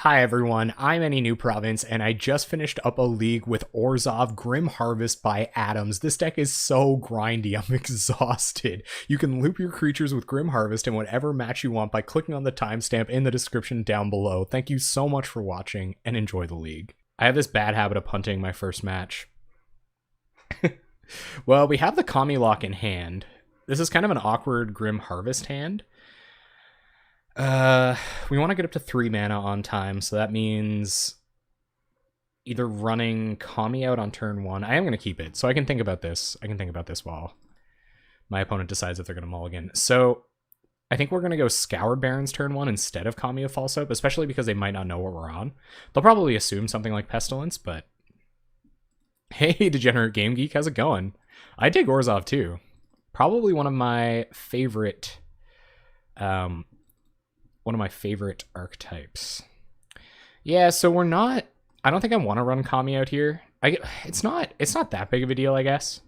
Hi everyone, I'm Any New Province, and I just finished up a league with Orzhov Grim Harvest by Atoms. This deck is so grindy, I'm exhausted. You can loop your creatures with Grim Harvest in whatever match you want by clicking on the timestamp in the description down below. Thank you so much for watching, and enjoy the league. I have this bad habit of punting my first match. Well, we have the Kami Lock in hand. This is kind of an awkward Grim Harvest hand. We want to get up to 3 mana on time, so that means either running Kami out on turn 1. I am going to keep it, so I can think about this. I can think about this while my opponent decides if they're going to mulligan. So I think we're going to go Scoured Barrens turn 1 instead of Kami of False Hope, especially because they might not know what we're on. They'll probably assume something like Pestilence, but hey, Degenerate Game Geek, how's it going? I dig Orzhov too. Probably one of my favorite archetypes. Yeah, so we're not... I don't think I want to run Kami out here. It's not that big of a deal, I guess.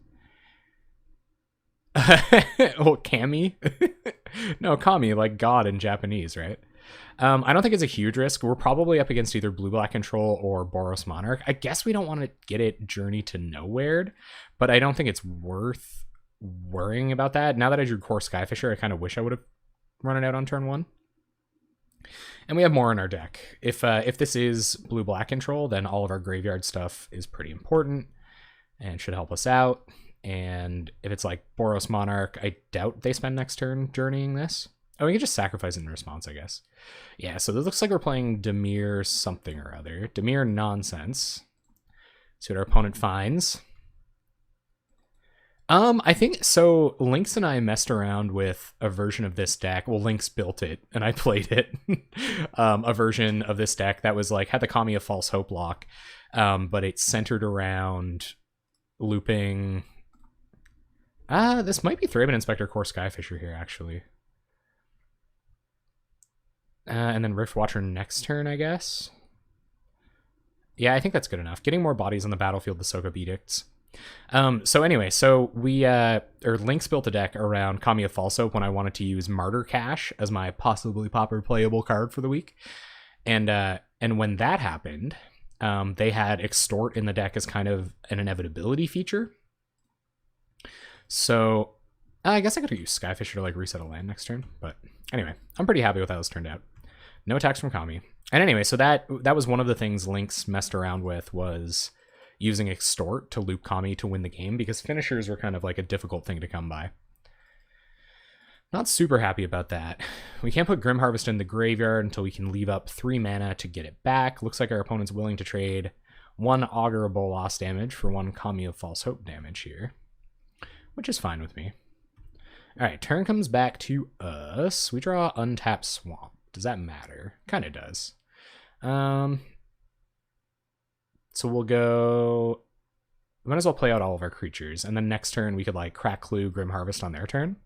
Oh, Kami? No, Kami, like God in Japanese, right? I don't think it's a huge risk. We're probably up against either Blue-Black Control or Boros Monarch. I guess we don't want to get it Journey to Nowhere, but I don't think it's worth worrying about that. Now that I drew Core Skyfisher, I kind of wish I would have run it out on turn 1. And we have more in our deck. If this is Blue-Black Control, then all of our graveyard stuff is pretty important and should help us out. And if it's like Boros Monarch, I doubt they spend next turn journeying this. Oh, we can just sacrifice it in response, I guess. Yeah, so this looks like we're playing Dimir something or other. Dimir Nonsense. See what our opponent finds. I think, so Lynx and I messed around with a version of this deck. Well, Lynx built it, and I played it. A version of this deck that was like, had the Kami of False Hope lock, but it's centered around looping... this might be Thraben Inspector Core Skyfisher here, actually. And then Rift Watcher next turn, I guess. Yeah, I think that's good enough. Getting more bodies on the battlefield to soak up edicts. So anyway, so Lynx built a deck around Kami of False Hope when I wanted to use Martyr Cash as my possibly Pauper playable card for the week. And when that happened, they had Extort in the deck as kind of an inevitability feature. So I guess I could have used Skyfisher to like reset a land next turn, but anyway, I'm pretty happy with how this turned out. No attacks from Kami. And anyway, so that was one of the things Lynx messed around with, was using Extort to loop Kami to win the game, because finishers were kind of like a difficult thing to come by. Not super happy about that. We can't put Grim Harvest in the graveyard until we can leave up 3 mana to get it back. Looks like our opponent's willing to trade 1 Augur of Bolas damage for 1 Kami of False Hope damage here, which is fine with me. All right, turn comes back to us. We draw Untapped Swamp. Does that matter? Kind of does. So we'll go... We might as well play out all of our creatures, and then next turn we could like Crack Clue, Grim Harvest on their turn.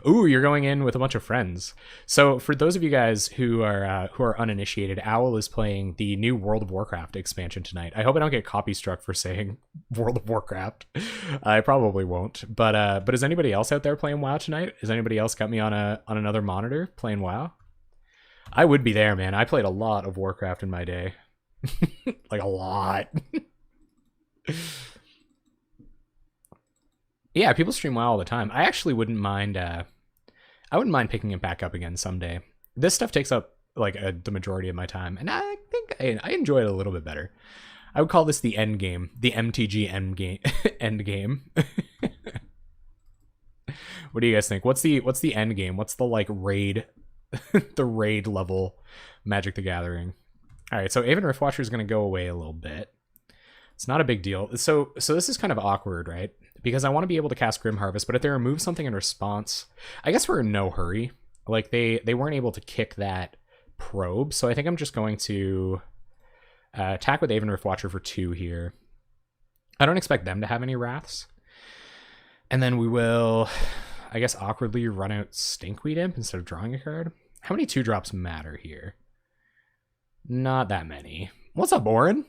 Ooh, you're going in with a bunch of friends. So for those of you guys who are uninitiated, Owl is playing the new World of Warcraft expansion tonight. I hope I don't get copy struck for saying World of Warcraft. I probably won't. But is anybody else out there playing WoW tonight? Has anybody else got me on another monitor playing WoW? I would be there, man. I played a lot of Warcraft in my day. Like a lot. Yeah, people stream WoW all the time. I actually wouldn't mind. I wouldn't mind picking it back up again someday. This stuff takes up like the majority of my time, and I think I enjoy it a little bit better. I would call this the end game, the MTG end game. End game. What do you guys think? What's the end game? What's the like raid, the raid level Magic the Gathering? All right, so Aven Riftwatcher is going to go away a little bit. It's not a big deal. So this is kind of awkward, right? Because I want to be able to cast Grim Harvest, but if they remove something in response, I guess we're in no hurry. Like they weren't able to kick that probe, so I think I'm just going to attack with Aven Riftwatcher for 2 here. I don't expect them to have any Wraths. And then we will, I guess, awkwardly run out Stinkweed Imp instead of drawing a card. How many 2-drops matter here? Not that many. What's up, Oren?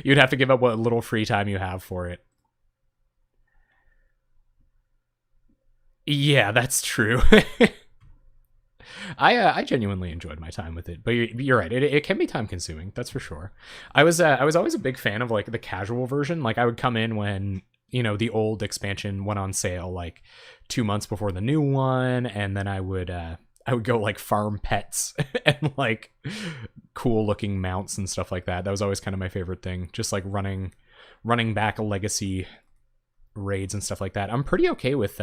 You'd have to give up what little free time you have for it. Yeah, that's true. I genuinely enjoyed my time with it, but you're right. It can be time consuming. That's for sure. I was always a big fan of like the casual version. Like I would come in when the old expansion went on sale like 2 months before the new one, and then I would go like farm pets and like cool looking mounts and stuff like that. That was always kind of my favorite thing. Just like running back legacy raids and stuff like that. I'm pretty okay with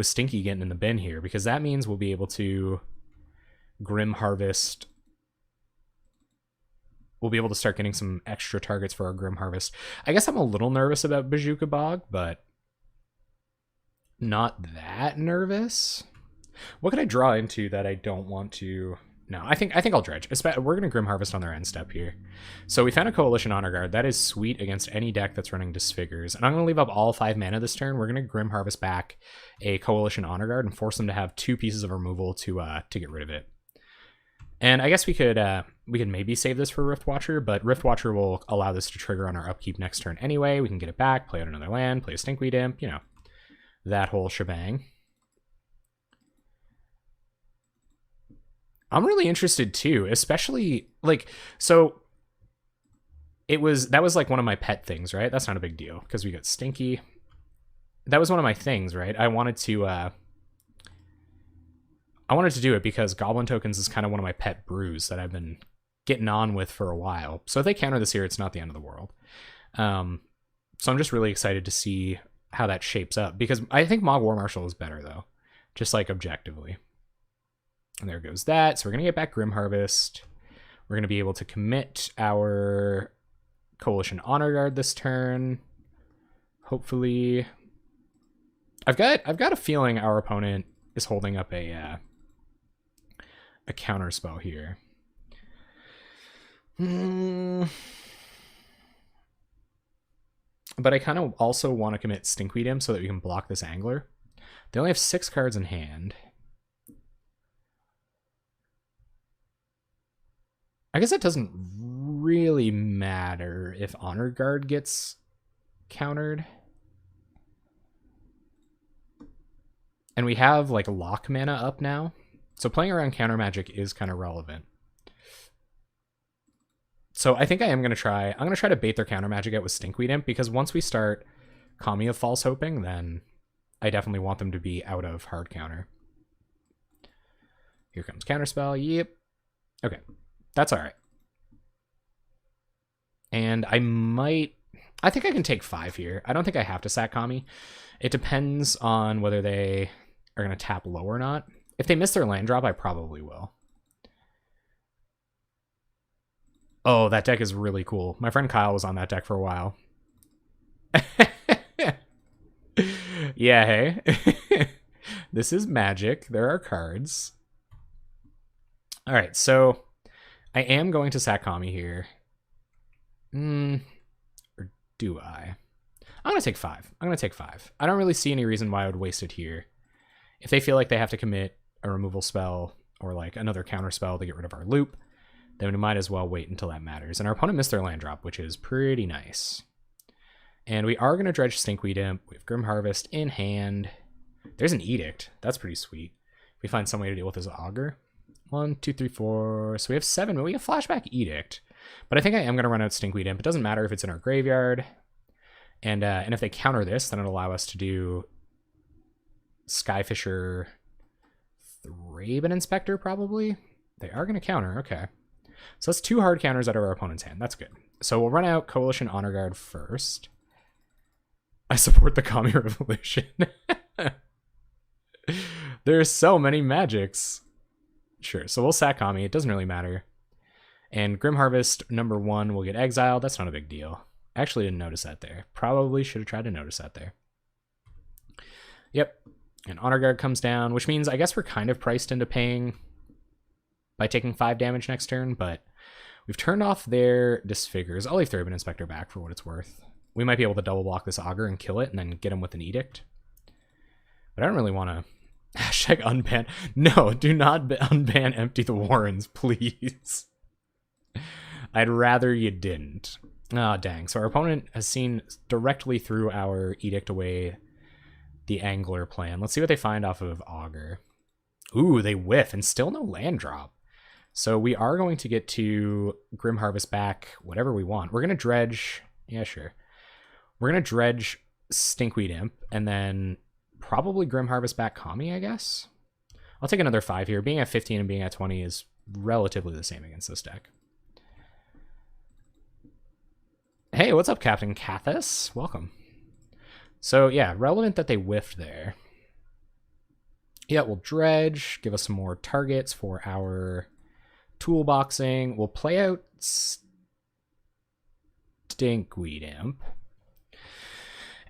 Stinky getting in the bin here, because that means we'll be able to Grim Harvest. We'll be able to start getting some extra targets for our Grim Harvest. I guess I'm a little nervous about Bazooka Bog, but not that nervous. What could I draw into that I don't want to? No, I think I'll dredge. We're gonna Grim Harvest on their end step here. So we found a Coalition Honor Guard. That is sweet against any deck that's running Disfigures. And I'm gonna leave up all 5 mana this turn. We're gonna Grim Harvest back a Coalition Honor Guard and force them to have 2 pieces of removal to get rid of it. And I guess we could maybe save this for Rift Watcher, but Rift Watcher will allow this to trigger on our upkeep next turn anyway. We can get it back, play out another land, play a Stinkweed Imp, that whole shebang. I'm really interested too, especially like, so that was like one of my pet things, right? That's not a big deal because we got Stinky. That was one of my things, right? I wanted to do it because Goblin Tokens is kind of one of my pet brews that I've been getting on with for a while. So if they counter this here, it's not the end of the world. So I'm just really excited to see how that shapes up, because I think Mog War Marshal is better though, just like objectively. And there goes that. So we're going to get back Grim Harvest. We're going to be able to commit our Coalition Honor Guard this turn. Hopefully. I've got a feeling our opponent is holding up a counter spell here. But I kind of also want to commit Stinkweed Imp so that we can block this Angler. They only have 6 cards in hand. I guess it doesn't really matter if Honor Guard gets countered. And we have like lock mana up now. So playing around counter magic is kind of relevant. So I think I'm going to try to bait their counter magic out with Stinkweed Imp, because once we start Kami of False Hoping, then I definitely want them to be out of hard counter. Here comes Counterspell. Yep. Okay. That's all right. And I think I can take 5 here. I don't think I have to sack Kami. It depends on whether they are going to tap low or not. If they miss their land drop, I probably will. Oh, that deck is really cool. My friend Kyle was on that deck for a while. Yeah, hey. This is Magic. There are cards. All right, so I am going to sack Kami here. Or do I? I'm going to take 5. I'm going to take 5. I don't really see any reason why I would waste it here. If they feel like they have to commit a removal spell or like another counter spell to get rid of our loop, then we might as well wait until that matters. And our opponent missed their land drop, which is pretty nice. And we are going to dredge Stinkweed Imp. We have Grim Harvest in hand. There's an Edict. That's pretty sweet. We find some way to deal with this Augur. 1, 2, 3, 4. So we have 7, but we have Flashback Edict. But I think I am going to run out Stinkweed Imp. It doesn't matter if it's in our graveyard. And if they counter this, then it'll allow us to do Skyfisher, Thraben Inspector, probably. They are going to counter. Okay. So that's 2 hard counters out of our opponent's hand. That's good. So we'll run out Coalition Honor Guard first. I support the Kami Revolution. There's so many magics. Sure, so we'll sack Kami. It doesn't really matter. And Grim Harvest number 1 will get exiled. That's not a big deal. I actually didn't notice that there. Probably should have tried to notice that there. Yep. And Honor Guard comes down, which means I guess we're kind of priced into paying by taking 5 damage next turn, but we've turned off their Disfigures. I'll leave Thraben Inspector back for what it's worth. We might be able to double block this Augur and kill it and then get him with an Edict. But I don't really want to... Hashtag unban. No, do not unban Empty the Warrens, please. I'd rather you didn't. Ah, dang. So our opponent has seen directly through our Edict away the Angler plan. Let's see what they find off of Augur. Ooh, they whiff, and still no land drop. So we are going to get to Grim Harvest back whatever we want. We're going to dredge. Yeah, sure. We're going to dredge Stinkweed Imp, and then probably Grim Harvest back Kami, I guess. I'll take another 5 here. Being at 15 and being at 20 is relatively the same against this deck. Hey, what's up, Captain Cathus? Welcome. So, yeah, relevant that they whiffed there. Yeah, we'll dredge, give us some more targets for our toolboxing. We'll play out Stinkweed Imp.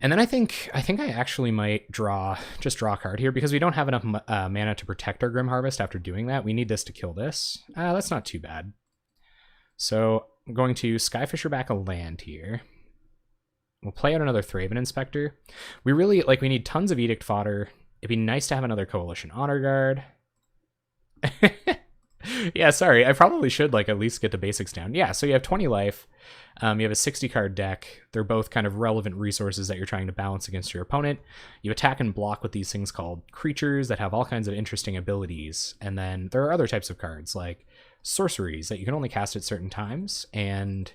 And then I think I actually might just draw a card here because we don't have enough mana to protect our Grim Harvest after doing that. We need this to kill this. That's not too bad. So I'm going to Skyfisher back a land here. We'll play out another Thraben Inspector. We need tons of Edict fodder. It'd be nice to have another Coalition Honor Guard. Yeah, sorry. I probably should at least get the basics down. Yeah, so you have 20 life. You have a 60 card deck. They're both kind of relevant resources that you're trying to balance against your opponent. You attack and block with these things called creatures that have all kinds of interesting abilities. And then there are other types of cards like sorceries that you can only cast at certain times. And,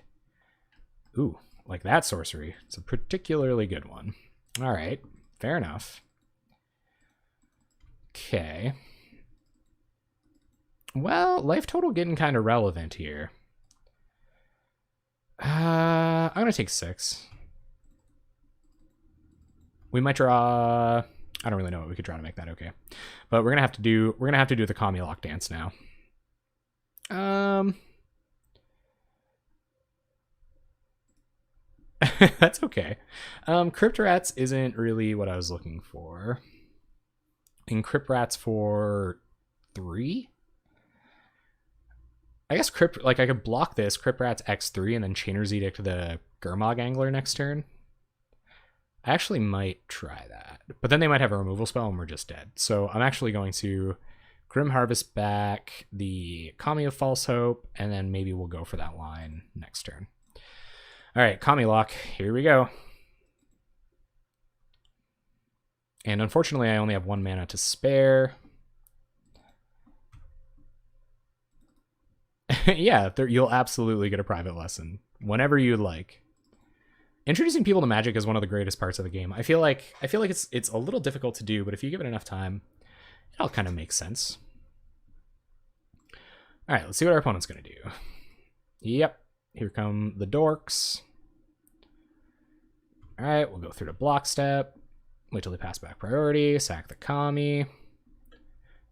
ooh, like that sorcery. It's a particularly good one. All right, fair enough. Okay. Well, life total getting kind of relevant here. I'm gonna take 6. We might draw. I don't really know what we could draw to make that okay, but we're gonna have to do the Kami Lock dance now. That's okay. Crypt Rats isn't really what I was looking for. In Crypt Rats for 3. I guess I could block this, Crypt Rats X3, and then Chainer's Edict the Gurmag Angler next turn. I actually might try that. But then they might have a removal spell and we're just dead. So I'm actually going to Grim Harvest back the Kami of False Hope, and then maybe we'll go for that line next turn. All right, Kami Lock, here we go. And unfortunately, I only have 1 mana to spare. Yeah, you'll absolutely get a private lesson whenever you'd like. Introducing people to Magic is one of the greatest parts of the game. I feel like it's a little difficult to do, but if you give it enough time, it all kind of makes sense. All right, let's see what our opponent's going to do. Yep, here come the dorks. All right, we'll go through to block step. Wait till they pass back priority. Sack the Kami.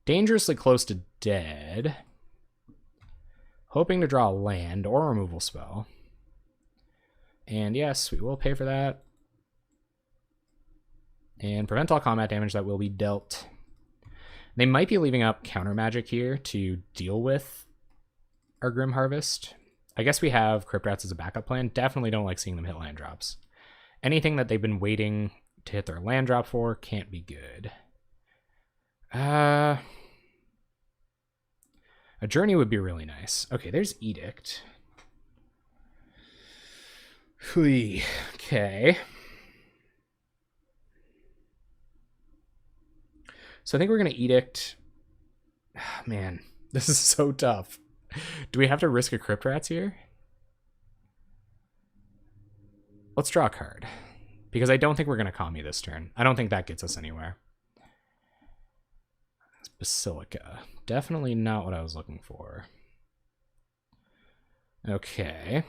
Dangerously close to dead. Hoping to draw a land or a removal spell. And yes, we will pay for that. And prevent all combat damage that will be dealt. They might be leaving up counter magic here to deal with our Grim Harvest. I guess we have Crypt Rats as a backup plan. Definitely don't like seeing them hit land drops. Anything that they've been waiting to hit their land drop for can't be good. A journey would be really nice. Okay, there's Edict. Okay. So I think we're going to Edict. Oh, man, this is so tough. Do we have to risk a Crypt Rats here? Let's draw a card. Because I don't think we're going to Kami this turn. I don't think that gets us anywhere. Basilica. Definitely not what I was looking for. Okay.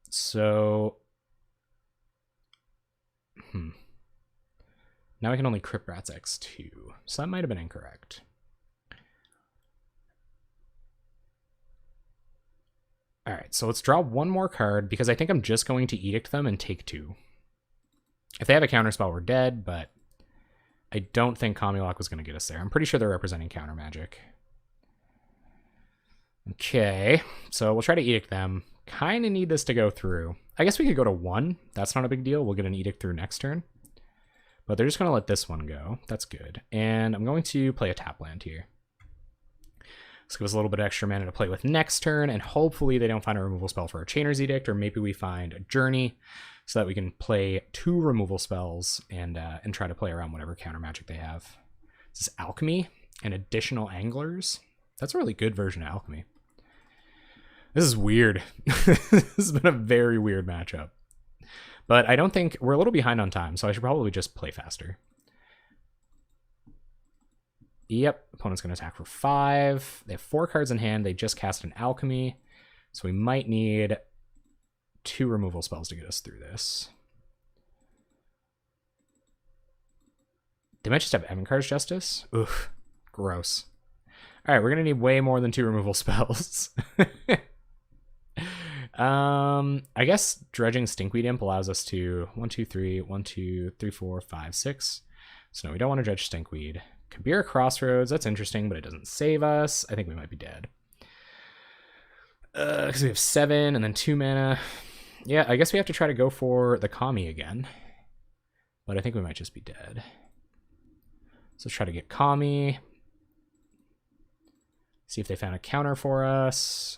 So... Now I can only Crypt Rats X2. So that might have been incorrect. Alright, so let's draw one more card, because I think I'm just going to Edict them and take 2. If they have a counterspell, we're dead, but I don't think Kami Lock was going to get us there. I'm pretty sure they're representing counter magic. Okay, so we'll try to Edict them. Kind of need this to go through. I guess we could go to 1. That's not a big deal. We'll get an Edict through next turn. But they're just going to let this one go. That's good. And I'm going to play a tap land here. This gives us a little bit of extra mana to play with next turn, and hopefully they don't find a removal spell for a Chainer's Edict, or maybe we find a Journey. so that we can play 2 removal spells and try to play around whatever counter magic they have. This is Alchemy and additional Anglers. That's a really good version of Alchemy. This is weird. This has been a very weird matchup. But I don't think... We're a little behind on time, so I should probably just play faster. Yep, opponent's going to attack for 5. They have 4 cards in hand. They just cast an Alchemy. So we might need 2 removal spells to get us through this. They might just have Evenkar's Justice. Oof, gross. All right, we're going to need way more than 2 removal spells. I guess Dredging Stinkweed Imp allows us to 1, 2, 3, 1, 2, 3, 4, 5, 6. So no, we don't want to dredge Stinkweed. Kabira Crossroads, that's interesting, but it doesn't save us. I think we might be dead. Because we have 7 and then 2 mana. Yeah, I guess we have to try to go for the Kami again. But I think we might just be dead. So let's try to get Kami. See if they found a counter for us.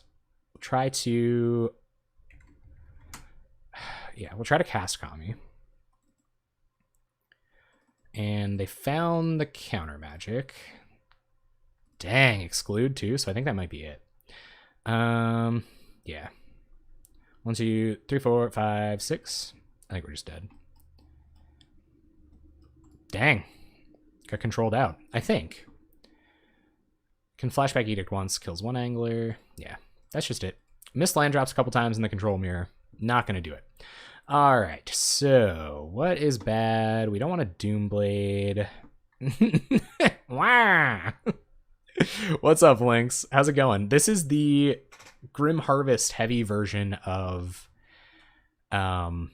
We'll try to... Yeah, we'll try to cast Kami. And they found the counter magic. Dang, exclude too, so I think that might be it. Yeah. 1, 2, 3, 4, 5, 6. I think we're just dead. Dang. Got controlled out, I think. Can Flashback Edict once, kills 1 angler. Yeah, that's just it. Missed land drops a couple times in the control mirror. Not going to do it. All right, so what is bad? We don't want a Doomblade. Wow. What's up, Lynx? How's it going? This is the Grim Harvest heavy version of Pestilence.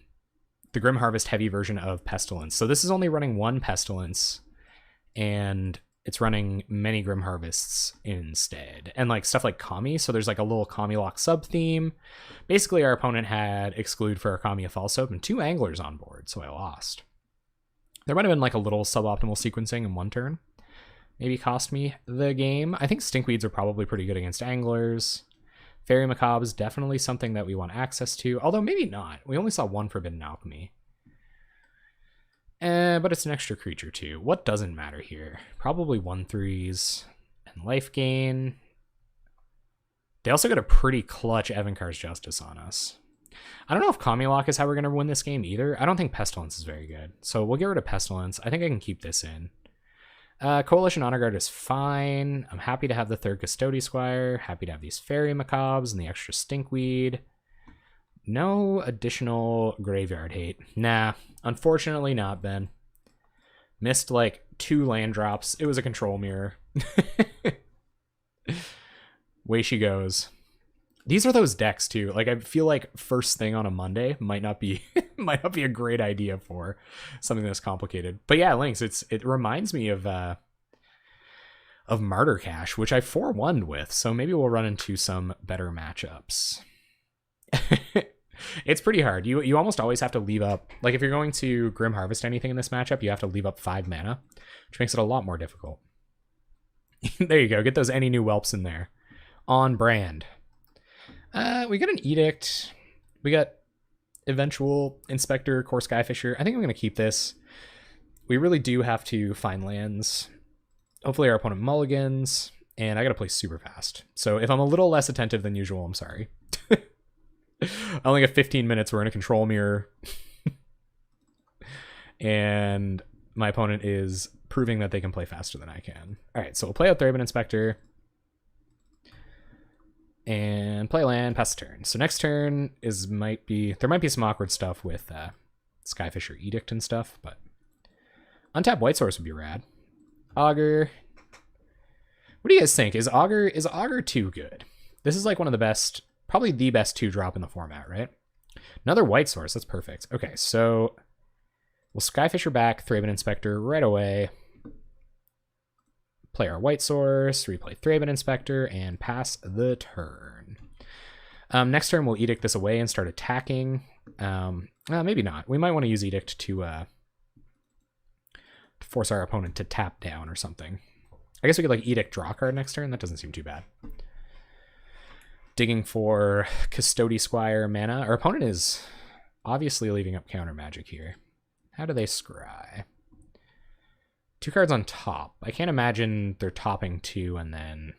So this is only running 1 Pestilence, and it's running many Grim Harvests instead. And like stuff like Kami, so there's like a little Kami lock sub theme. Basically, our opponent had exclude for our Kami of False Hope and 2 anglers on board, so I lost. There might have been like a little suboptimal sequencing in 1 turn. Maybe cost me the game. I think Stinkweeds are probably pretty good against anglers. Fairy Macabre is definitely something that we want access to, although maybe not. We only saw 1 Forbidden Alchemy. But it's an extra creature too. What doesn't matter here? Probably 1/3s and life gain. They also got a pretty clutch Evenkar's Justice on us. I don't know if Kami Lock is how we're going to win this game either. I don't think Pestilence is very good. So we'll get rid of Pestilence. I think I can keep this in. Coalition Honor Guard is fine. I'm happy to have the 3rd Custody Squire. Happy to have these Fairy Macabres and the extra Stinkweed. No additional graveyard hate. Nah, unfortunately not, Ben. Missed like 2 land drops. It was a control mirror. Way she goes. These are those decks too. Like I feel like first thing on a Monday might not be a great idea for something that's complicated. But yeah, Lynx, it reminds me of Martyr Cash, which I 4-1'd with. So maybe we'll run into some better matchups. It's pretty hard. You almost always have to leave up, like if you're going to Grim Harvest anything in this matchup, you have to leave up 5 mana, which makes it a lot more difficult. There you go. Get those any new whelps in there. On brand. We got an Edict. We got Eventual Inspector, Core Skyfisher. I think I'm going to keep this. We really do have to find lands. Hopefully our opponent mulligans, and I got to play super fast. So if I'm a little less attentive than usual, I'm sorry. I only got 15 minutes. We're in a control mirror. And my opponent is proving that they can play faster than I can. All right, so we'll play out Thraben Inspector. And play land, pass the turn. So next turn there might be some awkward stuff with Skyfisher Edict and stuff, but untap White Source would be rad. Augur. What do you guys think? Is Augur too good? This is like one of the best, probably the best 2-drop in the format, right? Another White Source, that's perfect. Okay, so we'll Skyfisher back Thraben Inspector right away. Play our White Source, replay Thraben Inspector, and pass the turn. Next turn, we'll Edict this away and start attacking. Maybe not. We might want to use Edict to force our opponent to tap down or something. I guess we could like Edict draw card next turn. That doesn't seem too bad. Digging for Custody Squire mana. Our opponent is obviously leaving up counter magic here. How do they scry? 2 cards on top. I can't imagine they're topping 2 and then...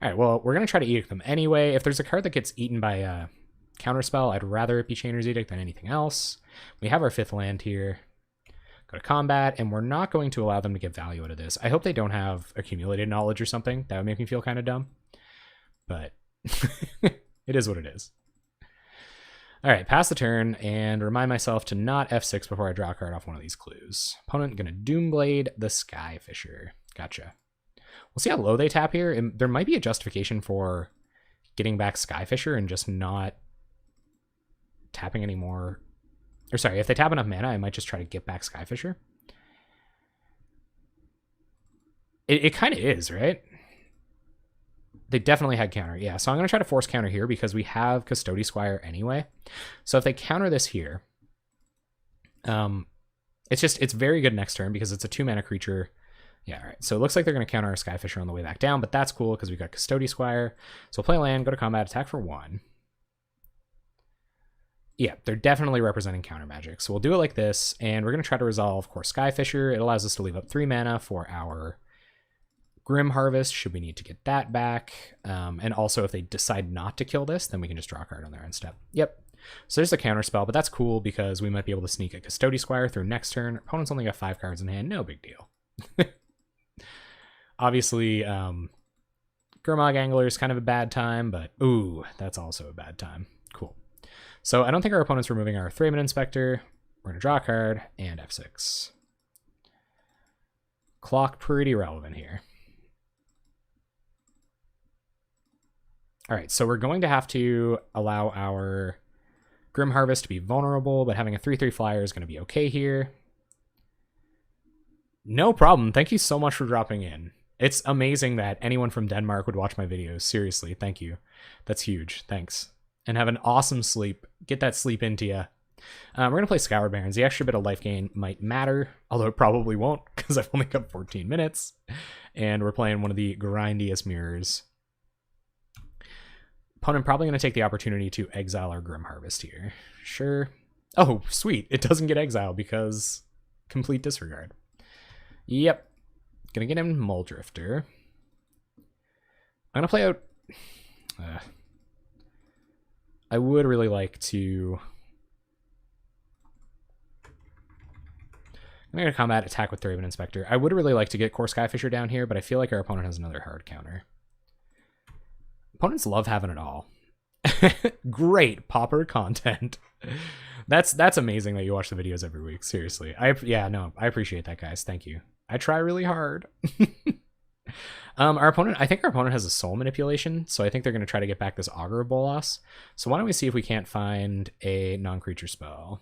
Alright, well, we're going to try to edict them anyway. If there's a card that gets eaten by a counterspell, I'd rather it be Chainer's Edict than anything else. We have our 5th land here. Go to combat, and we're not going to allow them to get value out of this. I hope they don't have accumulated knowledge or something. That would make me feel kind of dumb. But it is what it is. Alright, pass the turn, and remind myself to not F6 before I draw a card off one of these clues. Opponent going to Doomblade the Skyfisher. Gotcha. We'll see how low they tap here. And there might be a justification for getting back Skyfisher and just not tapping anymore. Or sorry, if they tap enough mana, I might just try to get back Skyfisher. It kind of is, right? They definitely had counter. Yeah, so I'm going to try to force counter here because we have Custody Squire anyway. So if they counter this here, it's very good next turn because it's a 2-mana creature. Yeah, all right. So it looks like they're going to counter our Skyfisher on the way back down, but that's cool because we got Custody Squire. So we'll play land, go to combat, attack for 1. Yeah, they're definitely representing counter magic. So we'll do it like this, and we're going to try to resolve, of course, Skyfisher. It allows us to leave up 3 mana for our Grim Harvest, should we need to get that back. And also, if they decide not to kill this, then we can just draw a card on their end step. Yep. So there's a counter spell, but that's cool because we might be able to sneak a Custody Squire through next turn. Opponent's only got 5 cards in hand. No big deal. Obviously, Gurmag Angler is kind of a bad time, but ooh, that's also a bad time. Cool. So I don't think our opponent's removing our Thraben Inspector. We're going to draw a card and F6. Clock pretty relevant here. All right, so we're going to have to allow our Grim Harvest to be vulnerable, but having a 3/3 flyer is going to be okay here. No problem. Thank you so much for dropping in. It's amazing that anyone from Denmark would watch my videos. Seriously, thank you. That's huge. Thanks. And have an awesome sleep. Get that sleep into you. We're going to play Scoured Barrens. The extra bit of life gain might matter, although it probably won't because I've only got 14 minutes. And we're playing one of the grindiest mirrors. Opponent probably going to take the opportunity to exile our Grim Harvest here. Sure. Oh, sweet. It doesn't get exiled because complete disregard. Yep. Gonna get him Muldrifter. I'm gonna play out... I would really like to... I'm gonna combat, attack with Thraben Inspector. I would really like to get Core Skyfisher down here, but I feel like our opponent has another hard counter. Opponents love having it all. Great Pauper content. That's amazing that you watch the videos every week. Seriously. I appreciate that, guys. Thank you. I try really hard. I think our opponent has a soul manipulation, so I think they're going to try to get back this Augur of Bolas. So why don't we see if we can't find a non-creature spell?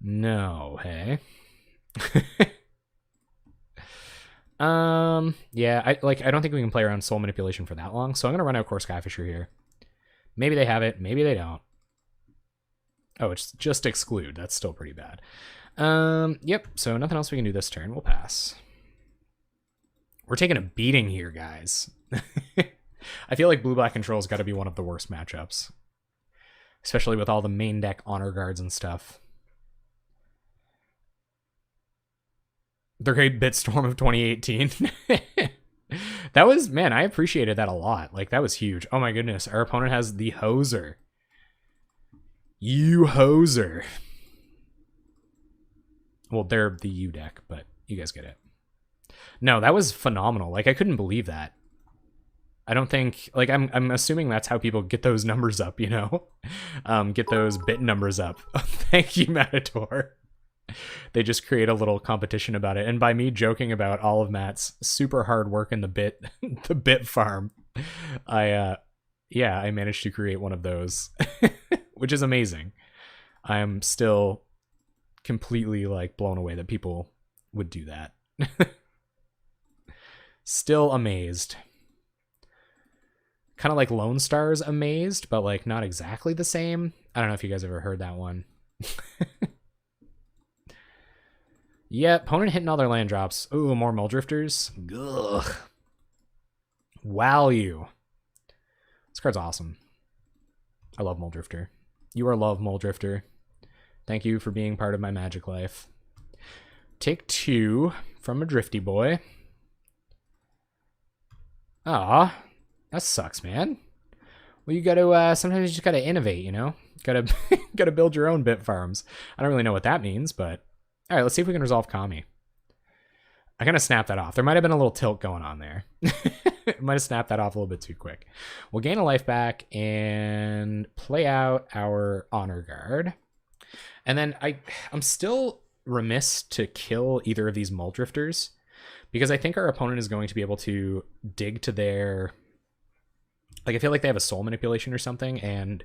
No, hey. Yeah, I don't think we can play around soul manipulation for that long, so I'm going to run out Core Skyfisher here. Maybe they have it, maybe they don't. Oh, it's just exclude. That's still pretty bad. Yep, so nothing else we can do this turn. We'll pass. We're taking a beating here, guys. I feel like blue-black control's got to be one of the worst matchups. Especially with all the main deck honor guards and stuff. The Great Bitstorm of 2018. That was, man, I appreciated that a lot. Like, that was huge. Oh my goodness, our opponent has the Hoser. You hoser. Well, they're the U deck, but you guys get it. No, that was phenomenal. Like, I couldn't believe that. I don't think, like, I'm assuming that's how people get those numbers up, you know? Get those bit numbers up. Thank you, Matador. They just create a little competition about it. And by me joking about all of Matt's super hard work in the bit farm, I managed to create one of those, which is amazing. I am still completely like blown away that people would do that. Still amazed. Kind of like Lone Star's amazed, but like not exactly the same. I don't know if you guys ever heard that one. Yeah, opponent hitting all their land drops. Ooh, more Muldrifters. Ugh. Value. This card's awesome. I love Mole Drifter. You are love, Mole Drifter. Thank you for being part of my Magic life. Take 2 from a Drifty Boy. Aw, that sucks, man. Well, you gotta, sometimes you just gotta innovate, you know? Gotta build your own bit farms. I don't really know what that means, but... Alright, let's see if we can resolve Kami. I kind of snapped that off. There might have been a little tilt going on there. Might have snapped that off a little bit too quick. We'll gain a life back and play out our Honor Guard. And then I'm still remiss to kill either of these Mole Drifters, because I think our opponent is going to be able to dig to their... Like, I feel like they have a soul manipulation or something, and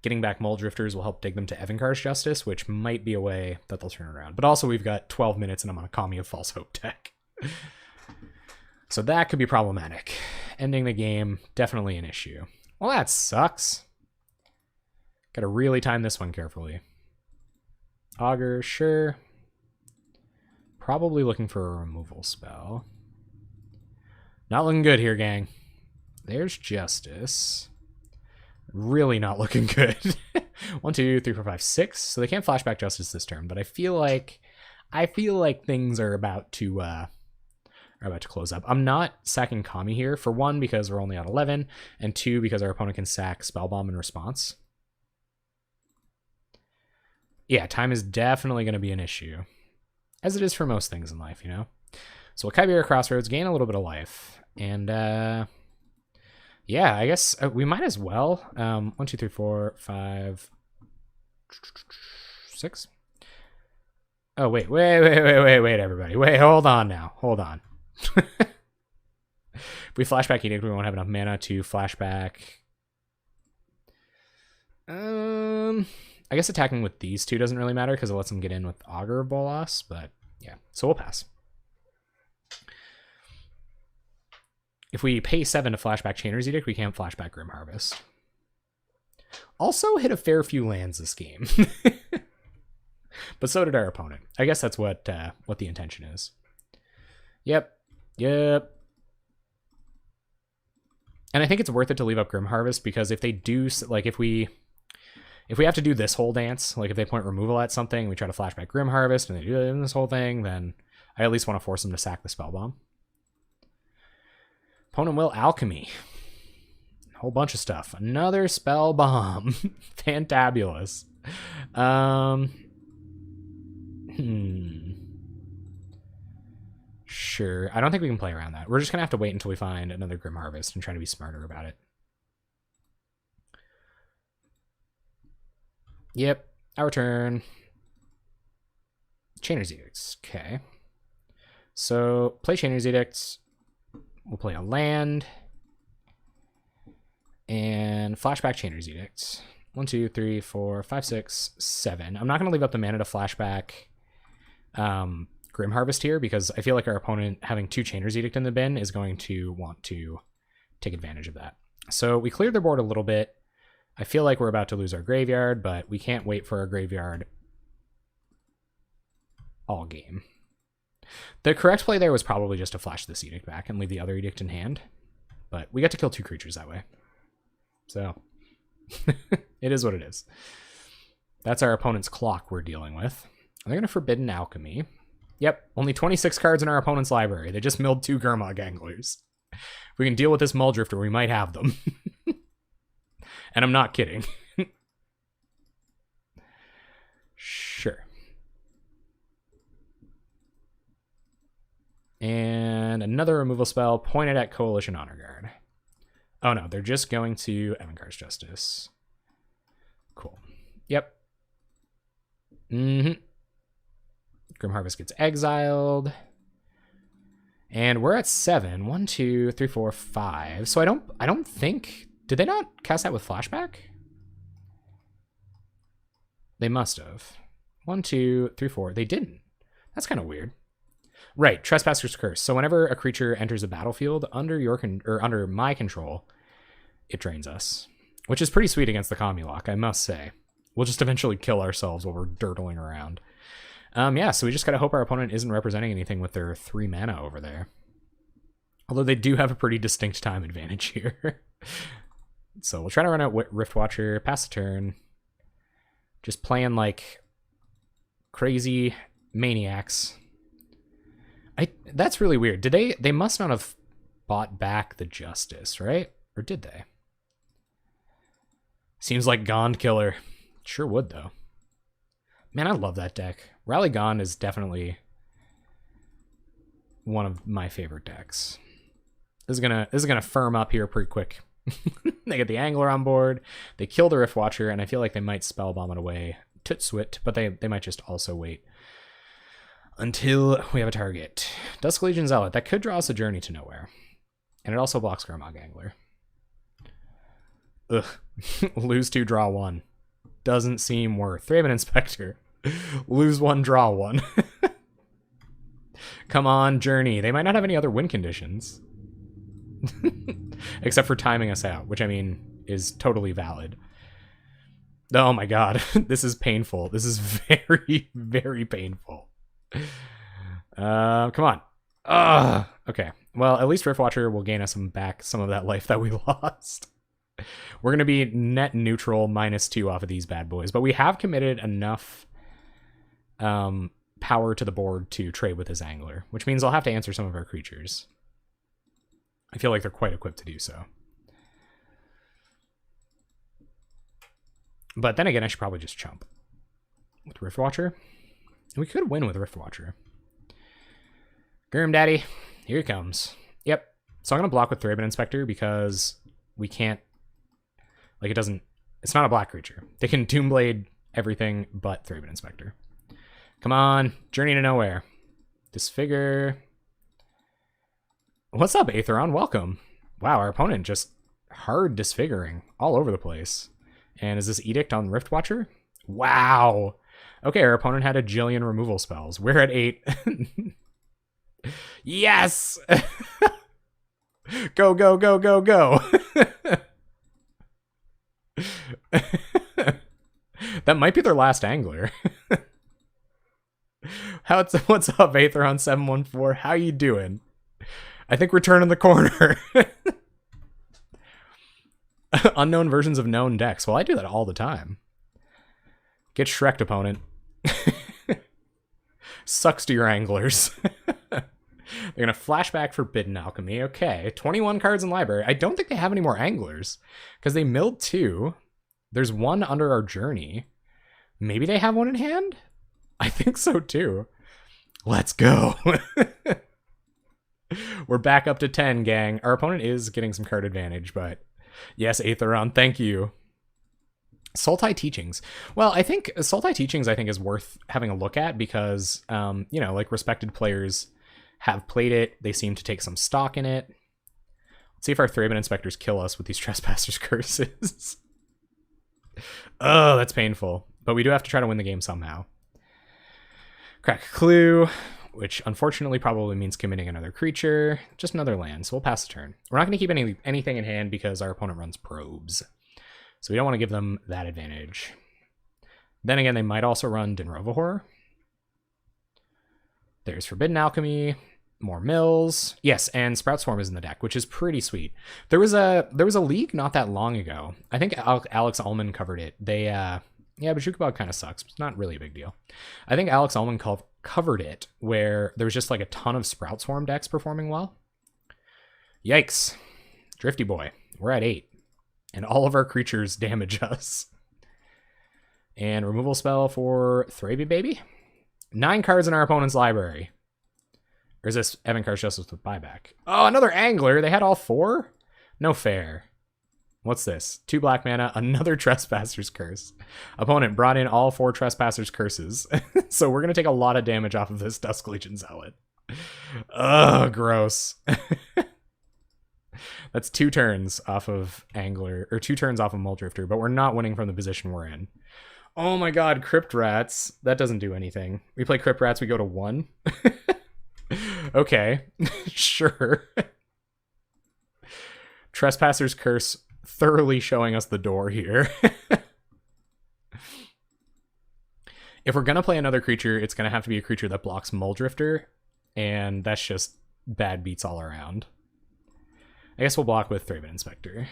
getting back Mole Drifters will help dig them to Evankar's Justice, which might be a way that they'll turn around. But also, we've got 12 minutes, and I'm on a Kami of False Hope deck. So that could be problematic. Ending the game, definitely an issue. Well, that sucks. Gotta really time this one carefully. Augur, sure. Probably looking for a removal spell. Not looking good here, gang. There's Justice. Really not looking good. 1, 2, 3, 4, 5, 6. So they can't flashback Justice this turn, but I feel like things are about to close up. I'm not sacking Kami here, for 1, because we're only at 11, and 2, because our opponent can sack Spellbomb in response. Yeah, time is definitely going to be an issue, as it is for most things in life, you know? So we'll Kybera Crossroads, gain a little bit of life, and yeah, I guess we might as well. 1, 2, 3, 4, 5, 6. Oh, wait, everybody. Wait, hold on now. Hold on. If we flashback Edict, we won't have enough mana to flashback. I guess attacking with these two doesn't really matter because it lets them get in with Augur of Bolas, but yeah, so we'll pass. If we pay 7 to flashback Chainer's Edict, we can't flashback Grim Harvest. Also hit a fair few lands this game. But so did our opponent. I guess that's what the intention is. Yep. And I think it's worth it to leave up Grim Harvest, because if they do, like, if we have to do this whole dance, like if they point removal at something, we try to flashback Grim Harvest, and they do this whole thing, then I at least want to force them to sack the Spellbomb. Opponent will Alchemy. A whole bunch of stuff. Another Spellbomb. Fantabulous. Sure. I don't think we can play around that. We're just going to have to wait until we find another Grim Harvest and try to be smarter about it. Yep. Our turn. Chainer's Edicts. Okay. So, play Chainer's Edicts. We'll play a land. And flashback Chainer's Edicts. 1, 2, 3, 4, 5, 6, 7. I'm not going to leave up the mana to flashback Grim Harvest here, because I feel like our opponent having 2 Chainer's Edict in the bin is going to want to take advantage of that. So we cleared their board a little bit. I feel like we're about to lose our graveyard, but we can't wait for our graveyard all game. The correct play there was probably just to flash this Edict back and leave the other Edict in hand, but we got to kill 2 creatures that way. So it is what it is. That's our opponent's clock we're dealing with. They're going to Forbidden Alchemy. Yep, only 26 cards in our opponent's library. They just milled 2 Gurmag Anglers. If we can deal with this Mole Drifter, we might have them. And I'm not kidding. Sure. And another removal spell pointed at Coalition Honor Guard. Oh no, they're just going to Evankar's Justice. Cool. Yep. Grim Harvest gets exiled. And we're at 7. 1, 2, 3, 4, 5. So I don't think... Did they not cast that with flashback? They must have. 1, 2, 3, 4. They didn't. That's kind of weird. Right, Trespasser's Curse. So whenever a creature enters a battlefield under your under my control, it drains us, which is pretty sweet against the Kami lock, I must say. We'll just eventually kill ourselves while we're dirtling around. Yeah, so we just gotta hope our opponent isn't representing anything with their 3 mana over there. Although they do have a pretty distinct time advantage here. So we'll try to run out Rift Watcher, pass the turn. Just playing like crazy maniacs. That's really weird. Did they must not have bought back the Justice, right? Or did they? Seems like Gond Killer. Sure would, though. Man, I love that deck. Rally Gond is definitely one of my favorite decks. This is gonna firm up here pretty quick. They get the Angler on board. They kill the Rift Watcher, and I feel like they might Spellbomb it away. Tootswit, but they might just also wait until we have a target. Dusk Legion Zealot. That could draw us a Journey to Nowhere. And it also blocks Garmog Angler. Ugh. Lose 2, draw 1. Doesn't seem worth. Thraben Inspector. Lose 1, draw 1. Come on, Journey. They might not have any other win conditions. Except for timing us out, which I mean is totally valid. Oh my god. This is painful. This is very, very painful. Come on. Okay. Well, at least Rift Watcher will gain us back some of that life that we lost. We're going to be net neutral -2 off of these bad boys, but we have committed enough power to the board to trade with his Angler, which means I'll have to answer some of our creatures. I feel like they're quite equipped to do so. But then again, I should probably just chump with Rift Watcher. We could win with Rift Watcher. Grim Daddy, here he comes. Yep. So I'm going to block with Thraben Inspector because we can't... Like, it's not a black creature. They can Doomblade everything but Thraben Inspector. Come on. Journey to Nowhere. Disfigure. What's up, Aetheron? Welcome. Wow, our opponent just hard disfiguring all over the place. And is this Edict on Rift Watcher? Wow. Okay, our opponent had a jillion removal spells. We're at 8. Yes! Go, go, go, go, go. That might be their last Angler. What's up, Aetheron 714? How you doing? I think we're turning the corner. Unknown versions of known decks. Well, I do that all the time. Get Shrek'd, opponent. Sucks to your Anglers. They're going to flashback Forbidden Alchemy. Okay, 21 cards in library. I don't think they have any more Anglers because they milled 2. There's 1 under our Journey. Maybe they have 1 in hand? I think so too. Let's go. We're back up to 10, gang. Our opponent is getting some card advantage, but yes, Aetheron, thank you. Sultai Teachings. Well, I think Sultai Teachings is worth having a look at because, you know, like respected players have played it. They seem to take some stock in it. Let's see if our Thraben Inspectors kill us with these Trespassers Curses. Oh, that's painful. But we do have to try to win the game somehow. Crack Clue, which unfortunately probably means committing another creature. Just another land, so we'll pass the turn. We're not going to keep anything in hand because our opponent runs Probes. So we don't want to give them that advantage. Then again, they might also run Dinrova Horror. There's Forbidden Alchemy, more mills. Yes, and Sprout Swarm is in the deck, which is pretty sweet. There was a league not that long ago. I think Alex Ullman covered it. Yeah, but Shukabog kind of sucks. It's not really a big deal. I think Alex Ullman covered it where there was just like a ton of Sprout Swarm decks performing well. Yikes. Drifty Boy. We're at 8. And all of our creatures damage us. And removal spell for Thraby Baby. 9 cards in our opponent's library. Or is this Evan Cards Justice with buyback? Oh, another Angler. They had all 4? No fair. What's this? 2 black mana, another Trespasser's Curse. Opponent brought in all 4 Trespasser's Curses. So we're going to take a lot of damage off of this Dusk Legion Zealot. Ugh, gross. That's 2 turns off of Angler, or 2 turns off of Muldrifter, but we're not winning from the position we're in. Oh my god, Crypt Rats. That doesn't do anything. We play Crypt Rats, we go to 1. Okay, sure. Trespasser's Curse thoroughly showing us the door here. If we're going to play another creature, it's going to have to be a creature that blocks Muldrifter, and that's just bad beats all around. I guess we'll block with Thraben Inspector.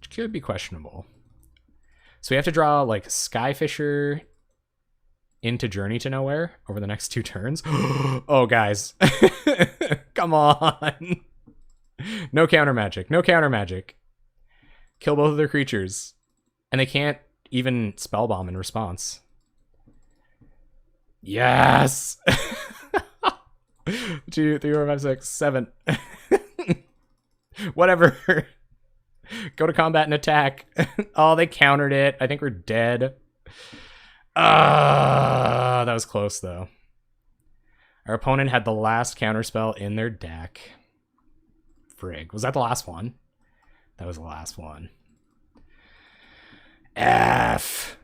could be questionable. So we have to draw like Skyfisher into Journey to Nowhere over the next 2 turns. Oh, guys. Come on. No counter magic. No counter magic. Kill both of their creatures. And they can't even spellbomb in response. Yes! 2, 3, 4, 5, 6, 7. Whatever. Go to combat and attack. Oh, they countered it. I think we're dead. That was close, though. Our opponent had the last counterspell in their deck. Frig. Was that the last one? That was the last one. F.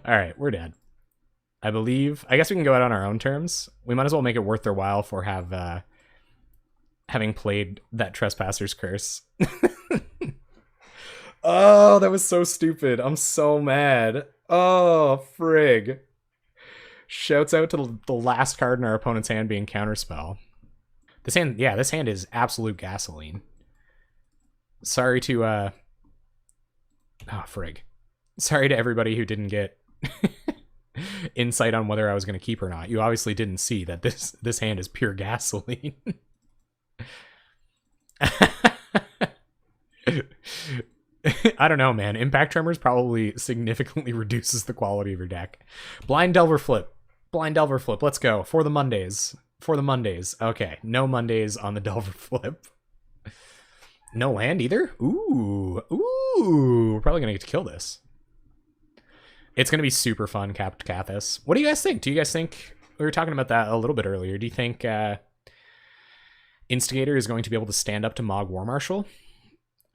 Alright, we're dead. I believe. I guess we can go out on our own terms. We might as well make it worth their while for having played that Trespasser's Curse. Oh, that was so stupid. I'm so mad. Oh, frig. Shouts out to the last card in our opponent's hand being Counterspell. This hand, yeah, this hand is absolute gasoline. Sorry to, oh, frig. Sorry to everybody who didn't get insight on whether I was going to keep or not. You obviously didn't see that this hand is pure gasoline. I don't know, man. Impact Tremors probably significantly reduces the quality of your deck. Blind Delver Flip. Blind Delver Flip. Let's go. For the Mondays. For the Mondays. Okay. No Mondays on the Delver Flip. No land either? Ooh. Ooh. We're probably going to get to kill this. It's going to be super fun, Capt Cathis. What do you guys think? Do you guys think... We were talking about that a little bit earlier. Do you think Instigator is going to be able to stand up to Mog War Marshal?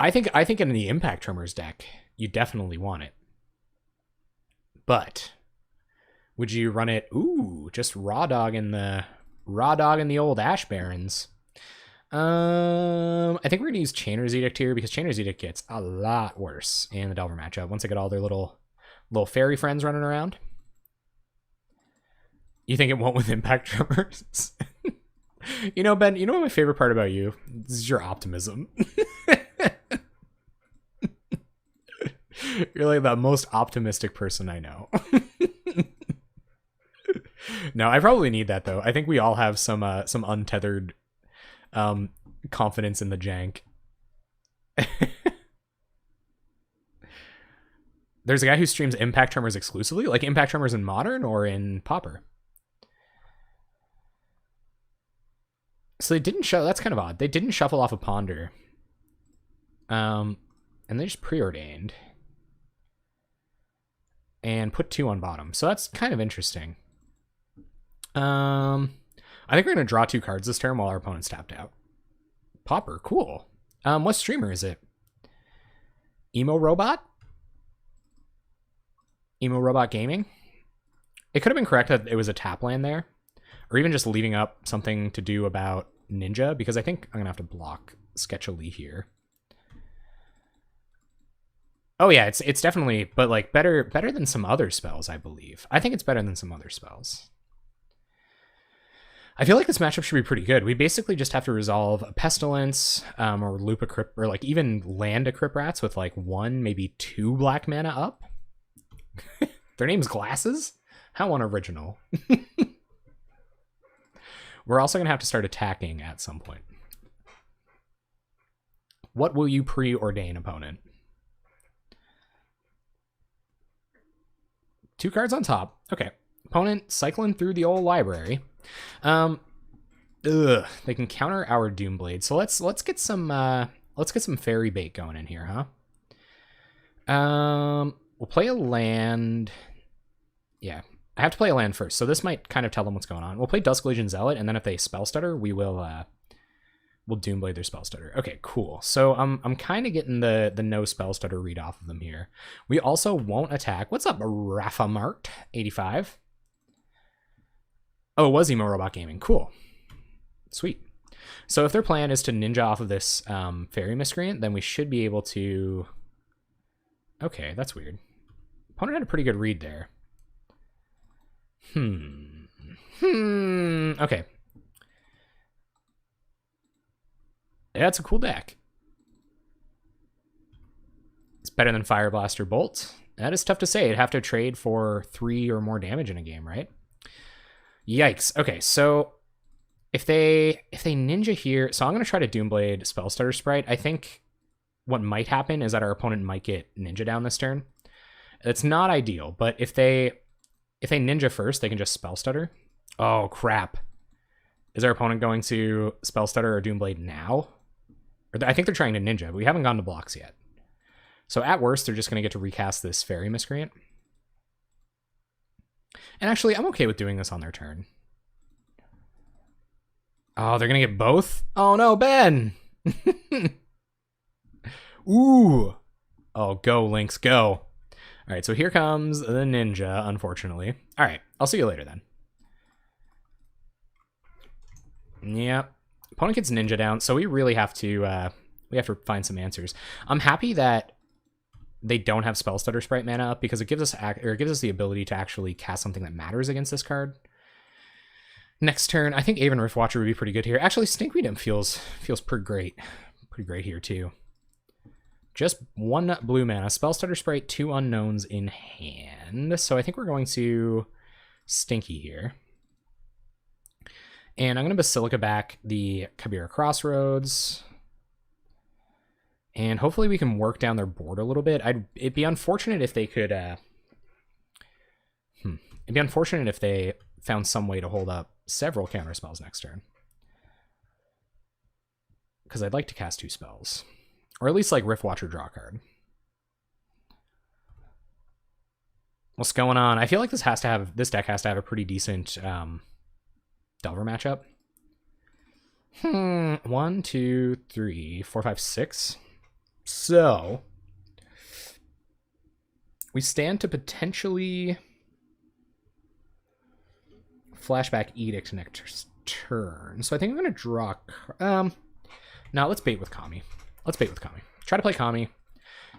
I think in the Impact Tremors deck, you definitely want it. But would you run it? Ooh, just raw dog in the old Ash Barons. I think we're gonna use Chainer's Edict here because Chainer's Edict gets a lot worse in the Delver matchup once they get all their little fairy friends running around. You think it won't with Impact Tremors? You know, Ben, you know what my favorite part about you? This is your optimism. You're like the most optimistic person I know. No, I probably need that though. I think we all have some untethered confidence in the jank. There's a guy who streams Impact Tremors exclusively, like Impact Tremors in Modern or in Pauper. So they didn't show. That's kind of odd. They didn't shuffle off a Ponder. And they just preordained. And put 2 on bottom. So that's kind of interesting. I think we're going to draw 2 cards this turn while our opponent's tapped out. Pauper, cool. What streamer is it? Emo Robot? Emo Robot Gaming? It could have been correct that it was a tap land there. Or even just leaving up something to do about Ninja, because I think I'm going to have to block sketchily here. Oh yeah, it's definitely, but like better than some other spells, I believe. I think it's better than some other spells. I feel like this matchup should be pretty good. We basically just have to resolve a Pestilence, or loop a Crypt, or like even land a Crypt Rats with like 1, maybe 2 black mana up. Their name's Glasses? How unoriginal. We're also going to have to start attacking at some point. What will you preordain, opponent? 2 cards on top. Okay. Opponent cycling through the old library. They can counter our Doomblade. So let's get some fairy bait going in here, huh? We'll play a land. Yeah. I have to play a land first, so this might kind of tell them what's going on. We'll play Dusk Legion Zealot, and then if they spell stutter, we'll Doomblade their spell stutter. Okay, cool. So I'm kind of getting the no spell stutter read off of them here. We also won't attack. What's up, Rafa Mart 85? Oh, it was Emo Robot Gaming. Cool. Sweet. So if their plan is to ninja off of this Fairy Miscreant, then we should be able to... Okay, that's weird. Opponent had a pretty good read there. Okay. Yeah, it's a cool deck. better than Fire Blast or Bolt. That is tough to say. It'd have to trade for 3 or more damage in a game, right? Yikes. Okay, so if they ninja here, so I'm going to try to Doomblade Spell Stutter Sprite. I think what might happen is that our opponent might get ninja down this turn. It's not ideal, but if they ninja first, they can just Spell Stutter. Oh, crap. Is our opponent going to Spell Stutter or Doomblade now? I think they're trying to ninja, but we haven't gone to blocks yet. So at worst, they're just going to get to recast this Fairy Miscreant. And actually, I'm okay with doing this on their turn. Oh, they're going to get both? Oh no, Ben! Ooh! Oh, go, Lynx, go. Alright, so here comes the ninja, unfortunately. Alright, I'll see you later then. Yep. Opponent gets ninja down, so we really have to find some answers. I'm happy that they don't have Spell Stutter Sprite mana up because it gives us the ability to actually cast something that matters against this card. Next turn, I think Aven Riftwatcher would be pretty good here. Actually, Stinkweed Imp feels pretty great. Pretty great here too. Just 1 blue mana, Spell Stutter Sprite, 2 unknowns in hand. So I think we're going to Stinky here. And I'm going to Basilica back the Kabira Crossroads. And hopefully we can work down their board a little bit. It'd be unfortunate if they could... It'd be unfortunate if they found some way to hold up several counter spells next turn. Because I'd like to cast 2 spells. Or at least like Riftwatcher draw a card. What's going on? I feel like this deck has to have a pretty decent Delver matchup. 1, 2, 3, 4, 5, 6. So we stand to potentially flashback Edict next turn. So I think I'm going to draw... no, let's bait with Kami. Let's bait with Kami. Try to play Kami.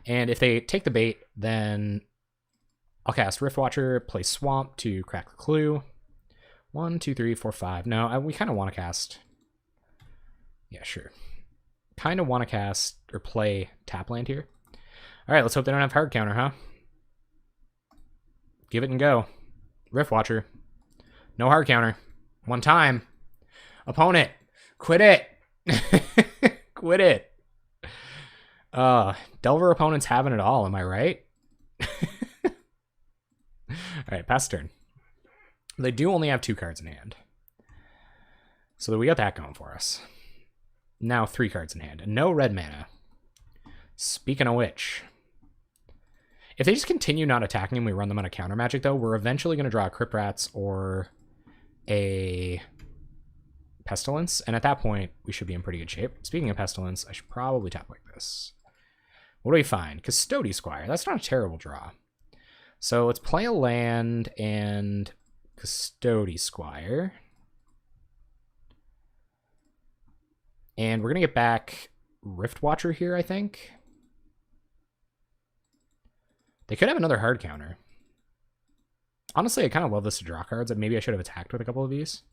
And if they take the bait, then I'll cast Riftwatcher, play Swamp to crack the clue. 1, 2, 3, 4, 5. No, we kind of want to cast... Yeah, sure. Kind of want to cast or play Tapland here. All right, let's hope they don't have hard counter, huh? Give it and go. Riftwatcher. No hard counter. 1 time. Opponent. Quit it. Quit it. Delver opponent's having it all, am I right? All right, pass turn. They do only have 2 cards in hand. So we got that going for us. Now 3 cards in hand. And no red mana. Speaking of which, if they just continue not attacking and we run them on a counter magic, though, we're eventually going to draw a Crypt Rats or a Pestilence. And at that point, we should be in pretty good shape. Speaking of Pestilence, I should probably tap like this. What do we find? Custody Squire. That's not a terrible draw. So let's play a land and Custody Squire. And we're going to get back Riftwatcher here, I think. They could have another hard counter. Honestly, I kind of love this to draw cards. Maybe I should have attacked with a couple of these.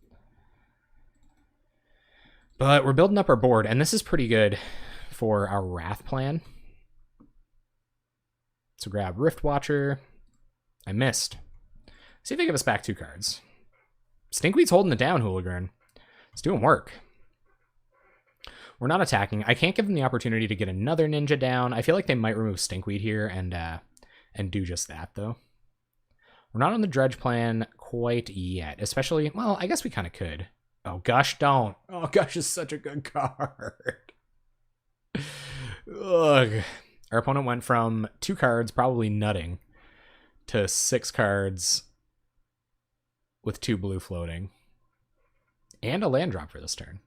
But we're building up our board, and this is pretty good for our Wrath plan. So grab Riftwatcher. I missed. See if they give us back 2 cards. Stinkweed's holding it down, Hooligan. It's doing work. We're not attacking. I can't give them the opportunity to get another ninja down. I feel like they might remove Stinkweed here and do just that, though. We're not on the Dredge plan quite yet, especially... Well, I guess we kind of could. Oh, Gush, don't. Oh, Gush is such a good card. Ugh. Our opponent went from 2 cards, probably nutting, to 6 cards with 2 blue floating. And a land drop for this turn.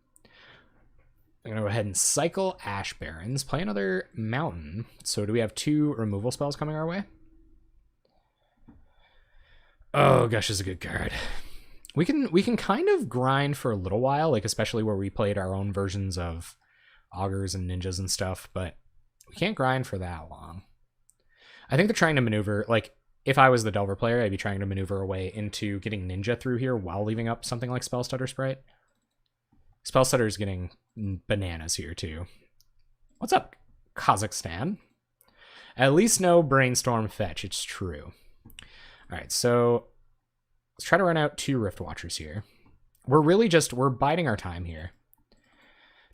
I'm going to go ahead and cycle Ash Barrens, play another Mountain. So do we have 2 removal spells coming our way? Oh, Gush is a good card. We can kind of grind for a little while, like especially where we played our own versions of Augurs and Ninjas and stuff, but we can't grind for that long. I think they're trying to maneuver, like, if I was the Delver player, I'd be trying to maneuver a way into getting Ninja through here while leaving up something like Spell Stutter Sprite. Spell Stutter is getting bananas here, too. What's up, Kazakhstan? At least no Brainstorm fetch, it's true. All right, so let's try to run out 2 Rift Watchers here. We're biding our time here.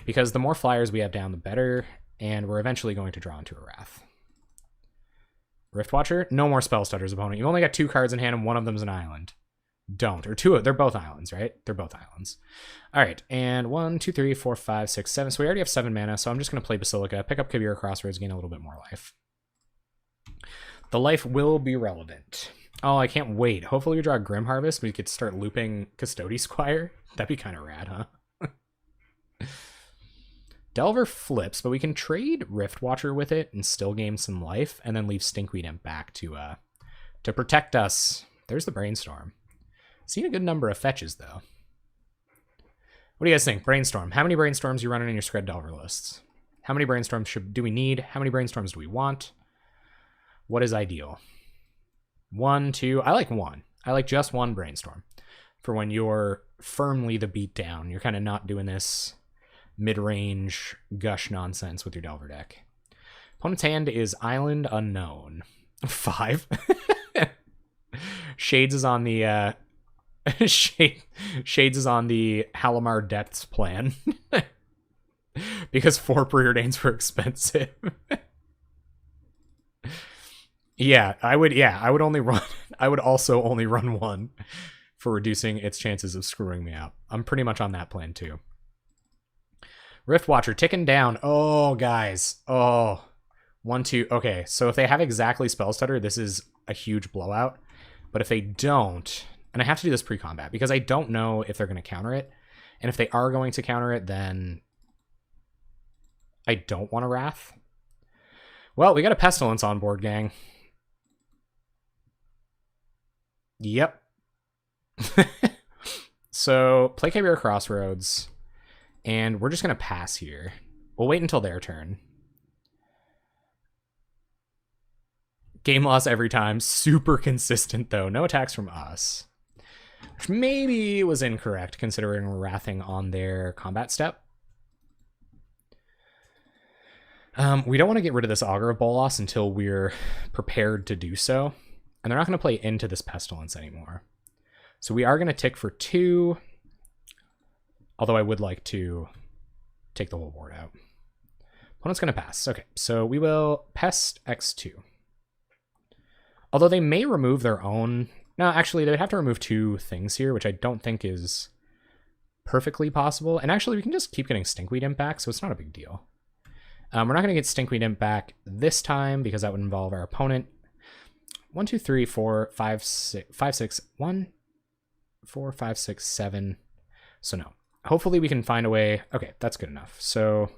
Because the more flyers we have down, the better, and we're eventually going to draw into a Wrath. Rift Watcher, no more Spell Stutters, opponent. You've only got 2 cards in hand, and one of them's an island. Don't. Or 2, they're both islands, right? They're both islands. All right, and 1, 2, 3, 4, 5, 6, 7. So we already have 7 mana, so I'm just going to play Basilica, pick up Kabira Crossroads, gain a little bit more life. The life will be relevant. Oh, I can't wait. Hopefully we draw Grim Harvest, we could start looping Custody Squire. That'd be kind of rad, huh? Delver flips, but we can trade Rift Watcher with it and still gain some life, and then leave Stinkweed Imp back to protect us. There's the Brainstorm. Seen a good number of fetches, though. What do you guys think? Brainstorm. How many Brainstorms are you running in your Scred Delver lists? How many Brainstorms do we need? How many Brainstorms do we want? What is ideal? 1, 2. I like 1. I like just 1 Brainstorm. For when you're firmly the beatdown. You're kind of not doing this mid-range gush nonsense with your Delver deck. Opponent's hand is Island Unknown. 5. Shades is on the Shades is on the Halimar Depths plan. Because 4 Preordains were expensive. I would also only run 1 for reducing its chances of screwing me up. I'm pretty much on that plan too. Rift Watcher ticking down. Oh, guys. Oh, 1, 2. Okay, so if they have exactly Spell Stutter, this is a huge blowout. But if they don't, and I have to do this pre-combat because I don't know if they're going to counter it. And if they are going to counter it, then I don't want a Wrath. Well, we got a Pestilence on board, gang. Yep. So, play Kabira Crossroads. And we're just going to pass here. We'll wait until their turn. Game loss every time. Super consistent, though. No attacks from us. Which maybe was incorrect, considering we're wrathing on their combat step. We don't want to get rid of this Augur of Bolas until we're prepared to do so. And they're not going to play into this Pestilence anymore. So we are going to tick for 2. Although I would like to take the whole board out. Opponent's going to pass. Okay, so we will Pest X2. Although they may remove their own... No, actually, they would have to remove 2 things here, which I don't think is perfectly possible. And actually, we can just keep getting Stinkweed Imp back, so it's not a big deal. We're not going to get Stinkweed Imp back this time, because that would involve our opponent. 1, 2, 3, 4, 5, 6... 1, 4, 5, 6, 7. So no. Hopefully we can find a way. Okay, that's good enough. So,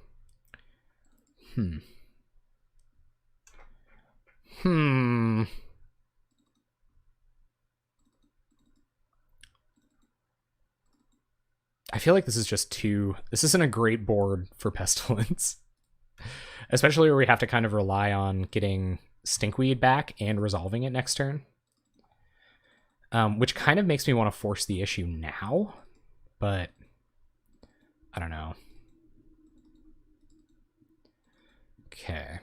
I feel like this is just too... This isn't a great board for Pestilence. Especially where we have to kind of rely on getting Stinkweed back and resolving it next turn. Which kind of makes me want to force the issue now. But... I don't know. Okay.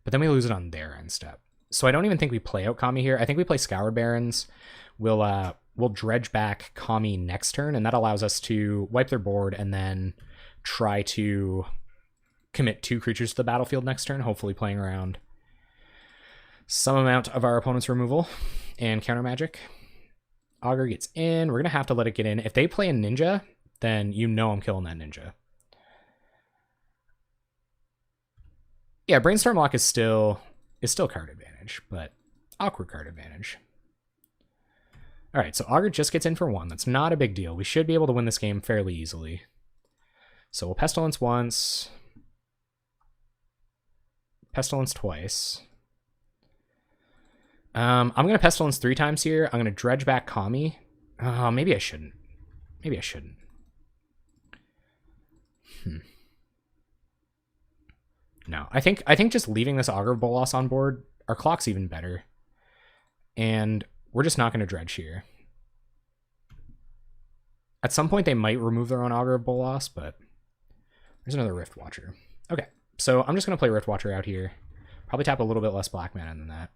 But then we lose it on their end step. So I don't even think we play out Kami here. I think we play Scoured Barrens. We'll dredge back Kami next turn, and that allows us to wipe their board and then try to commit 2 creatures to the battlefield next turn, hopefully playing around some amount of our opponent's removal and counter magic. Augur gets in. We're going to have to let it get in. If they play a ninja, then you know I'm killing that ninja. Yeah, Brainstorm Lock is still card advantage, but awkward card advantage. All right, so Augur just gets in for 1. That's not a big deal. We should be able to win this game fairly easily. So we'll Pestilence once. Pestilence twice. I'm going to Pestilence 3 times here. I'm going to dredge back Kami. Maybe I shouldn't. Maybe I shouldn't. No, I think just leaving this Augur Bolas on board, our clock's even better. And we're just not going to dredge here. At some point, they might remove their own Augur Bolas, but there's another Rift Watcher. Okay, so I'm just going to play Rift Watcher out here. Probably tap a little bit less black mana than that.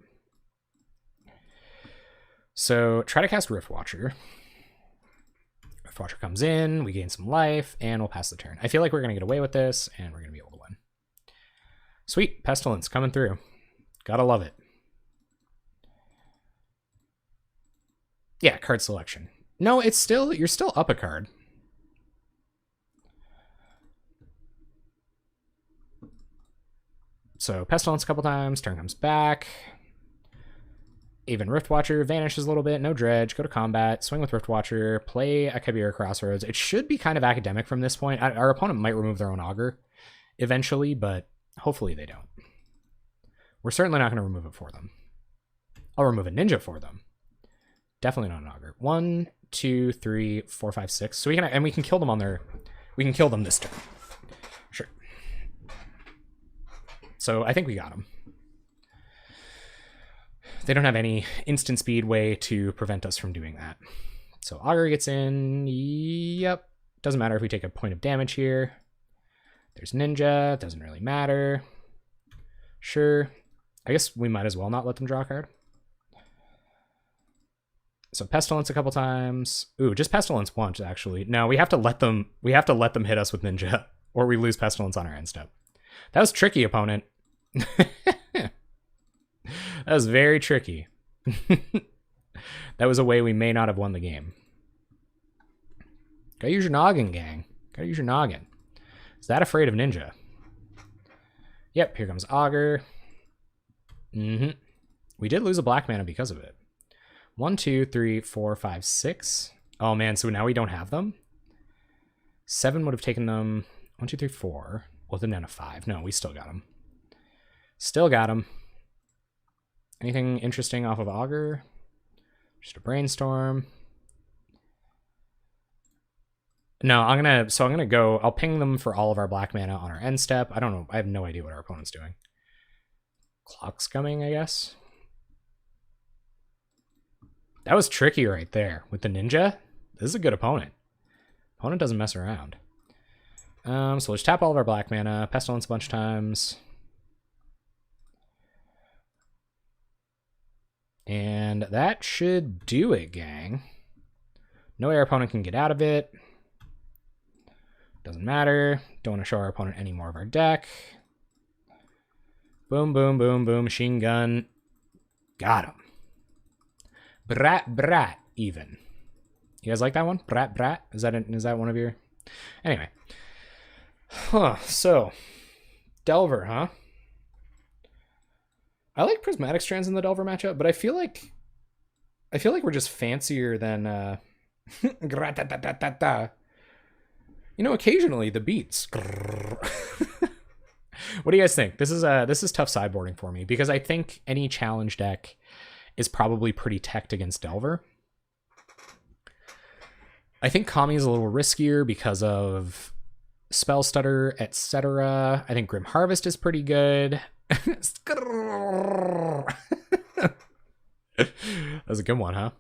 So try to cast Rift Watcher. Rift Watcher comes in, we gain some life, and we'll pass the turn. I feel like we're going to get away with this, and we're going to be able to win. Sweet, Pestilence coming through. Gotta love it. Yeah, card selection. No, it's still, you're still up a card. So Pestilence a couple times, turn comes back. Even Rift Watcher vanishes a little bit, no dredge, go to combat, swing with Rift Watcher, play a Chimera Crossroads. It should be kind of academic from this point. Our opponent might remove their own Augur eventually, but hopefully they don't. We're certainly not going to remove it for them. I'll remove a Ninja for them. Definitely not an Augur. 1, 2, 3, 4, 5, 6. So we can kill them on their, we can kill them this turn. Sure. So I think we got them. They don't have any instant speed way to prevent us from doing that. So Augur gets in. Yep. Doesn't matter if we take a point of damage here. There's Ninja. Doesn't really matter. Sure. I guess we might as well not let them draw a card. So Pestilence a couple times. Ooh, just Pestilence once, actually. No, we have to let them hit us with Ninja, or we lose Pestilence on our end step. That was tricky, opponent. That was very tricky. That was a way we may not have won the game. Gotta use your noggin, gang. Gotta use your noggin. Is that afraid of Ninja? Yep, here comes Augur. We did lose a black mana because of it. 1, 2, 3, 4, 5, 6. Oh man, so now we don't have them? 7 would have taken them. 1, 2, 3, 4. Well, then a 5. No, we still got them. Still got them. Anything interesting off of Augur? Just a brainstorm. No, I'm gonna go. I'll ping them for all of our black mana on our end step. I don't know. I have no idea what our opponent's doing. Clock's coming, I guess. That was tricky right there with the Ninja. This is a good opponent. Opponent doesn't mess around. So we'll just tap all of our black mana, Pestilence a bunch of times. And that should do it, gang. No way our opponent can get out of it. Doesn't matter. Don't want to show our opponent any more of our deck. Boom, boom, boom, boom. Machine gun. Got him. Brat, brat, even. You guys like that one? Brat, brat? Is that one of your... Anyway. Huh, so. Delver, huh? I like Prismatic Strands in the Delver matchup, but I feel like we're just fancier than you know, occasionally the beats. What do you guys think? This is tough sideboarding for me because I think any challenge deck is probably pretty teched against Delver. I think Kami is a little riskier because of Spell Stutter, etc. I think Grim Harvest is pretty good. That was a good one, huh?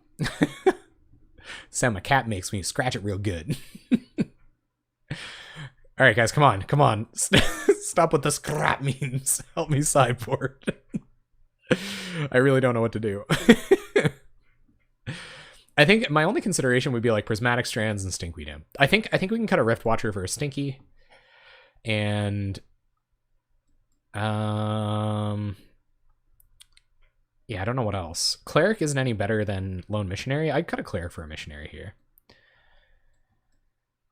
Sound my cat makes me scratch it real good. All right, guys, come on. Stop with the scrap memes. Help me sideboard. I really don't know what to do. I think my only consideration would be like Prismatic Strands and Stinkweed Imp. I think we can cut a Rift Watcher for a Stinky. And yeah, I don't know what else. Cleric isn't any better than Lone Missionary. I'd cut a Cleric for a Missionary here.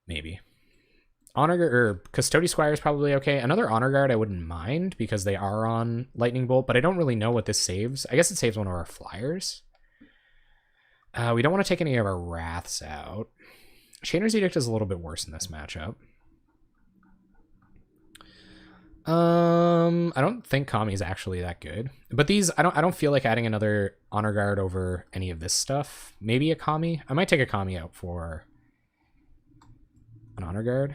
Maybe. Honor or Custody Squire is probably okay. Another Honor Guard I wouldn't mind because they are on Lightning Bolt, but I don't really know what this saves. I guess it saves one of our flyers. We don't want to take any of our Wraths out. Chainer's Edict is a little bit worse in this matchup. I don't think Kami is actually that good. But these, I don't feel like adding another Honor Guard over any of this stuff. Maybe a Kami. I might take a Kami out for an Honor Guard.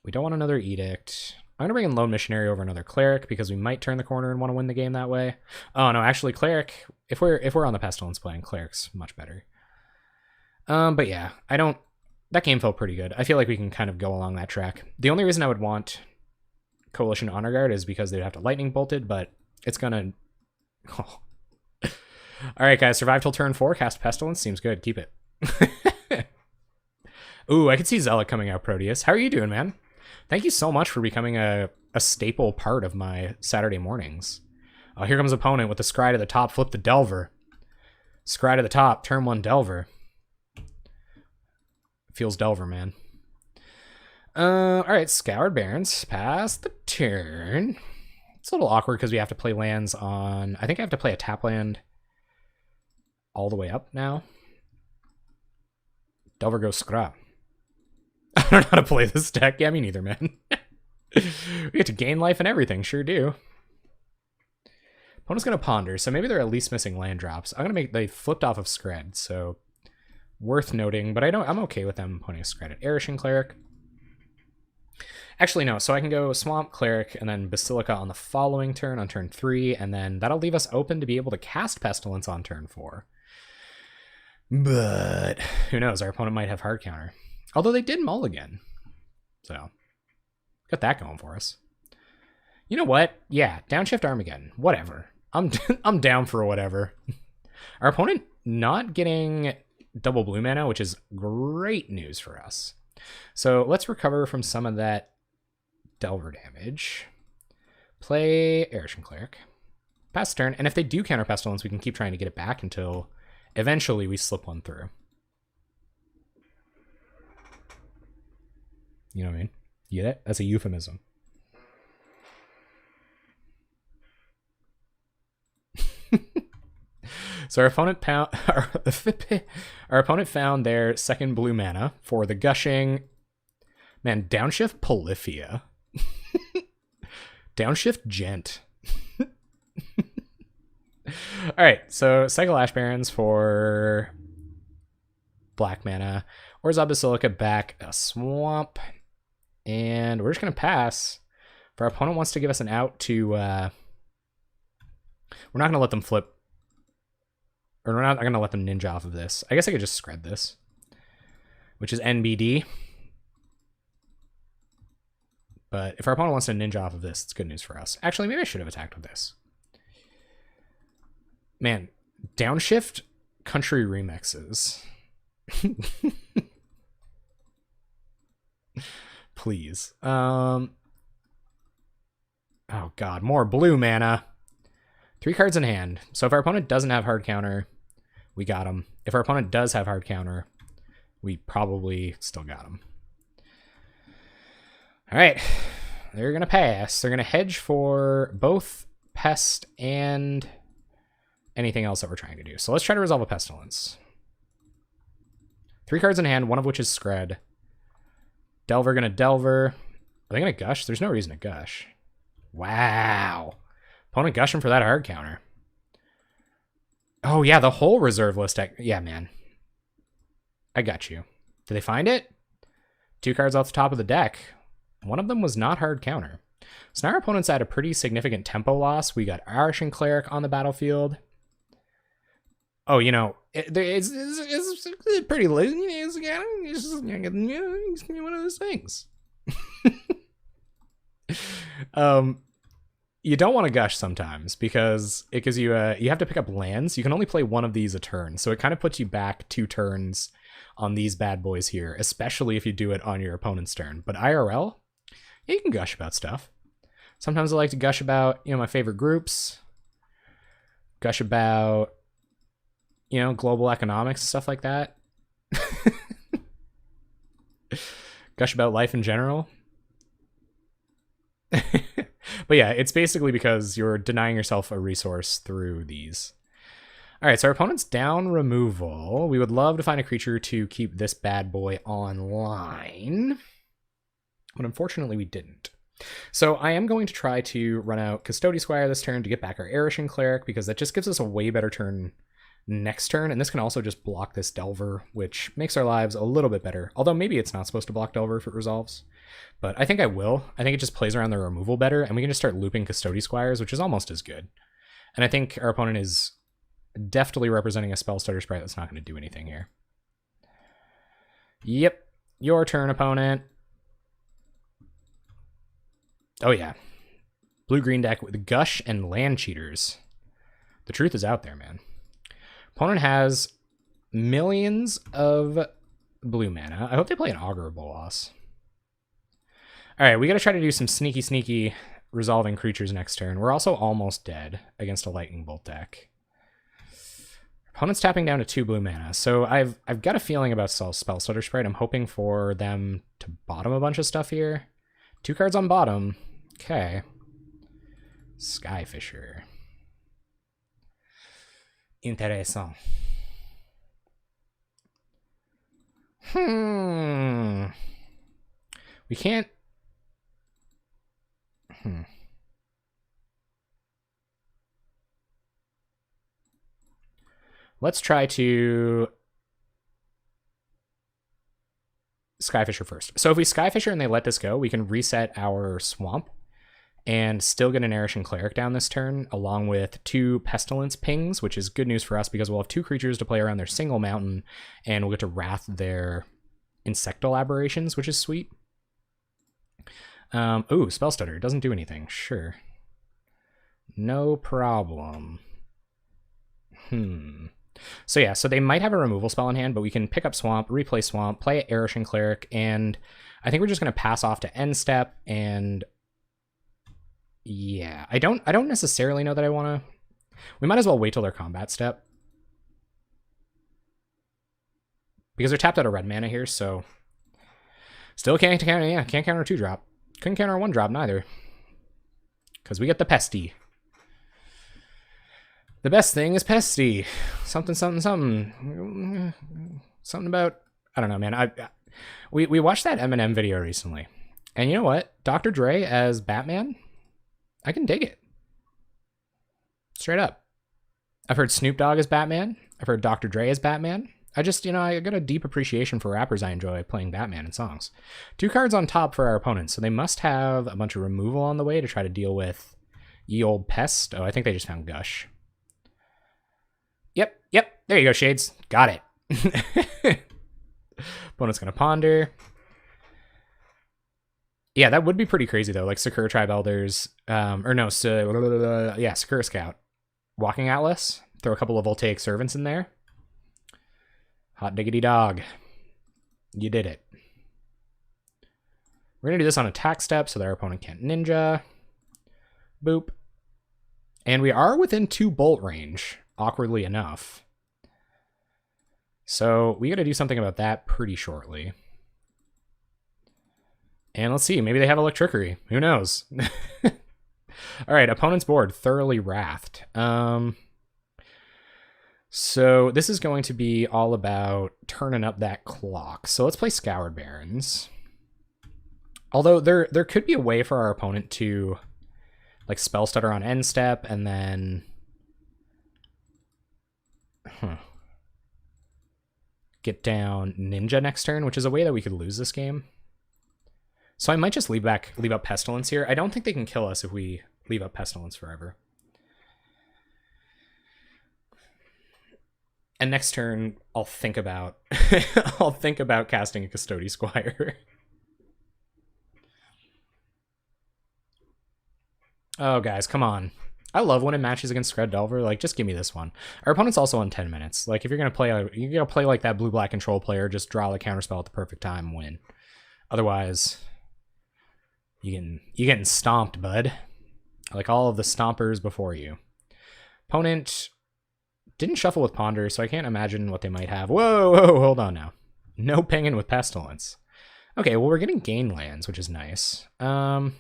We don't want another Edict. I'm gonna bring in Lone Missionary over another Cleric because we might turn the corner and want to win the game that way. Oh no, actually Cleric, if we're on the Pestilence playing, Cleric's much better. But yeah, I don't that game felt pretty good. I feel like we can kind of go along that track. The only reason I would want Coalition Honor Guard is because they'd have to lightning bolted, but it's gonna... Oh. Alright guys, survive till turn 4, cast Pestilence, seems good, keep it. Ooh, I could see Zealot coming out, Proteus. How are you doing, man? Thank you so much for becoming a staple part of my Saturday mornings. Oh, here comes opponent with the Scry to the top, flip the Delver. Scry to the top, turn 1 Delver. Feels Delver, man. Alright, Scoured Barrens, pass the turn. It's a little awkward because we have to play lands on... I think I have to play a tap land all the way up now. Delver goes Scrap. I don't know how to play this deck. Yeah, me neither, man. We get to gain life and everything, sure do. Opponent's going to ponder, so maybe they're at least missing land drops. I'm going to make... They flipped off of Scred, so worth noting, but I'm okay with them putting a Scred at Erishin Cleric. Actually, no, so I can go Swamp Cleric and then Basilica on the following turn, on turn 3, and then that'll leave us open to be able to cast Pestilence on turn 4. But who knows, our opponent might have hard counter. Although they did mulligan. So, got that going for us. You know what? Yeah, Downshift Armageddon. Whatever. I'm down for whatever. Our opponent not getting double blue mana, which is great news for us. So let's recover from some of that Delver damage. Play Erishin Cleric. Pass turn, and if they do counter Pestilence, we can keep trying to get it back until eventually we slip one through. You know what I mean? You get it? That's a euphemism. So our opponent found their second blue mana for the gushing. Man, Downshift Polyphia. Downshift Gent. Alright, so Cycle Ash Barrens for black mana. Orzhov Basilica back a swamp. And we're just going to pass. If our opponent wants to give us an out to... we're not going to let them flip. Or we're not going to let them ninja off of this. I guess I could just Scred this. Which is NBD. But if our opponent wants to ninja off of this, it's good news for us. Actually, maybe I should have attacked with this. Man, Downshift country remixes. Please. Oh god, more blue mana. 3 cards in hand. So if our opponent doesn't have hard counter, we got him. If our opponent does have hard counter, we probably still got him. All right, they're going to pass. They're going to hedge for both Pest and anything else that we're trying to do. So let's try to resolve a Pestilence. 3 cards in hand, one of which is Scred. Delver going to Delver. Are they going to Gush? There's no reason to Gush. Wow. Opponent gushing for that hard counter. Oh, yeah, the whole reserve list deck. Yeah, man. I got you. Did they find it? 2 cards off the top of the deck. One of them was not hard counter. So now our opponent's at a pretty significant tempo loss. We got Erishin Cleric on the battlefield. Oh, you know, it's pretty late. It's one of those things. You don't want to gush sometimes because it gives you you have to pick up lands. You can only play one of these a turn, so it kind of puts you back 2 turns on these bad boys here, especially if you do it on your opponent's turn. But IRL, yeah, you can gush about stuff. Sometimes I like to gush about, you know, my favorite groups, gush about, you know, global economics and stuff like that. Gush about life in general. But yeah, it's basically because you're denying yourself a resource through these. All right, so our opponent's down removal. We would love to find a creature to keep this bad boy online, but unfortunately we didn't. So I am going to try to run out Custody Squire this turn to get back our Erishin Cleric, because that just gives us a way better turn next turn, and this can also just block this Delver, which makes our lives a little bit better. Although maybe it's not supposed to block Delver if it resolves. But I think I will. I think it just plays around the removal better, and we can just start looping Custody Squires, which is almost as good. And I think our opponent is deftly representing a Spell Starter Sprite that's not going to do anything here. Yep. Your turn, opponent. Oh, yeah. Blue-green deck with Gush and Land Cheaters. The truth is out there, man. Opponent has millions of blue mana. I hope they play an Augur Bolas. All right, we got to try to do some sneaky resolving creatures next turn. We're also almost dead against a Lightning Bolt deck. Opponent's tapping down to 2 blue mana. So I've got a feeling about Spell Stutter Sprite. I'm hoping for them to bottom a bunch of stuff here. 2 cards on bottom. Okay. Skyfisher. Intéressant. We can't... Let's try to Skyfisher first. So if we Skyfisher and they let this go, we can reset our Swamp and still get an Erishan Cleric down this turn, along with 2 Pestilence Pings, which is good news for us because we'll have 2 creatures to play around their single mountain, and we'll get to Wrath their Insectal Aberrations, which is sweet. Ooh, Spell Stutter. Doesn't do anything. Sure. No problem. So yeah, so they might have a removal spell in hand, but we can pick up Swamp, replay Swamp, play Erishan Cleric, and I think we're just going to pass off to end step, and yeah, I don't necessarily know that I want to... We might as well wait till their combat step. Because they're tapped out of red mana here, so... Still can't counter, yeah, can't counter a 2-drop. Couldn't counter a 1-drop neither. Because we get the Pesty. The best thing is Pesty. Something. Something about... I don't know, man. We watched that Eminem video recently. And you know what? Dr. Dre as Batman? I can dig it. Straight up. I've heard Snoop Dogg as Batman. I've heard Dr. Dre as Batman. I just, I got a deep appreciation for rappers I enjoy playing Batman in songs. 2 cards on top for our opponents, so they must have a bunch of removal on the way to try to deal with ye old pest. Oh, I think they just found Gush. Yep. There you go, Shades. Got it. Opponent's going to ponder. Yeah, that would be pretty crazy, though. Like Sakura Tribe Elders, Sakura Scout. Walking Atlas. Throw a couple of Voltaic Servants in there. Hot diggity dog. You did it. We're going to do this on attack step so that our opponent can't ninja. Boop. And we are within 2 bolt range, awkwardly enough. So we got to do something about that pretty shortly. And let's see, maybe they have Electrickery. Who knows? All right, opponent's board, thoroughly wrathed. So this is going to be all about turning up that clock. So let's play Scoured Barrens. Although there could be a way for our opponent to like Spell Stutter on end step and then get down Ninja next turn, which is a way that we could lose this game. So I might just leave up Pestilence here. I don't think they can kill us if we leave up Pestilence forever. And next turn, I'll think about casting a Custody Squire. Oh, guys, come on. I love when it matches against Scred Delver. Like, just give me this one. Our opponent's also on 10 minutes. Like, if you're gonna play like that blue-black control player, just draw the counterspell at the perfect time and win. Otherwise, you getting stomped, bud. Like all of the stompers before you. Opponent didn't shuffle with Ponder, so I can't imagine what they might have. Whoa, hold on now. No pinging with Pestilence. Okay, well, we're getting gain lands, which is nice. So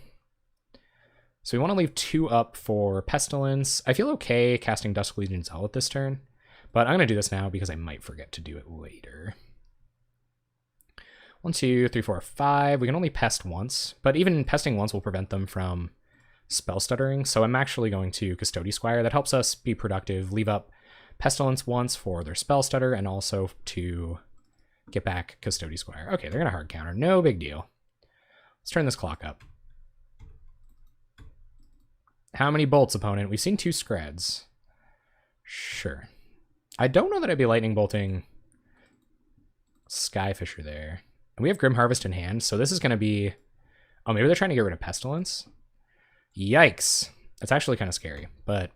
we want to leave 2 up for Pestilence. I feel okay casting Dusk Legion Zealot this turn, but I'm going to do this now because I might forget to do it later. 1, 2, 3, 4, 5. We can only pest once, but even pesting once will prevent them from spell stuttering. So I'm actually going to Custody Squire. That helps us be productive, leave up Pestilence once for their spell stutter, and also to get back Custody Squire. Okay, they're going to hard counter. No big deal. Let's turn this clock up. How many bolts, opponent? We've seen 2 Screds. Sure. I don't know that I'd be lightning bolting Skyfisher there. And we have Grim Harvest in hand, so this is going to be... Oh, maybe they're trying to get rid of Pestilence? Yikes. That's actually kind of scary, but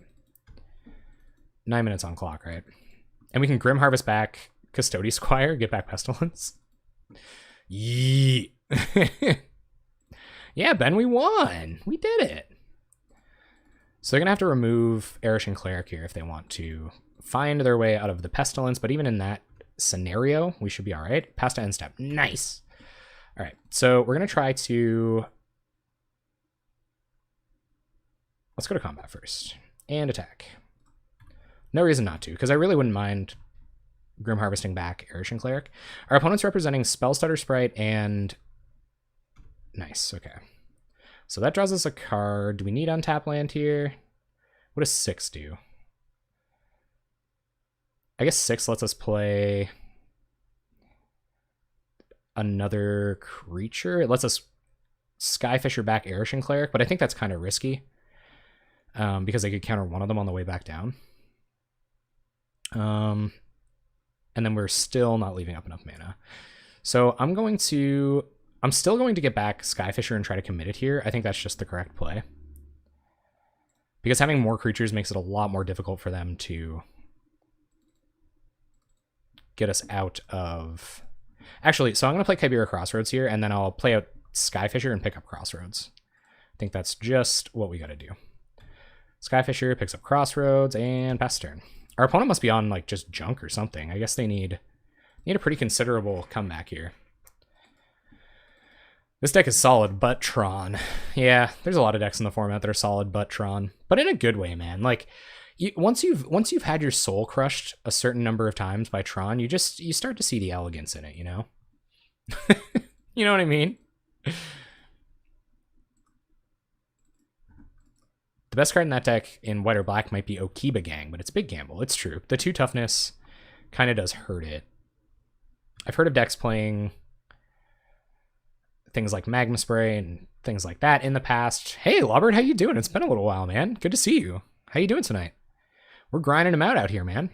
9 minutes on clock, right? And we can Grim Harvest back Custody Squire, get back Pestilence. Yee. Yeah, Ben, we won. We did it. So they're going to have to remove Erishan Cleric here if they want to find their way out of the Pestilence, but even in that scenario, we should be all right. Pass to end step. Nice. All right, so we're going to try to... Let's go to combat first. And attack. No reason not to, because I really wouldn't mind Grim Harvesting back Erishan Cleric. Our opponent's representing Spellstutter Sprite and... Nice, okay. So that draws us a card. Do we need untap land here? What does 6 do? I guess 6 lets us play another creature. It lets us Skyfisher back Erishan Cleric, but I think that's kind of risky because they could counter one of them on the way back down. And then we're still not leaving up enough mana. So I'm still going to get back Skyfisher and try to commit it here. I think that's just the correct play. Because having more creatures makes it a lot more difficult for them to get us out of... Actually, so I'm going to play Kibera Crossroads here, and then I'll play out Skyfisher and pick up Crossroads. I think that's just what we got to do. Skyfisher picks up Crossroads and pass turn. Our opponent must be on like just junk or something. I guess they need a pretty considerable comeback here. This deck is solid, but Tron. Yeah, there's a lot of decks in the format that are solid, but Tron. But in a good way, man. Like, once you've had your soul crushed a certain number of times by Tron, you start to see the elegance in it, you know? You know what I mean? The best card in that deck in white or black might be Okiba Gang, but it's big gamble. It's true. The 2 toughness kind of does hurt it. I've heard of decks playing things like Magma Spray and things like that in the past. Hey, Lobbert, how you doing? It's been a little while, man. Good to see you. How you doing tonight? We're grinding them out here, man.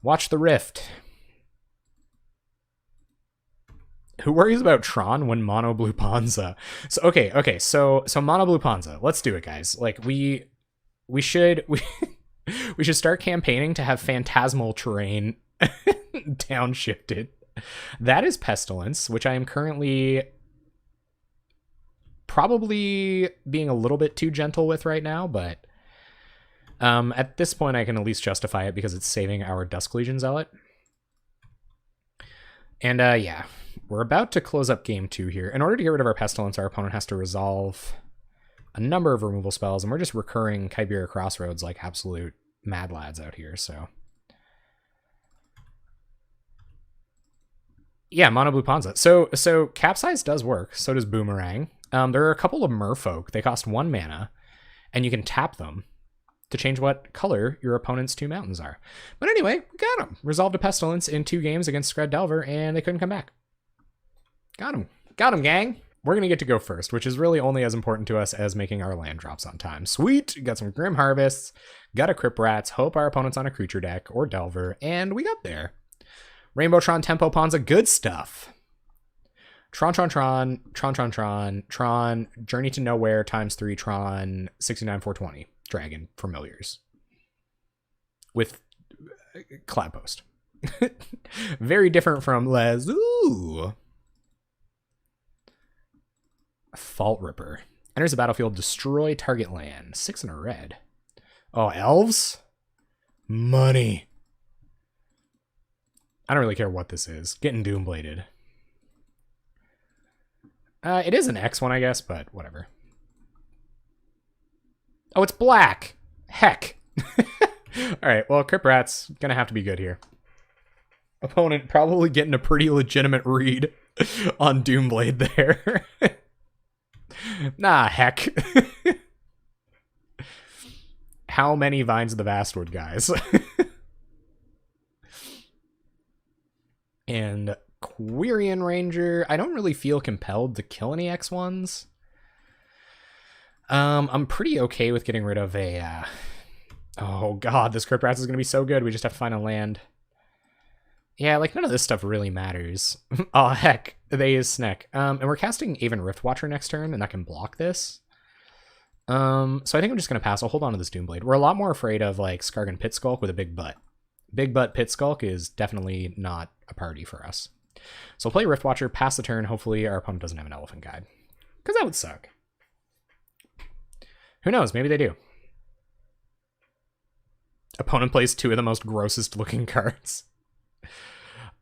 Watch the Rift. Who worries about Tron when Mono Blue Ponza? So okay, so Mono Blue Ponza. Let's do it, guys. Like we should start campaigning to have phantasmal terrain downshifted. That is Pestilence, which I am currently probably being a little bit too gentle with right now, but at this point I can at least justify it because it's saving our Dusk Legion Zealot. And yeah, we're about to close up game 2 here. In order to get rid of our Pestilence, our opponent has to resolve a number of removal spells, and we're just recurring Kibera Crossroads like absolute mad lads out here, so... Yeah, Mono Blue Ponza. So Capsize does work. So does Boomerang. There are a couple of Merfolk. They cost 1 mana, and you can tap them to change what color your opponent's 2 mountains are. But anyway, we got them. Resolved a Pestilence in 2 games against Scred Delver, and they couldn't come back. Got him. Got him, gang. We're going to get to go first, which is really only as important to us as making our land drops on time. Sweet. Got some Grim Harvests. Got a Crypt Rats. Hope our opponent's on a creature deck or Delver, and we got there. Rainbow Tron, Tempo Ponza, good stuff. Tron, Journey to Nowhere ×3, Tron, 69,420, Dragon, Familiars. With Cloudpost. Very different from Les. Ooh. Fault Ripper. Enters the battlefield, destroy target land. 6 and a red. Oh, elves? Money. I don't really care what this is. Getting Doombladed. It is an X one, I guess, but whatever. Oh, it's black. Heck. Alright, well, Crypt Rat's gonna have to be good here. Opponent probably getting a pretty legitimate read on Doomblade there. Nah, heck. How many Vines of the Vastwood, guys? And Quirion Ranger. I don't really feel compelled to kill any X1s. I'm pretty okay with getting rid of a... Oh god, this Crypt Rats is going to be so good. We just have to find a land. Yeah, like none of this stuff really matters. Oh heck, they use Sneck. And we're casting Aven Riftwatcher next turn, and that can block this. So I think I'm just gonna pass. I'll hold on to this Doomblade. We're a lot more afraid of like Skargan Pit Skulk with a big butt. Big butt Pit Skulk is definitely not a party for us. So we'll play Riftwatcher, pass the turn. Hopefully our opponent doesn't have an Elephant Guide, because that would suck. Who knows? Maybe they do. Opponent plays two of the most grossest looking cards.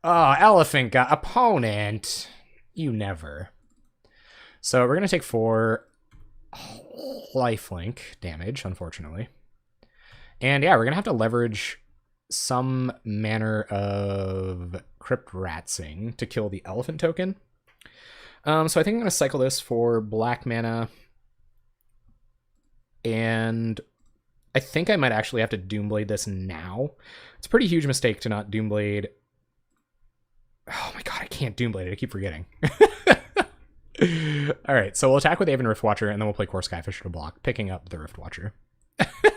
Oh, Elephant Guide. Opponent. You never. So we're going to take 4 lifelink damage, unfortunately. And yeah, we're going to have to leverage some manner of Crypt Ratsing to kill the Elephant token. So I think I'm going to cycle this for black mana. And I think I might actually have to Doomblade this now. It's a pretty huge mistake to not Doomblade. Oh my god, I can't Doomblade it. I keep forgetting. Alright, so we'll attack with Aven Riftwatcher, and then we'll play Core Skyfisher to block, picking up the Riftwatcher.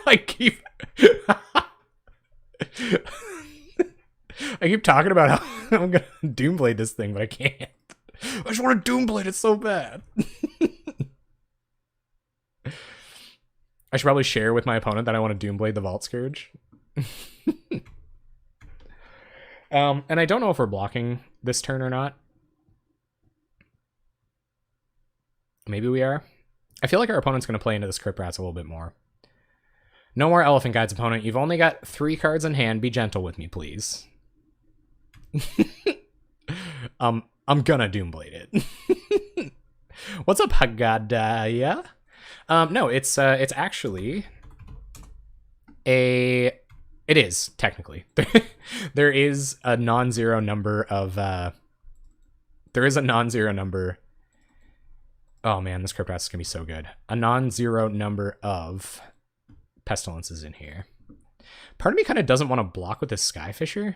I keep talking about how I'm gonna Doomblade this thing, but I can't. I just want to Doomblade it so bad. I should probably share with my opponent that I want to Doomblade the Vault Scourge. And I don't know if we're blocking this turn or not. Maybe we are. I feel like our opponent's going to play into this Crypt Rats a little bit more. No more Elephant Guides, opponent. You've only got 3 cards in hand. Be gentle with me, please. I'm gonna Doomblade it. What's up, Hagadaya? No, it's actually a... It is, technically. There is a non-zero number of... There is a non-zero number... Oh man, this Crypt Rats is going to be so good. A non-zero number of Pestilences in here. Part of me kind of doesn't want to block with this Skyfisher.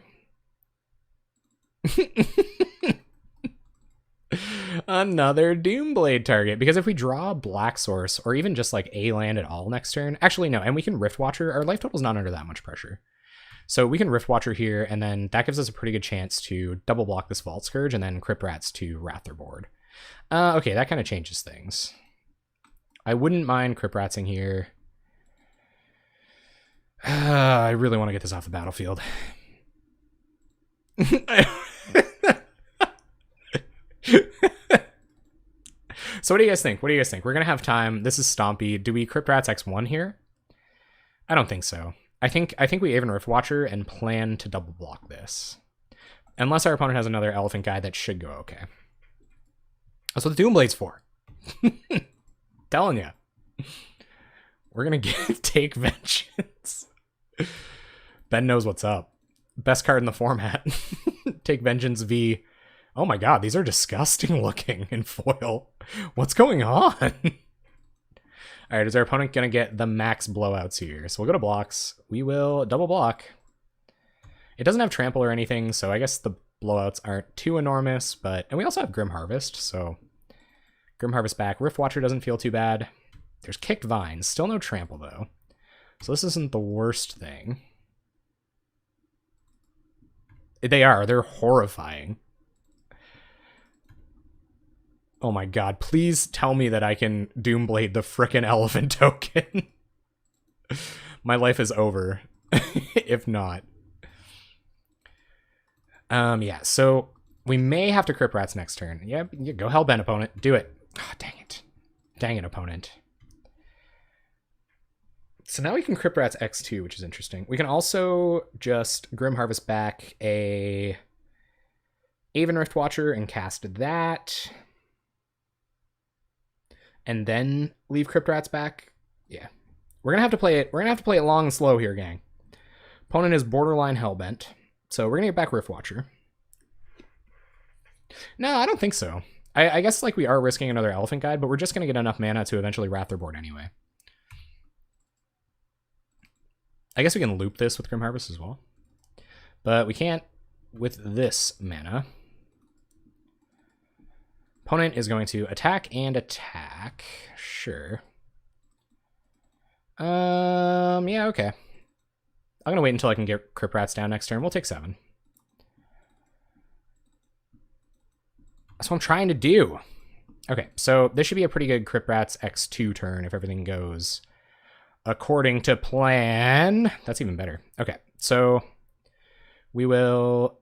Another Doomblade target, because if we draw a Black Source, or even just like a land at all next turn, actually no, and we can Riftwatcher, our life total's not under that much pressure. So we can Riftwatcher here, and then that gives us a pretty good chance to double block this Vault Scourge, and then Crypt Rats to Wrath their board. Okay, that kind of changes things. I wouldn't mind Crypt Ratsing here. I really want to get this off the battlefield. So what do you guys think? What do you guys think? We're going to have time. This is Stompy. Do we Crypt Rats X1 here? I don't think so. I think we Aven Riftwatcher and plan to double block this. Unless our opponent has another Elephant Guide, that should go okay. That's what the Doomblade's for. Telling you. We're going to take Vengeance. Ben knows what's up. Best card in the format. Take Vengeance V. Oh my god, these are disgusting looking in foil. What's going on? Alright, is our opponent going to get the max blowouts here? So we'll go to blocks. We will double block. It doesn't have trample or anything, so I guess the blowouts aren't too enormous, but... And we also have Grim Harvest, so... Grim Harvest back. Riftwatcher doesn't feel too bad. There's Kicked Vines. Still no trample, though. So this isn't the worst thing. They are. They're horrifying. Oh my god, please tell me that I can Doomblade the frickin' Elephant token. My life is over. If not. Yeah, so we may have to Crypt Rats next turn. Yeah, go Hellbent, opponent. Do it. Oh, dang it. Dang it, opponent. So now we can Crypt Rats X2, which is interesting. We can also just Grim Harvest back a Aven Riftwatcher and cast that. And then leave Crypt Rats back. Yeah. We're gonna have to play it. We're gonna have to play it long and slow here, gang. Opponent is borderline Hellbent. So we're gonna get back Riftwatcher. No, I don't think so. I guess like we are risking another Elephant Guide, but we're just gonna get enough mana to eventually Wrath their board anyway. I guess we can loop this with Grim Harvest as well. But we can't with this mana. Opponent is going to attack and attack. Sure. Yeah, okay. I'm going to wait until I can get Crypt Rats down next turn. We'll take 7. That's what I'm trying to do. Okay, so this should be a pretty good Crypt Rats X2 turn if everything goes according to plan. That's even better. Okay, so we will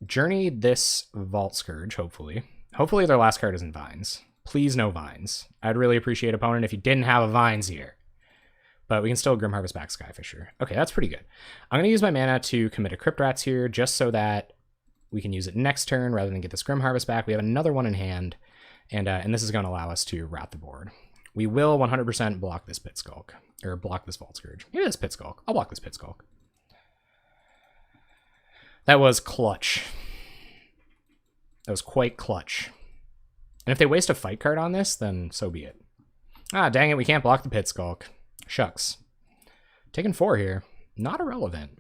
journey this Vault Scourge, hopefully. Hopefully their last card isn't Vines. Please no Vines. I'd really appreciate, opponent, if you didn't have a Vines here. But we can still Grim Harvest back Skyfisher. Okay, that's pretty good. I'm going to use my mana to commit a Crypt Rats here just so that we can use it next turn rather than get this Grim Harvest back. We have another one in hand, and this is going to allow us to rat the board. We will 100% block this Pit Skulk, or block this Vault Scourge. Maybe this Pit Skulk. I'll block this Pit Skulk. That was clutch. That was quite clutch. And if they waste a fight card on this, then so be it. Ah, dang it, we can't block the Pit Skulk. Shucks. Taking 4 here. Not irrelevant.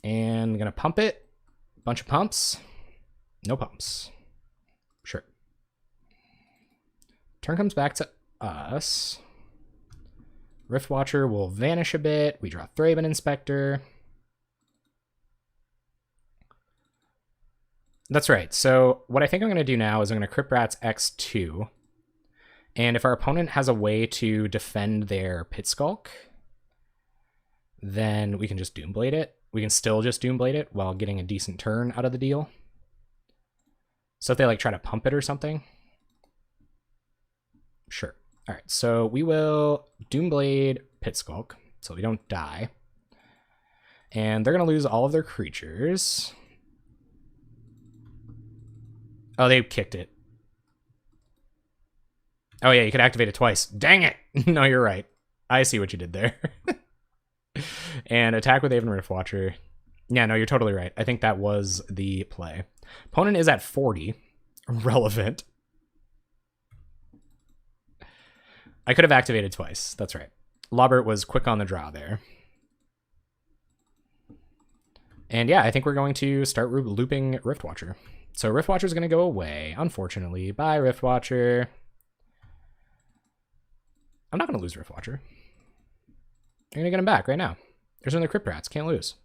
And gonna pump it. Bunch of pumps. No pumps. Sure. Turn comes back to us. Rift Watcher will vanish a bit. We draw Thraben Inspector. That's right. So what I think I'm going to do now is I'm going to Crypt Rats X2. And if our opponent has a way to defend their Pit Skulk, then we can just Doomblade it. We can still just Doomblade it while getting a decent turn out of the deal. So if they like try to pump it or something. Sure. All right, so we will Doomblade Pit Skulk so we don't die. And they're going to lose all of their creatures. Oh, they kicked it. Oh yeah, you could activate it twice. Dang it! No, you're right. I see what you did there. And attack with Aven Rift Watcher. Yeah, no, you're totally right. I think that was the play. Opponent is at 40. Relevant. I could have activated twice. That's right. Lobert was quick on the draw there. And yeah, I think we're going to start looping Rift Watcher. So Rift Watcher is going to go away, unfortunately. Bye, Rift Watcher. I'm not going to lose Rift Watcher. I'm going to get him back right now. There's another Crypt Rats. Can't lose.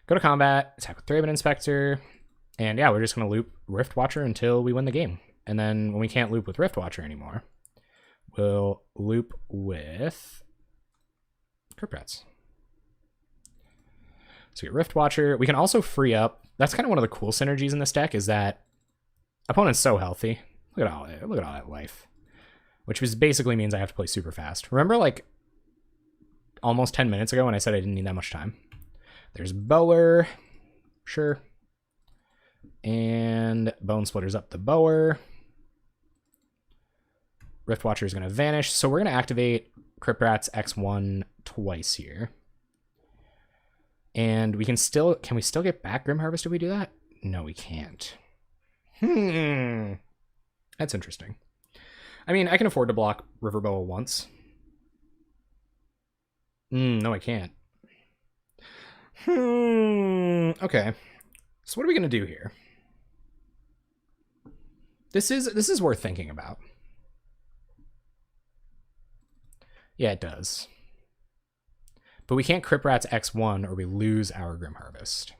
Go to combat. Attack with Thraben Inspector. And yeah, we're just going to loop Rift Watcher until we win the game. And then when we can't loop with Rift Watcher anymore, we'll loop with Crypt Rats. So we get Rift Watcher. We can also free up. That's kind of one of the cool synergies in this deck is that opponent's so healthy. Look at all that life. Which basically means I have to play super fast. Remember like almost 10 minutes ago when I said I didn't need that much time? There's Bower. Sure. And Bone Splitter's up the Bower. Rift Watcher is going to vanish. So we're going to activate Crypt Rats X1 twice here. And we can still get back Grim Harvest if we do that? No, we can't. That's interesting. I mean, I can afford to block Riverboa once. No, I can't. Okay. So what are we going to do here? This is worth thinking about. Yeah, it does. But we can't Crypt Rats X1 or we lose our Grim Harvest.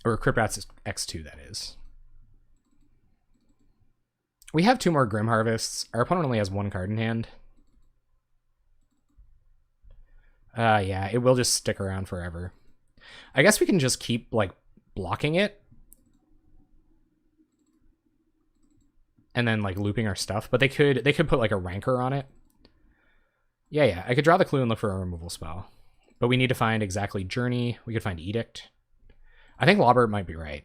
Or Crypt Rats X2, that is. We have 2 more Grim Harvests. Our opponent only has 1 card in hand. Yeah, it will just stick around forever. I guess we can just keep, like, blocking it. And then, like, looping our stuff. But they could put, like, a Rancor on it. Yeah, I could draw the clue and look for a removal spell. But we need to find exactly Journey. We could find Edict. I think Lobert might be right.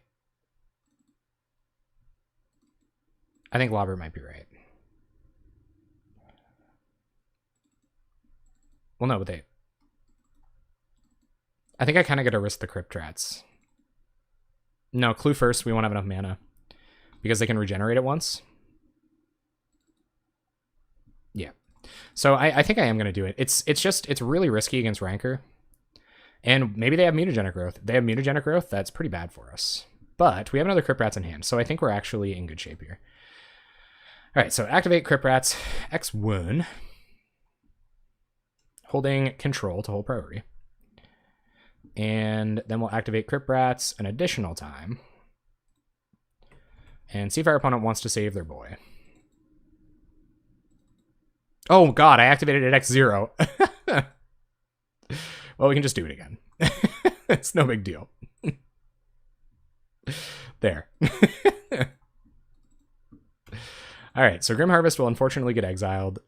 Well, no, but I think I kind of got to risk the Crypt Rats. No, clue first. We won't have enough mana. Because they can regenerate it once. Yeah. So I think I am going to do it. It's really risky against Rancor. And maybe they have mutagenic growth. If they have mutagenic growth, that's pretty bad for us. But we have another Crypt Rats in hand, so I think we're actually in good shape here. All right, so activate Crypt Rats X1. holding control to hold priority. And then we'll activate Crypt Rats an additional time. And see if our opponent wants to save their boy. Oh god, I activated it at X0. Well, we can just do it again. It's no big deal. There. Alright, so Grim Harvest will unfortunately get exiled.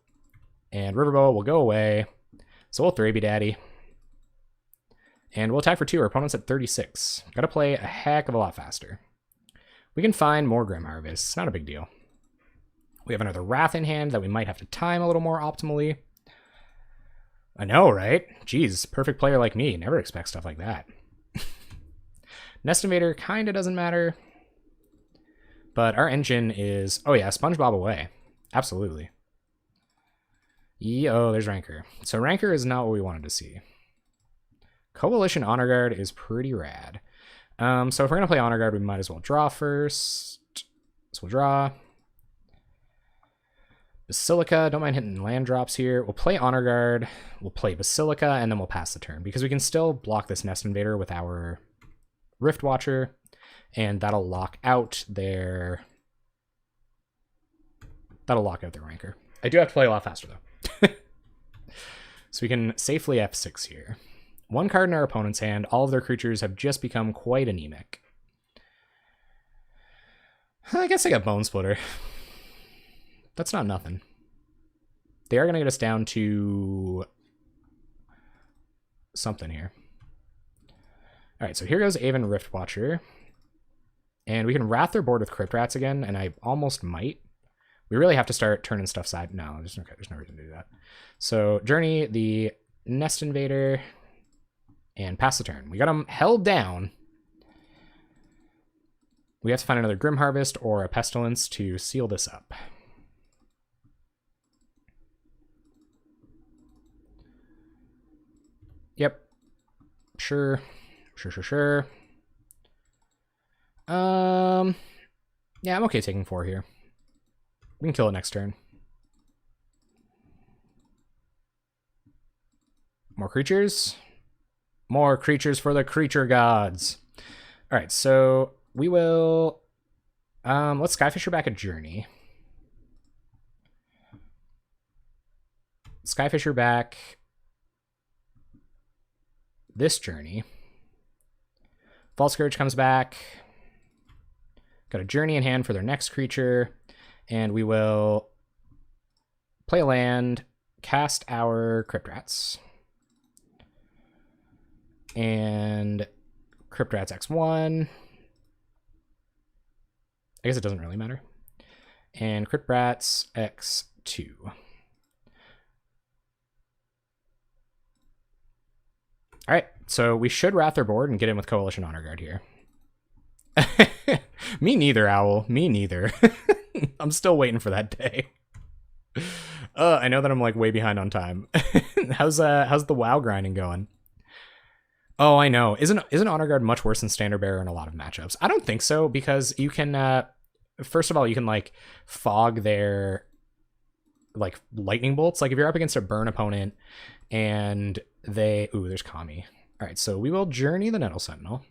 And Riverbow will go away. So we'll 3B Daddy. And we'll attack for 2. Our opponent's at 36. Gotta play a heck of a lot faster. We can find more Grim Harvests. Not a big deal. We have another Wrath in hand that we might have to time a little more optimally. I know, right? Jeez, perfect player like me. Never expect stuff like that. Nest Invader kind of doesn't matter. But our engine is... Oh yeah, SpongeBob away. Absolutely. Oh, there's Rancor. So Rancor is not what we wanted to see. Coalition Honor Guard is pretty rad. So if we're going to play Honor Guard, we might as well draw first. So we'll draw. Basilica, don't mind hitting land drops here. We'll play Honor Guard, we'll play Basilica, and then we'll pass the turn. Because we can still block this Nest Invader with our Rift Watcher, and that'll lock out their... Rancor. I do have to play a lot faster, though. So we can safely F6 here. 1 card in our opponent's hand. All of their creatures have just become quite anemic. I guess I got Bone Splitter. That's not nothing. They are going to get us down to something here. All right, so here goes Aven Rift Watcher. And we can Wrath their board with Crypt Rats again, and I almost might. We really have to start turning stuff side. No, there's no reason to do that. So Journey, the Nest Invader, and pass the turn. We got them held down. We have to find another Grim Harvest or a Pestilence to seal this up. Yep. Sure. Yeah, I'm okay taking 4 here. We can kill it next turn. More creatures. More creatures for the creature gods. All right, so we will... let's Skyfisher back a Journey. Skyfisher back this Journey. False Scourge comes back. Got a Journey in hand for their next creature. And we will play a land, cast our Crypt Rats. And Crypt Rats X1. I guess it doesn't really matter. And Crypt Rats X2. All right, so we should Wrath their board and get in with Coalition Honor Guard here. Me neither, Owl. Me neither. I'm still waiting for that day. I know that I'm like way behind on time. How's the WoW grinding going? Oh, I know. Isn't Honor Guard much worse than Standard Bearer in a lot of matchups? I don't think so, because you can first of all, you can like fog their like lightning bolts. Like if you're up against a burn opponent and they there's Kami. All right, so we will Journey the Nettle Sentinel.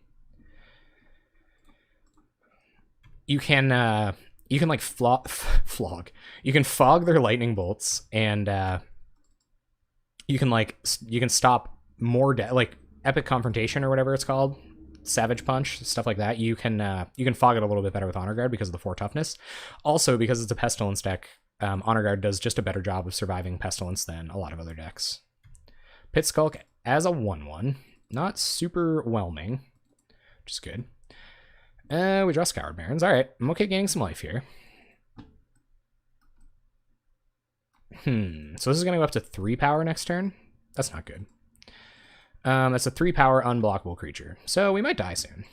You can like flog. You can fog their lightning bolts, and you can stop more like Epic Confrontation or whatever it's called, Savage Punch, stuff like that. You can fog it a little bit better with Honor Guard because of the 4 toughness. Also, because it's a Pestilence deck, Honor Guard does just a better job of surviving Pestilence than a lot of other decks. Pit Skulk as a 1/1, not super whelming, which is good. We draw Scoured Barrens. All right, I'm okay gaining some life here. So this is going to go up to 3 power next turn. That's not good. That's a 3 power unblockable creature. So we might die soon.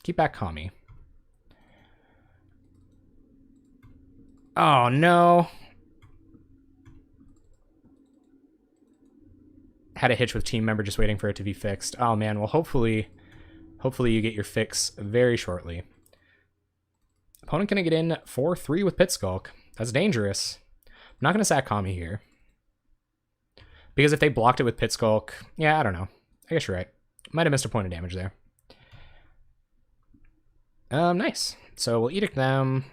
Keep back Kami. Oh, no. Had a hitch with team member just waiting for it to be fixed. Oh, man. Well, hopefully you get your fix very shortly. Opponent going to get in 4-3 with Pit Skulk. That's dangerous. I'm not going to sack Kami here. Because if they blocked it with Pit Skulk, yeah, I don't know. I guess you're right. Might have missed a point of damage there. Nice. So we'll Edict them.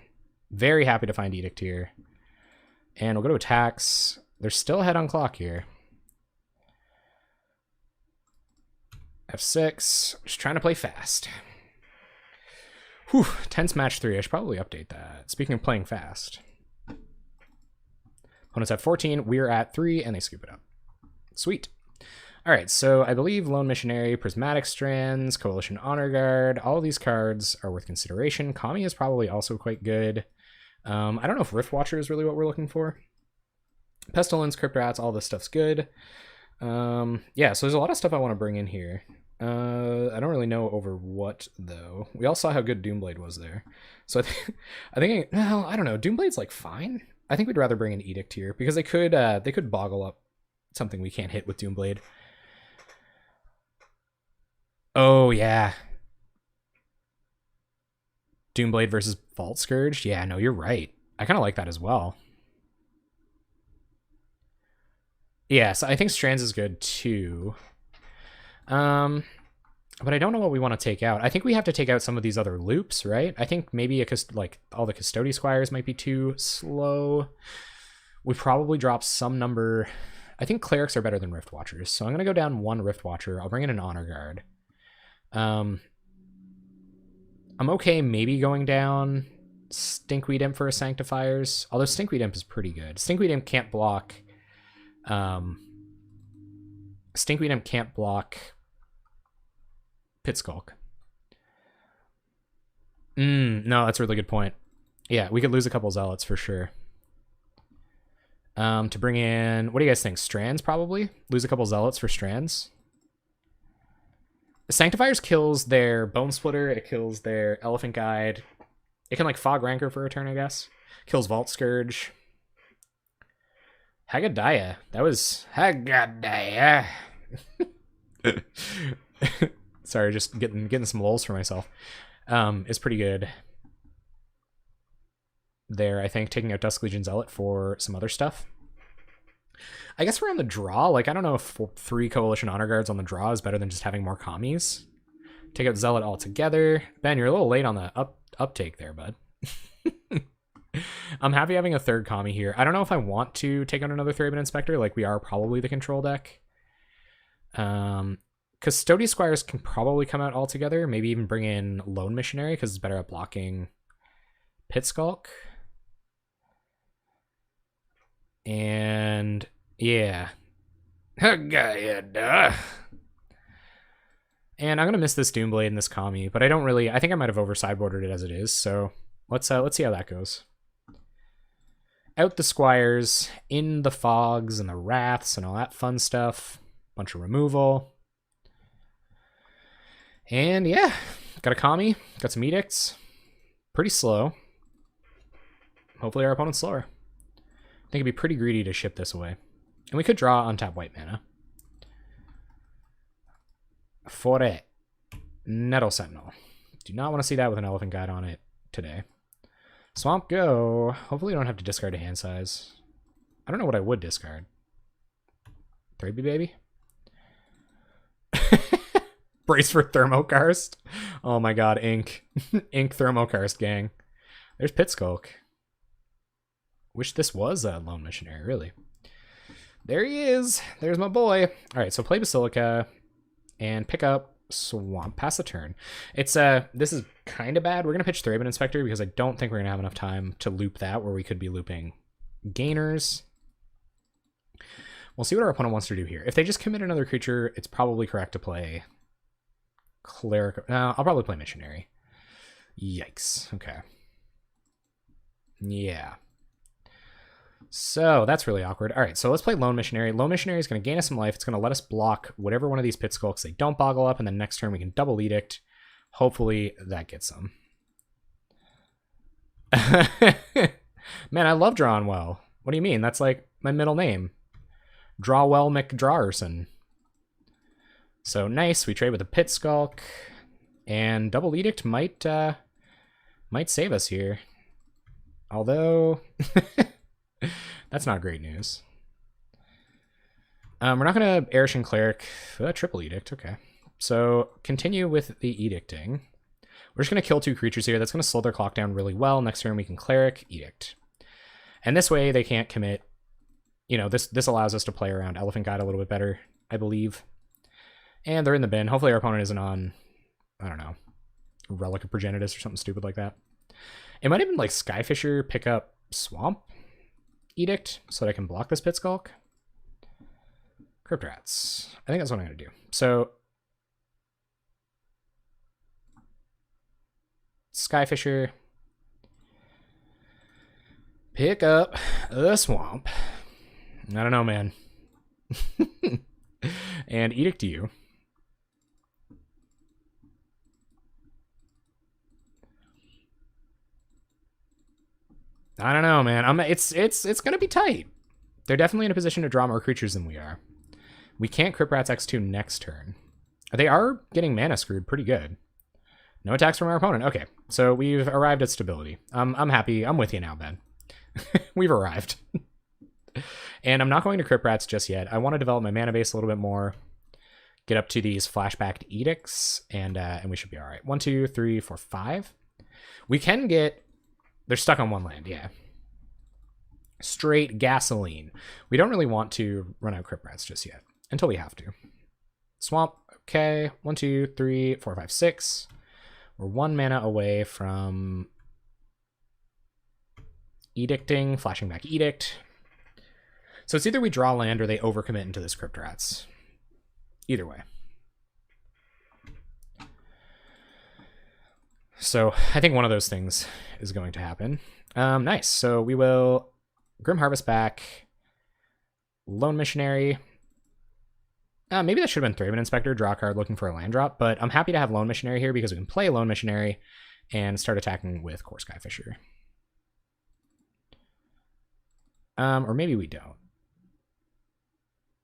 Very happy to find Edict here. And we'll go to attacks. They're still ahead on clock here. F6. Just trying to play fast. Whew, tense match 3. I should probably update that. Speaking of playing fast. Opponents at 14. We're at 3, and they scoop it up. Sweet. All right, so I believe Lone Missionary, Prismatic Strands, Coalition Honor Guard, all of these cards are worth consideration. Kami is probably also quite good. I don't know if Rift Watcher is really what we're looking for. Pestilence, Crypt Rats, all this stuff's good. Yeah, so there's a lot of stuff I want to bring in here. I don't really know over what, though. We all saw how good Doomblade was there. So well, I don't know. Doomblade's, like, fine. I think we'd rather bring an Edict here, because they could boggle up something we can't hit with Doomblade. Oh, yeah. Doomblade versus Vault Scourge? Yeah, no, you're right. I kind of like that as well. Yeah, so I think Strands is good, too. But I don't know what we want to take out. I think we have to take out some of these other loops, right? I think maybe like all the Custody Squires might be too slow. We probably drop some number. I think Clerics are better than Rift Watchers, so I'm going to go down 1 Rift Watcher. I'll bring in an Honor Guard. I'm okay maybe going down Stinkweed Imp for a Sanctifiers, although Stinkweed Imp is pretty good. Stinkweed Imp can't block... Stinkweed Imp can't block Pit Skulk. No, that's a really good point. Yeah, we could lose a couple Zealots for sure. To bring in... What do you guys think? Strands, probably? Lose a couple Zealots for Strands? Sanctifiers kills their Bone Splitter, it kills their Elephant Guide. It can, like, Fog Rancor for a turn, I guess. Kills Vault Scourge. Haggadaya. That was... Haggadaya. Sorry, just getting some lulls for myself. Is pretty good. There, I think, taking out Dusk Legion Zealot for some other stuff. I guess we're on the draw. Like, I don't know if 3 Coalition Honor Guards on the draw is better than just having more commies. Take out Zealot altogether. Ben, you're a little late on the uptake there, bud. I'm happy having a 3rd commie here. I don't know if I want to take out another Thraben Inspector. Like, we are probably the control deck. Custody Squires can probably come out altogether. Maybe even bring in Lone Missionary, because it's better at blocking Pit Skulk. And... yeah. And I'm gonna miss this Doomblade and this Kami, but I don't really... I think I might have over sideboarded it as it is, so let's see how that goes. Out the Squires, in the Fogs and the Wraths and all that fun stuff. Bunch of removal. And yeah, got a Kami, got some Edicts. Pretty slow. Hopefully our opponent's slower. I think it'd be pretty greedy to ship this away. And we could draw untap white mana. For it. Nettle Sentinel. Do not want to see that with an Elephant Guide on it today. Swamp Go. Hopefully I don't have to discard a hand size. I don't know what I would discard. 3B baby? Brace for Thermokarst. Oh my god, Ink. Ink Thermokarst gang. There's Pit Skulk. Wish this was a Lone Missionary, really. There he is. There's my boy. All right, so play Basilica and pick up Swamp. Pass the turn. It's this is kind of bad. We're gonna pitch Thraben Inspector because I don't think we're gonna have enough time to loop that, where we could be looping Gainers. We'll see what our opponent wants to do here. If they just commit another creature, it's probably correct to play Cleric. I'll probably play Missionary. Yikes. Okay. Yeah. So that's really awkward. All right, so let's play Lone Missionary. Lone Missionary is going to gain us some life. It's going to let us block whatever one of these Pit Skulks they don't boggle up, and then next turn we can double Edict. Hopefully that gets them. Man, I love drawing well. What do you mean? That's like my middle name. Drawwell McDrawerson. So nice. We trade with a Pit Skulk, and double Edict might save us here. Although... that's not great news. We're not going to Erishan Cleric. Triple Edict, okay. So continue with the Edicting. We're just going to kill 2 creatures here. That's going to slow their clock down really well. Next turn we can Cleric, Edict. And this way they can't commit. You know, this allows us to play around Elephant Guide a little bit better, I believe. And they're in the bin. Hopefully our opponent isn't on, I don't know, Relic of Progenitus or something stupid like that. It might even like Skyfisher pick up Swamp Edict so that I can block this Pit Skulk. Crypt Rats. I think that's what I'm going to do. So Skyfisher, pick up a Swamp. I don't know, man. And Edict you. I don't know, man. It's gonna be tight. They're definitely in a position to draw more creatures than we are. We can't Crypt Rats X2 next turn. They are getting mana screwed pretty good. No attacks from our opponent. Okay, so we've arrived at stability. I'm happy. I'm with you now, Ben. We've arrived. And I'm not going to Crypt Rats just yet. I want to develop my mana base a little bit more. Get up to these flashbacked edicts, and we should be all right. 1, 2, 3, 4, 5. We can get. They're stuck on 1 land, yeah. Straight gasoline. We don't really want to run out Crypt Rats just yet until we have to. Swamp. Okay. 1, 2, 3, 4, 5, 6. We're 1 mana away from edicting, flashing back edict. So it's either we draw land or they overcommit into this Crypt Rats. Either way. So I think one of those things is going to happen. Nice. So we will Grim Harvest back. Lone Missionary. Maybe that should have been Thraben Inspector, draw a card looking for a land drop, but I'm happy to have Lone Missionary here because we can play Lone Missionary and start attacking with Core Skyfisher. Or maybe we don't.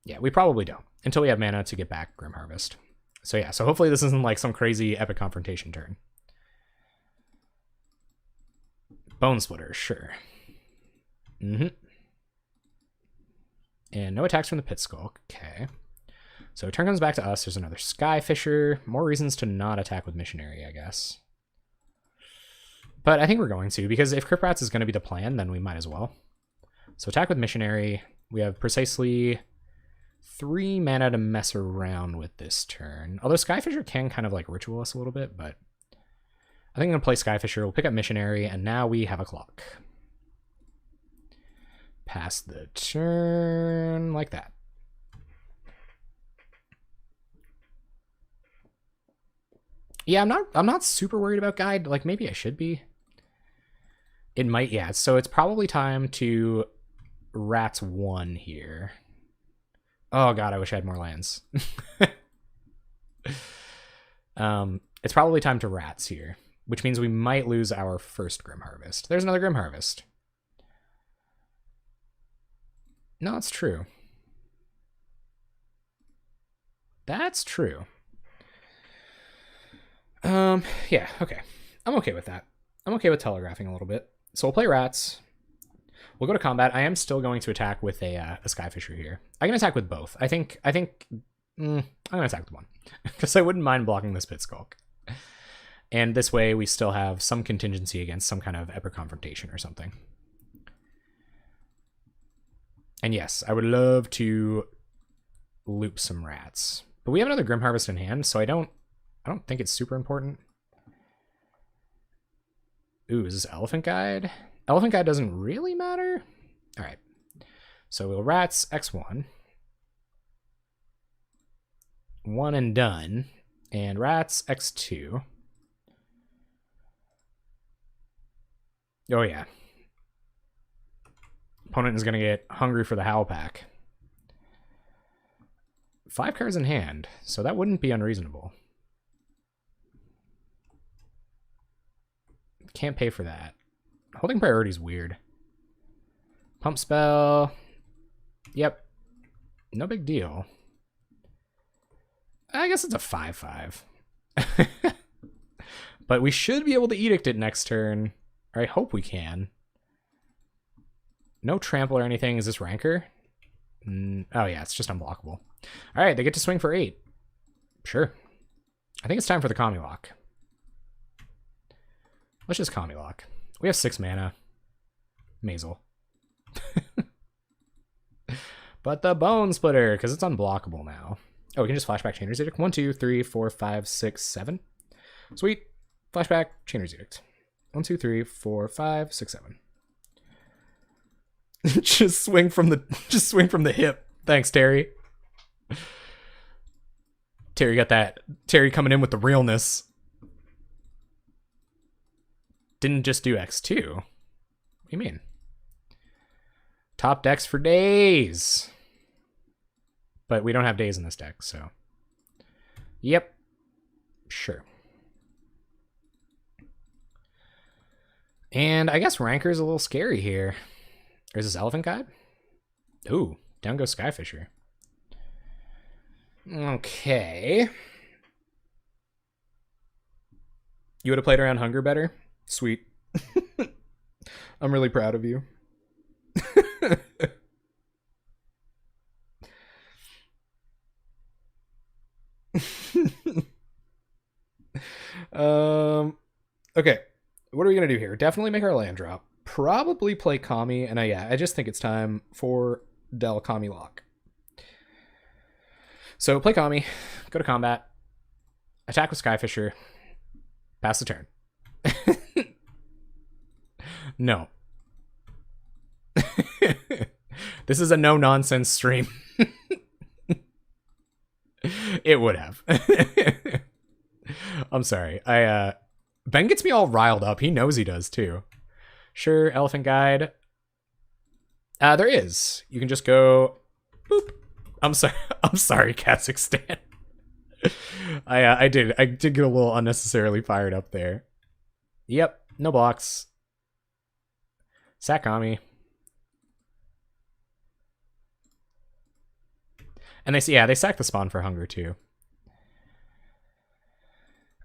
Yeah, we probably don't until we have mana to get back Grim Harvest. So yeah, so hopefully this isn't like some crazy epic confrontation turn. Bone Splitter, sure. And no attacks from the Pit Skulk. Okay. So turn comes back to us. There's another Skyfisher. More reasons to not attack with Missionary, I guess. But I think we're going to, because if Crypt Rats is going to be the plan, then we might as well. So attack with Missionary. We have precisely 3 mana to mess around with this turn. Although Skyfisher can kind of like ritual us a little bit, but I think I'm going to play Skyfisher. We'll pick up Missionary, and now we have a clock. Pass the turn like that. Yeah, I'm not super worried about Guide. Like, maybe I should be. It might, yeah. So it's probably time to Rats 1 here. Oh god, I wish I had more lands. It's probably time to Rats here, which means we might lose our first Grim Harvest. There's another Grim Harvest. No, it's true. That's true. Yeah, okay. I'm okay with that. I'm okay with telegraphing a little bit. So we'll play Rats. We'll go to combat. I am still going to attack with a Skyfisher here. I can attack with both. I think I'm gonna attack with one because I wouldn't mind blocking this Pit Skulk. And this way we still have some contingency against some kind of epic confrontation or something. And yes, I would love to loop some Rats. But we have another Grim Harvest in hand, so I don't think it's super important. Ooh, is this Elephant Guide? Elephant Guide doesn't really matter. All right. So we'll Rats X1. 1 and done. And Rats X2. Oh, yeah. Opponent is going to get hungry for the Howl Pack. 5 cards in hand, so that wouldn't be unreasonable. Can't pay for that. Holding priority is weird. Pump spell. Yep. No big deal. I guess it's a 5/5. But we should be able to Edict it next turn. Or I hope we can. No trample or anything. Is this Rancor? Oh yeah, it's just unblockable. All right, they get to swing for 8. Sure. I think it's time for the Kami Lock. Let's just Kami Lock. We have 6 mana. Mazel. But the Bone Splitter, because it's unblockable now. Oh, we can just flashback Chainer's Edict. 1, 2, 3, 4, 5, 6, 7. Sweet. Flashback Chainer's Edict. 1, 2, 3, 4, 5, 6, 7. Just swing from the hip. Thanks, Terry. Terry got that. Terry coming in with the realness. Didn't just do X2. What do you mean? Top decks for days. But we don't have days in this deck, so. Yep. Sure. And I guess Ranker's a little scary here. Or is this Elephant Guide? Ooh, down goes Skyfisher. Okay. You would have played around Hunger better? Sweet. I'm really proud of you. Okay. What are we going to do here? Definitely make our land drop. Probably play Kami, and I just think it's time for Del Kami Lock. So play Kami, go to combat, attack with Skyfisher, pass the turn. No. This is a no-nonsense stream. It would have. I'm sorry. Ben gets me all riled up. He knows he does, too. Sure, Elephant Guide. There is. You can just go... Boop. I'm sorry, Kazakhstan. I did get a little unnecessarily fired up there. Yep, no blocks. Sakami. And they sack the spawn for Hunger too.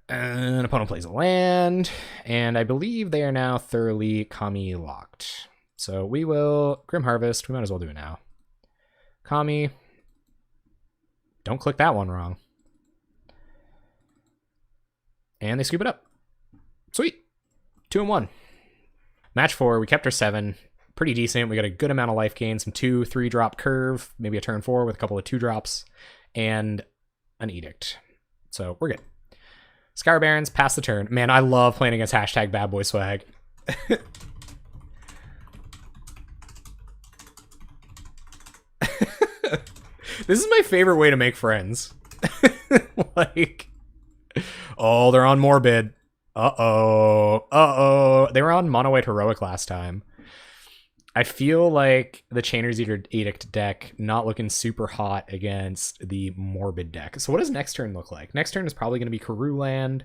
And opponent plays a land, and I believe they are now thoroughly Kami locked. So we will Grim Harvest. We might as well do it now. Kami. Don't click that one wrong. And they scoop it up. Sweet. 2-1. Match 4, we kept our 7. Pretty decent. We got a good amount of life gain, some 2-3 drop curve, maybe a turn 4 with a couple of 2 drops, and an Edict. So we're good. Scour Barons, pass the turn. Man, I love playing against hashtag bad boy swag. This is my favorite way to make friends. Like, oh, they're on Morbid. Uh-oh. They were on Mono White Heroic last time. I feel like the Chainer's Edict deck not looking super hot against the Morbid deck. So what does next turn look like? Next turn is probably going to be Karoo Land,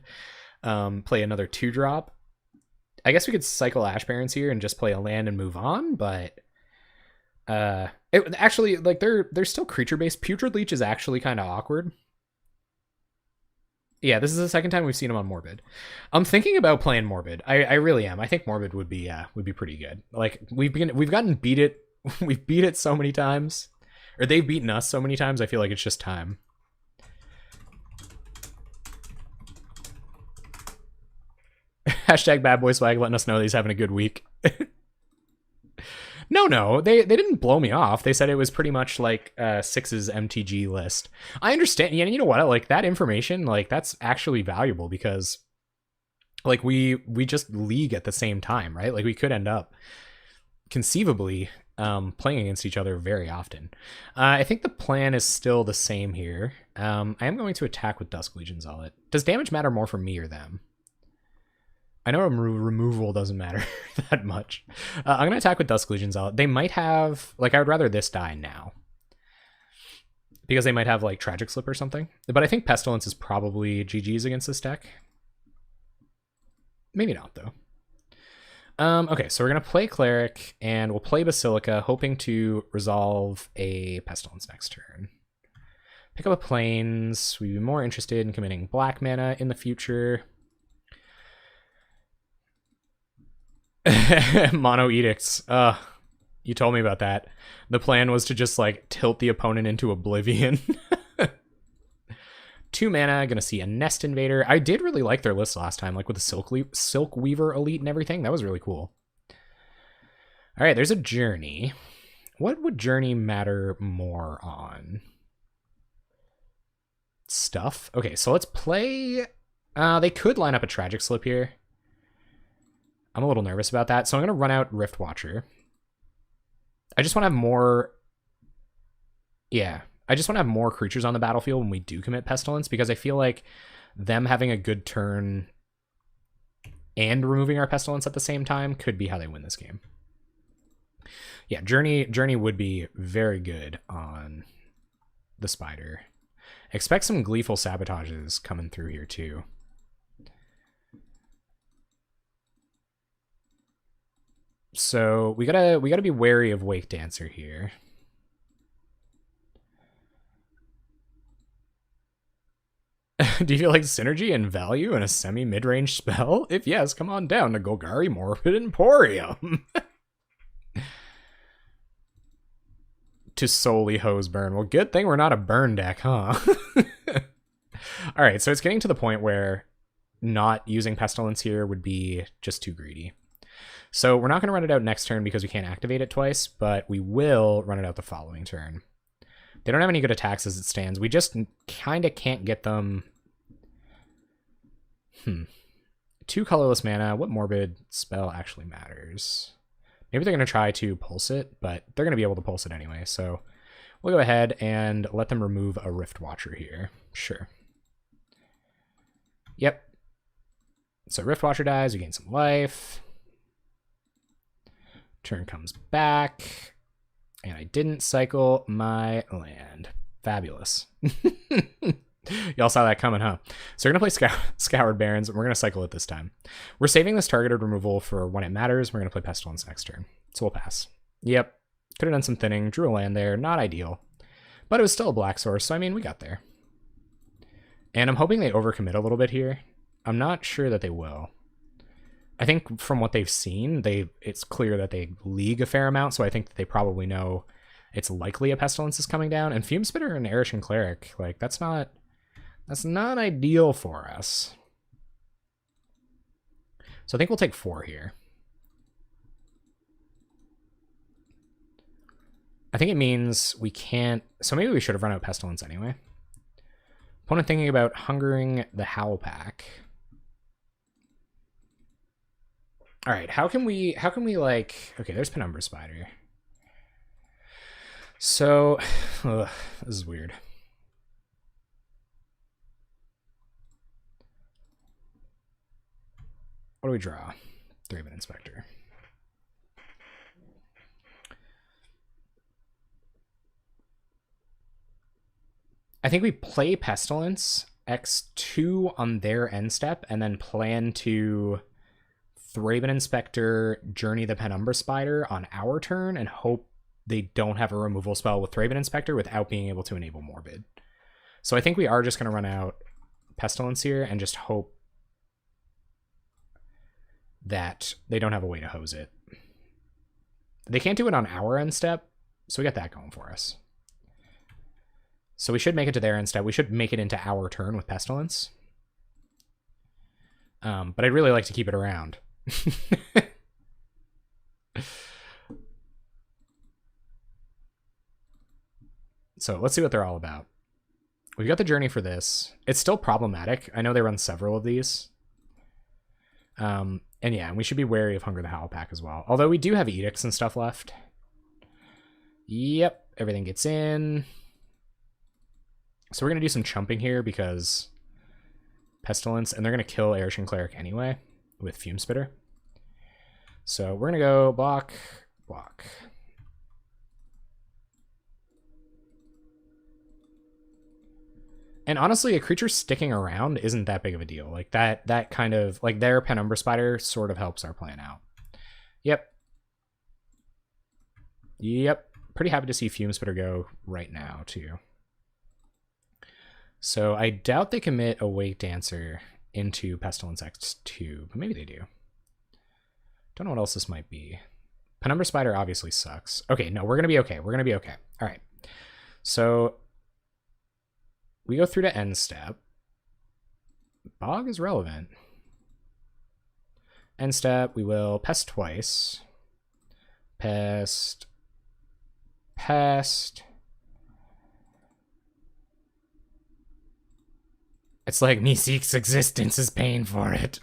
play another 2-drop. I guess we could cycle Ash Barrens here and just play a land and move on, but it actually, like, they're still creature-based. Putrid Leech is actually kind of awkward. Yeah, this is the second time we've seen him on Morbid. I'm thinking about playing Morbid. I really am. I think Morbid would be pretty good. Like, we've gotten beat it. We've beat it so many times, or they've beaten us so many times. I feel like it's just time. Hashtag bad boy swag letting us know that he's having a good week. No, they didn't blow me off. They said it was pretty much like Six's MTG list. I understand. Yeah, you know what? Like, that information, like, that's actually valuable because, like, we just league at the same time, right? Like, we could end up conceivably playing against each other very often. I think the plan is still the same here. I am going to attack with Dusk Legion Zealot. Does damage matter more for me or them? I know removal doesn't matter that much. I'm going to attack with Dusk Legion Zealot. They might have... Like, I would rather this die now. Because they might have, like, Tragic Slip or something. But I think Pestilence is probably GG's against this deck. Maybe not, though. Okay, so we're going to play Cleric, and we'll play Basilica, hoping to resolve a Pestilence next turn. Pick up a Plains. We'd be more interested in committing black mana in the future. Mono Edicts. You told me about that. The plan was to just like tilt the opponent into oblivion. 2 mana, gonna see a Nest Invader. I did really like their list last time, like with the Silk Weaver Elite and everything. That was really cool. All right, there's a Journey. What would Journey matter more on? Stuff? Okay, so let's play... they could line up a Tragic Slip here. I'm a little nervous about that, so I'm gonna run out Rift Watcher. I just want to have more... Yeah, I just want to have more creatures on the battlefield when we do commit Pestilence, because I feel like them having a good turn and removing our Pestilence at the same time could be how they win this game. Yeah, Journey would be very good on the Spider. Expect some Gleeful Sabotages coming through here too. So we gotta be wary of Wake Dancer here. Do you feel like synergy and value in a semi-mid-range spell? If yes, come on down to Golgari Morbid Emporium. To solely hose burn. Well, good thing we're not a burn deck, huh? Alright, so it's getting to the point where not using Pestilence here would be just too greedy. So we're not going to run it out next turn because we can't activate it twice, but we will run it out the following turn. They don't have any good attacks as it stands. We just kind of can't get them... 2 colorless mana. What Morbid spell actually matters? Maybe they're going to try to pulse it, but they're going to be able to pulse it anyway. So we'll go ahead and let them remove a Rift Watcher here. Sure. Yep. So Rift Watcher dies. We gain some life. Turn comes back. And I didn't cycle my land. Fabulous. Y'all saw that coming, huh? So we're going to play Scoured Barrens, and we're going to cycle it this time. We're saving this targeted removal for when it matters. We're going to play Pestilence next turn. So we'll pass. Yep. Could have done some thinning. Drew a land there. Not ideal. But it was still a black source, so I mean, we got there. And I'm hoping they overcommit a little bit here. I'm not sure that they will. I think from what they've seen, it's clear that they league a fair amount, so I think that they probably know it's likely a Pestilence is coming down. And Fume Spitter and Erishan Cleric, like, that's not ideal for us. So I think we'll take 4 here. I think it means we can't... So maybe we should have run out Pestilence anyway. Opponent thinking about hungering the Howl Pack. All right, how can we like... Okay, there's Penumbra Spider. So, this is weird. What do we draw? Thraben Inspector. I think we play Pestilence, X2 on their end step, and then plan to Thraben Inspector, Journey the Penumbra Spider on our turn, and hope they don't have a removal spell with Thraben Inspector without being able to enable Morbid. So I think we are just going to run out Pestilence here and just hope that they don't have a way to hose it. They can't do it on our end step, so we got that going for us. So we should make it to their end step. We should make it into our turn with Pestilence. But I'd really like to keep it around. So let's see what they're all about. We've got the Journey for this. It's still problematic. I know they run several of these. And yeah, we should be wary of Hunger the Howl Pack as well. Although we do have Edicts and stuff left. Yep, everything gets in. So we're going to do some chumping here because Pestilence, and they're going to kill Erishan Cleric anyway with Fume Spitter. So we're going to go block, block. And honestly, a creature sticking around isn't that big of a deal. Like that kind of, like their Penumbra Spider sort of helps our plan out. Yep. Yep. Pretty happy to see Fume Spitter go right now too. So I doubt they commit a Wake Dancer into Pestilence X2, but maybe they do. Don't know what else this might be. Penumbra Spider obviously sucks. Okay, no, we're going to be okay. We're going to be okay. All right. So we go through to end step. Bog is relevant. End step, we will pest twice. Pest. Pest. It's like Meeseek's existence is paying for it.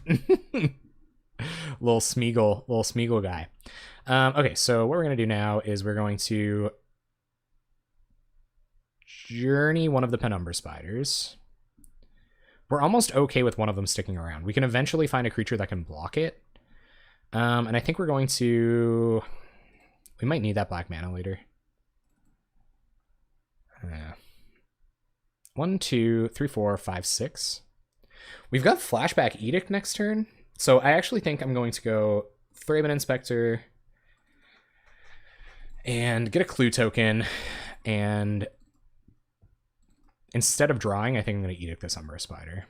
little Smeagol guy. Okay, so what we're going to do now is we're going to journey one of the Penumbra Spiders. We're almost okay with one of them sticking around. We can eventually find a creature that can block it. And I think we're going to... We might need that black mana later. Yeah. 1, 2, 3, 4, 5, 6. We've got Flashback Edict next turn. So I actually think I'm going to go Thraben Inspector and get a clue token. And instead of drawing, I think I'm going to Edict this Umbra Spider.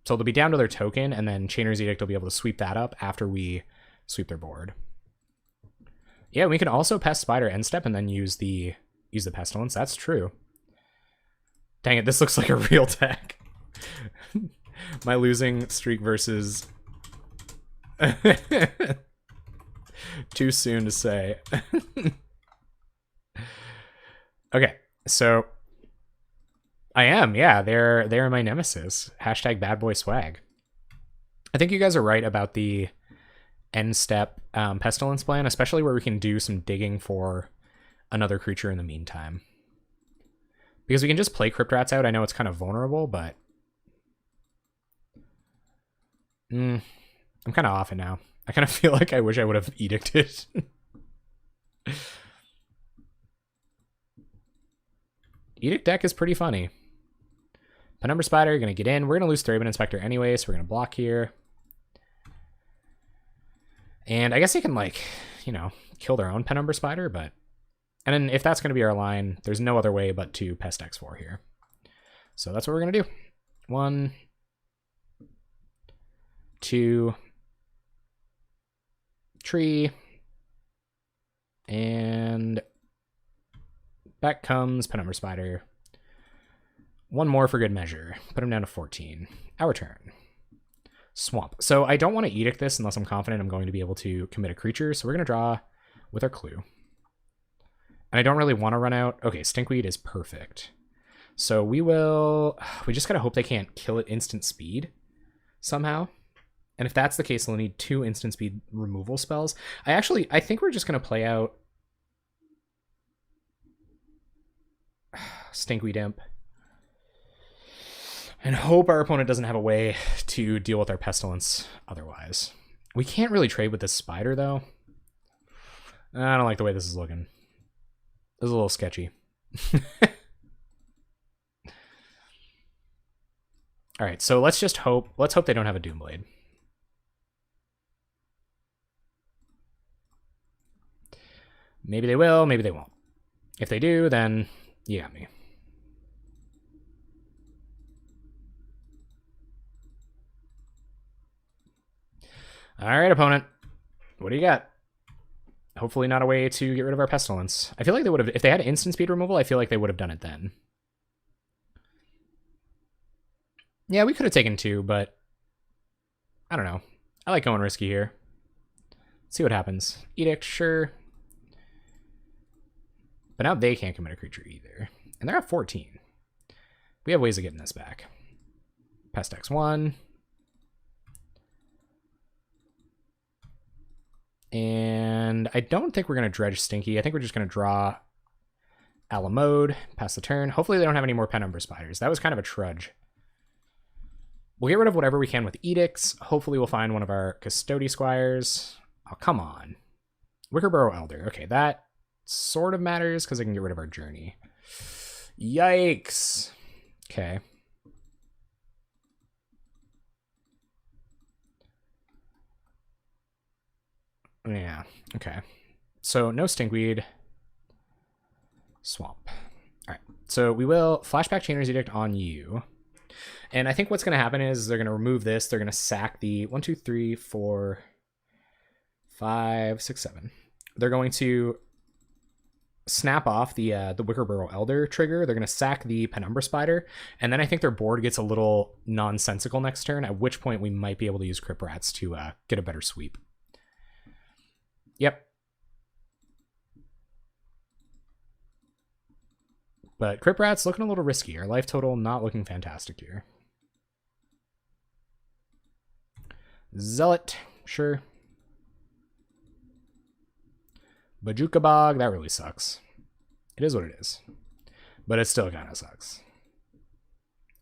So they'll be down to their token, and then Chainer's Edict will be able to sweep that up after we sweep their board. Yeah, we can also Pest Spider end step and then use the Pestilence. That's true. Dang it, this looks like a real deck. My losing streak versus... Too soon to say. Okay, so... I am, yeah, they're my nemesis. Hashtag bad boy swag. I think you guys are right about the end step Pestilence plan, especially where we can do some digging for another creature in the meantime. Because we can just play Crypt Rats out. I know it's kind of vulnerable, but... I'm kind of off it now. I kind of feel like I wish I would have Edicted. Edict deck is pretty funny. Penumbra Spider, you're going to get in. We're going to lose Thraben Inspector anyway, so we're going to block here. And I guess they can, like, you know, kill their own Penumbra Spider, but... And then if that's going to be our line, there's no other way but to Pest X4 here. So that's what we're going to do. 1, 2, tree, and back comes Penumbra Spider. One more for good measure. Put him down to 14. Our turn. Swamp. So I don't want to Edict this unless I'm confident I'm going to be able to commit a creature. So we're going to draw with our clue. And I don't really want to run out. Okay, Stinkweed is perfect. So we just gotta hope they can't kill it instant speed somehow. And if that's the case, they'll need 2 instant speed removal spells. I think we're just gonna play out Stinkweed Imp and hope our opponent doesn't have a way to deal with our Pestilence otherwise. We can't really trade with this Spider, though. I don't like the way this is looking. This is a little sketchy. All right, so let's hope they don't have a Doomblade. Maybe they will, maybe they won't. If they do, then you got me. All right, opponent. What do you got? Hopefully not a way to get rid of our Pestilence. I feel like they would have, if they had instant speed removal, I feel like they would have done it then. Yeah, we could have taken 2, but I don't know. I like going risky here. Let's see what happens. Edict, sure. But now they can't commit a creature either. And they're at 14. We have ways of getting this back. Pest X1. And I don't think we're going to dredge Stinky. I think we're just going to draw Alamode, pass the turn. Hopefully they don't have any more Penumbra Spiders. That was kind of a trudge. We'll get rid of whatever we can with Edicts. Hopefully we'll find one of our Custody Squires. Oh, come on. Wickerburrow Elder. Okay, that sort of matters because I can get rid of our Journey. Yikes. Okay. Yeah, okay. So no Stinkweed. Swamp. All right, so we will Flashback Chainer's Edict on you. And I think what's going to happen is they're going to remove this. They're going to sack the 1, 2, 3, 4, 5, 6, 7. They're going to snap off the Wickerburrow Elder trigger. They're going to sack the Penumbra Spider, and then I think their board gets a little nonsensical next turn, at which point we might be able to use Crypt Rats to get a better sweep. Yep. But Crypt Rats looking a little risky. Our life total not looking fantastic here. Zealot, sure. Bajuka Bog, that really sucks. It is what it is. But it still kind of sucks.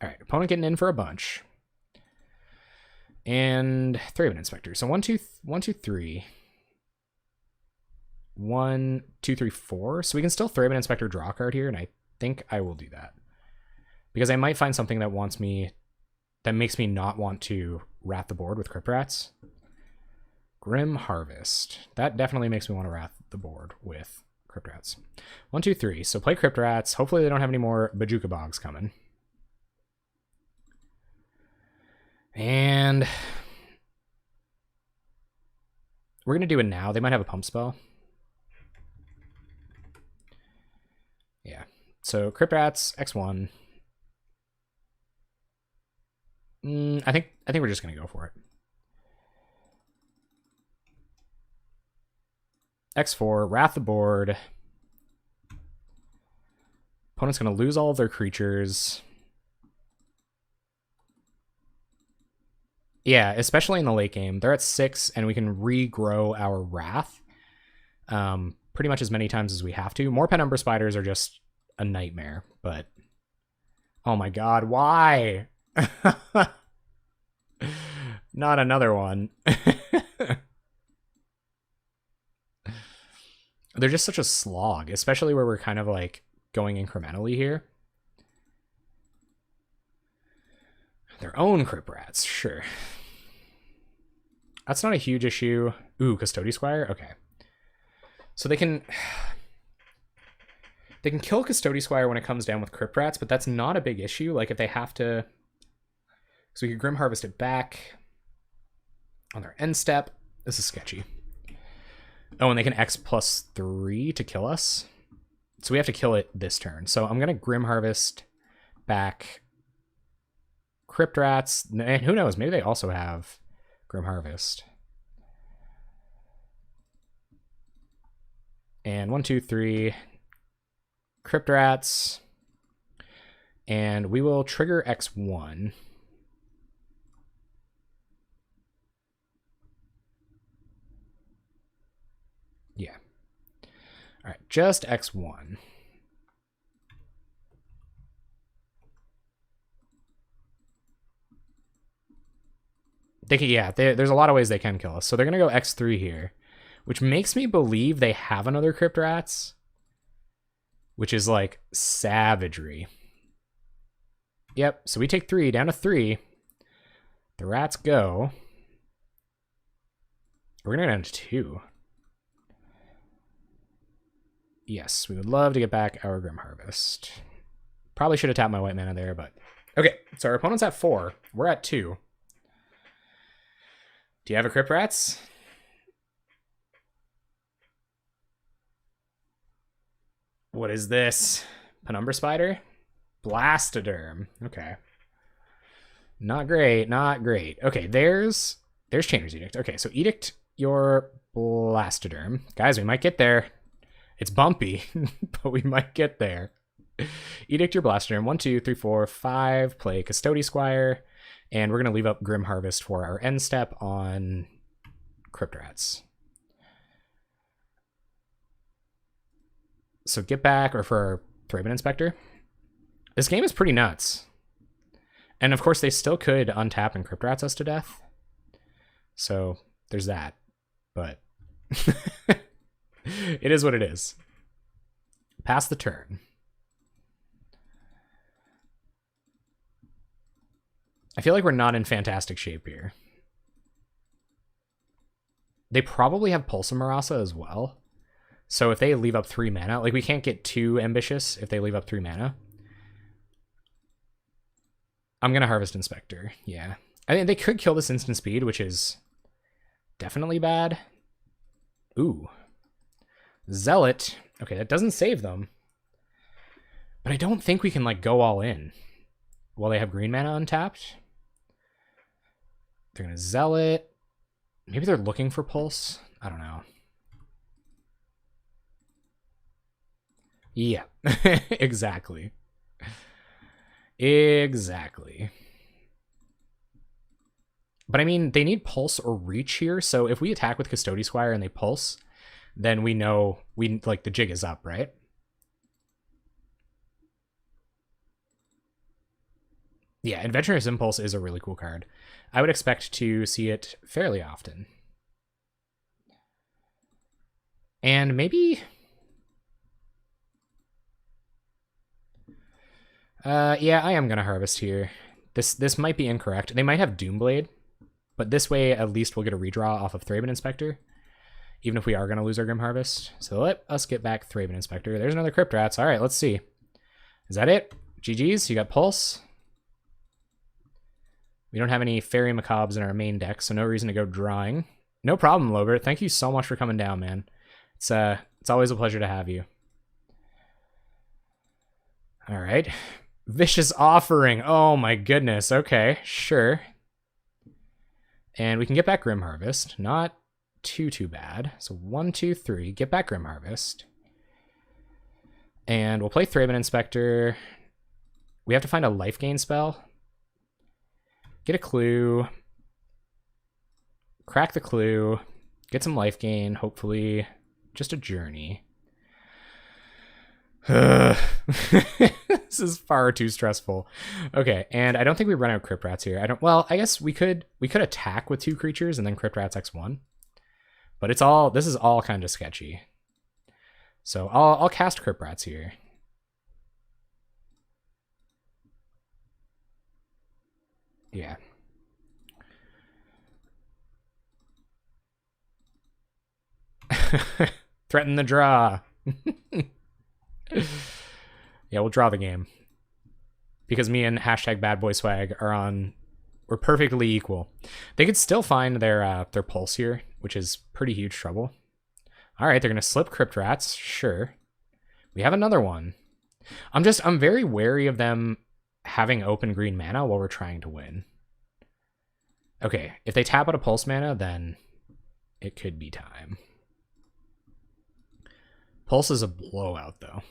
Alright, opponent getting in for a bunch. And Thraben Inspector. So 1, 2, 3. 1, 2, 3, 4. So we can still Thraben Inspector draw a card here, and I think I will do that. Because I might find something that makes me not want to wrath the board with Crypt Rats. Grim Harvest. That definitely makes me want to wrath the board with Crypt Rats. 1, 2, 3. So play Crypt Rats. Hopefully they don't have any more Bajuka Bogs coming. And we're going to do it now. They might have a pump spell. Yeah. So Crypt Rats, X1. I think we're just going to go for it. X4, wrath the board. Opponent's going to lose all of their creatures. Yeah, especially in the late game. They're at 6, and we can regrow our wrath pretty much as many times as we have to. More Penumbra Spiders are just a nightmare, but... Oh my god, why? Not another one. They're just such a slog, especially where we're kind of like going incrementally here. Their own Crypt Rats, sure. That's not a huge issue. Ooh, Custody Squire? Okay. So they can kill Custody Squire when it comes down with Crypt Rats, but that's not a big issue. Like if they have to... So we could Grim Harvest it back on their end step. This is sketchy. Oh, and they can X+3 to kill us. So we have to kill it this turn. So I'm going to Grim Harvest back Crypt Rats. And who knows? Maybe they also have Grim Harvest. And 1, 2, 3. Crypt Rats. And we will trigger X1. Yeah. All right, just X1. They can, yeah, there's a lot of ways they can kill us. So they're going to go X3 here, which makes me believe they have another Crypt Rats, which is like savagery. Yep, so we take 3 down to 3. The rats go. We're going to go down to 2. Yes, we would love to get back our Grim Harvest. Probably should have tapped my white mana there, but... Okay, so our opponent's at 4. We're at 2. Do you have a Crypt Rats? What is this? Penumbra Spider? Blastoderm. Okay. Not great, not great. Okay, there's Chainer's Edict. Okay, so Edict your Blastoderm. Guys, we might get there. It's bumpy, but we might get there. Edict your Blastoderm. 1, 2, 3, 4, 5. Play Custody Squire. And we're going to leave up Grim Harvest for our end step on Crypt Rats. So get back, or for our Thraben Inspector. This game is pretty nuts. And of course, they still could untap and Crypt Rats us to death. So there's that. But it is what it is. Pass the turn. I feel like we're not in fantastic shape here. They probably have Pulsa Marasa as well. So if they leave up 3 mana, like we can't get too ambitious if they leave up 3 mana. I'm going to Harvest Inspector. Yeah. I mean, they could kill this instant speed, which is definitely bad. Ooh. Zealot. Okay, that doesn't save them. But I don't think we can, like, go all in while they have green mana untapped. They're going to Zealot. Maybe they're looking for Pulse. I don't know. Yeah, exactly. Exactly. But I mean, they need Pulse or Reach here, so if we attack with Custody Squire and they Pulse, then we know like the jig is up, right? Yeah, Adventurous Impulse is a really cool card. I would expect to see it fairly often. And maybe... yeah, I am going to Harvest here. This might be incorrect. They might have Doomblade, but this way at least we'll get a redraw off of Thraben Inspector, even if we are going to lose our Grim Harvest. So let us get back Thraben Inspector. There's another Crypt Rats. All right, let's see. Is that it? GG's? You got Pulse? We don't have any Fairy Macabres in our main deck, so no reason to go drawing. No problem, Lobert. Thank you so much for coming down, man. It's always a pleasure to have you. All right. Vicious Offering. Oh my goodness. Okay, sure. And we can get back Grim Harvest. Not too bad. So 1, 2, 3. Get back Grim Harvest. And we'll play Thraben Inspector. We have to find a life gain spell. Get a clue. Crack the clue. Get some life gain, hopefully. Just a journey. This is far too stressful. Okay, and I don't think we run out of Crypt Rats here. Well, I guess we could attack with 2 creatures and then Crypt Rats X1. But this is all kind of sketchy. So I'll cast Crypt Rats here. Yeah. Threaten the draw. Yeah, we'll draw the game. Because me and #BadBoySwag we're perfectly equal. They could still find their Pulse here, which is pretty huge trouble. All right, they're going to slip Crypt Rats. Sure. We have another one. I'm very wary of them having open green mana while we're trying to win. Okay, if they tap out a Pulse mana, then it could be time. Pulse is a blowout, though.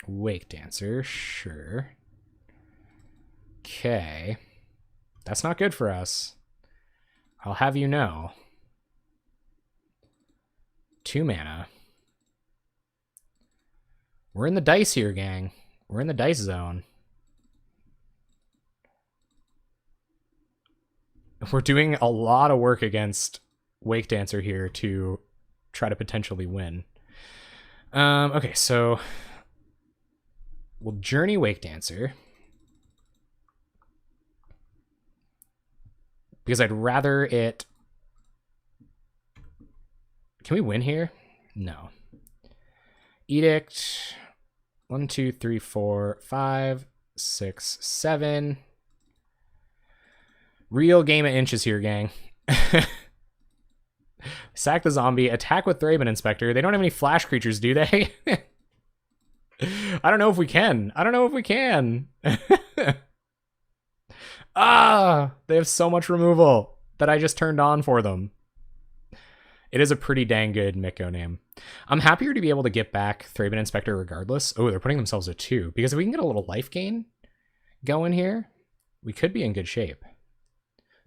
Wake Dancer, sure. Okay. That's not good for us. I'll have you know. 2 mana. We're in the dice here, gang. We're in the dice zone. We're doing a lot of work against Wake Dancer here to try to potentially win. Okay, so we'll Journey Wake Dancer. Because I'd rather it... Can we win here? No. Edict. 1, 2, 3, 4, 5, 6, 7. Real game of inches here, gang. Sack the zombie, attack with Thraben Inspector. They don't have any flash creatures, do they? I don't know if we can. Ah, they have so much removal that I just turned on for them. It is a pretty dang good Mikko name. I'm happier to be able to get back Thraben Inspector regardless. Oh, they're putting themselves at 2. Because if we can get a little life gain going here, we could be in good shape.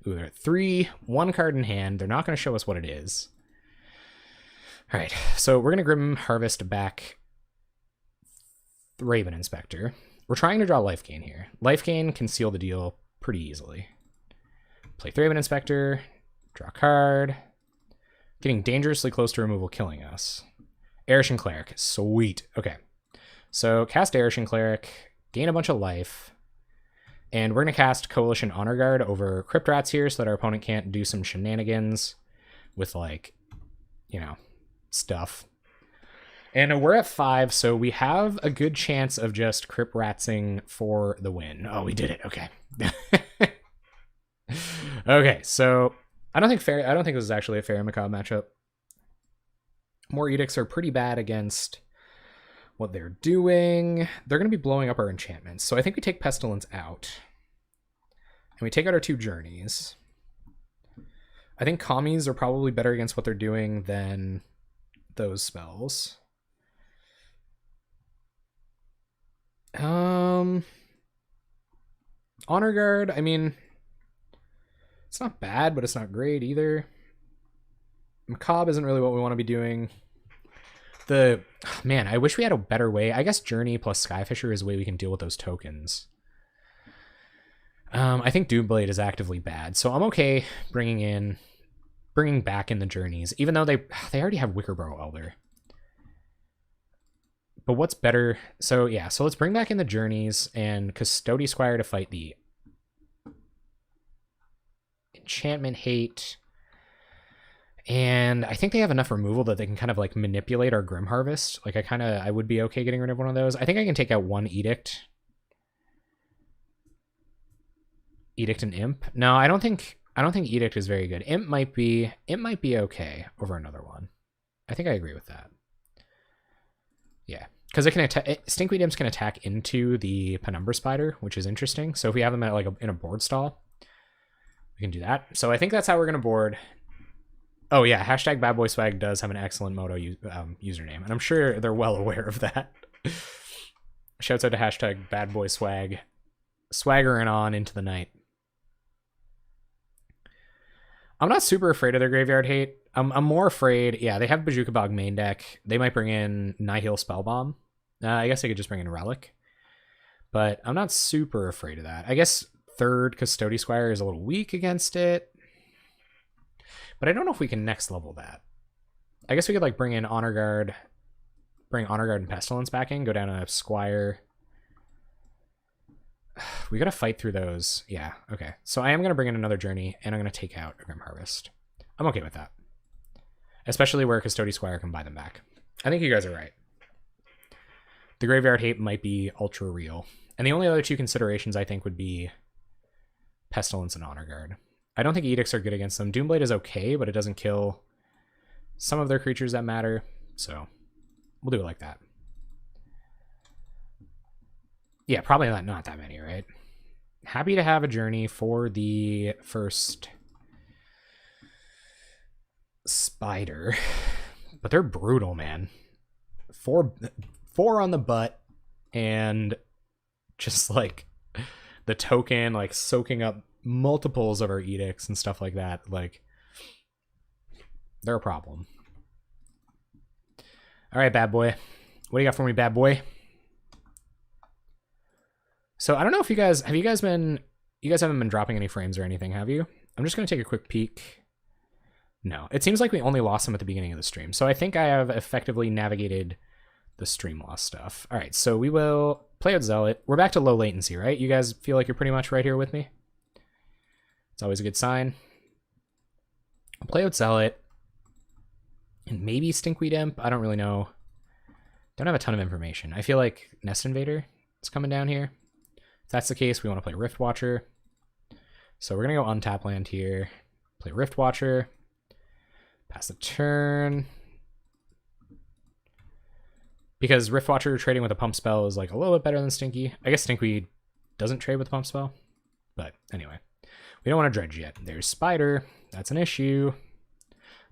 Ooh, they're at 3, 1 card in hand. They're not going to show us what it is. All right, so we're going to Grim Harvest back Thraben Inspector. We're trying to draw life gain here. Life gain can seal the deal pretty easily. Play Thraben Inspector, draw a card. Getting dangerously close to removal, killing us. Erishan Cleric, sweet. Okay, so cast Erishan Cleric, gain a bunch of life. And we're going to cast Coalition Honor Guard over Crypt Rats here so that our opponent can't do some shenanigans with, like, you know, stuff. And we're at 5, so we have a good chance of just Crypt Ratsing for the win. Oh, we did it. Okay. Okay, so I don't think this is actually a fair Macabre matchup. More edicts are pretty bad against what they're doing. They're going to be blowing up our enchantments. So I think we take Pestilence out. And we take out our 2 journeys. I think commies are probably better against what they're doing than those spells. Honor Guard, I mean, it's not bad, but it's not great either. Macabre isn't really what we want to be doing. Man, I wish we had a better way. I guess Journey plus Skyfisher is a way we can deal with those tokens. I think Doomblade is actively bad, so I'm okay bringing back in the Journeys, even though they already have Wickerboro Elder. But what's better? So yeah, so let's bring back in the Journeys and Custody Squire to fight the Enchantment Hate. And I think they have enough removal that they can kind of like manipulate our Grim Harvest. Like I would be okay getting rid of one of those. I think I can take out 1 Edict. Edict and Imp. No, I don't think Edict is very good. Imp might be okay over another one. I think I agree with that. Yeah, because it can attack. Stinkweed Imps can attack into the Penumbra Spider, which is interesting. So if we have them at like in a board stall, we can do that. So I think that's how we're gonna board. Oh yeah, hashtag Bad Boy Swag does have an excellent Moto username, and I'm sure they're well aware of that. Shouts out to hashtag Bad Boy Swag, swaggering on into the night. I'm not super afraid of their Graveyard Hate. I'm more afraid, yeah, they have Bajuka Bog main deck. They might bring in Nihil Spellbomb. I guess they could just bring in Relic. But I'm not super afraid of that. I guess 3rd Custody Squire is a little weak against it. But I don't know if we can next level that. I guess we could like bring in Honor Guard, bring Honor Guard and Pestilence back in, go down to Squire. We gotta fight through those. Yeah, okay. So I am gonna bring in another Journey, and I'm gonna take out a Grim Harvest. I'm okay with that. Especially where Custody Squire can buy them back. I think you guys are right. The Graveyard Hate might be ultra real. And the only other 2 considerations I think would be Pestilence and Honor Guard. I don't think Edicts are good against them. Doomblade is okay, but it doesn't kill some of their creatures that matter. So we'll do it like that. Yeah, probably not that many, right? Happy to have a Journey for the first Spider. But they're brutal, man. 4 on the butt, and just like the token, like soaking up multiples of our edicts and stuff like that. Like, they're a problem. All right, bad boy. What do you got for me, bad boy? So I don't know if you guys haven't been dropping any frames or anything, have you? I'm just gonna take a quick peek. No, it seems like we only lost them at the beginning of the stream. So I think I have effectively navigated the stream loss stuff. All right, so we will play out Zealot. We're back to low latency, right? You guys feel like you're pretty much right here with me? It's always a good sign. I'll play out Zealot. And maybe Stinkweed Imp. I don't really know. Don't have a ton of information. I feel like Nest Invader is coming down here. If that's the case, we want to play Rift Watcher. So we're going to go untap land here. Play Rift Watcher. Pass the turn. Because Rift Watcher trading with a pump spell is like a little bit better than Stinky. I guess Stinkweed doesn't trade with pump spell. But anyway, we don't want to dredge yet. There's Spider. That's an issue.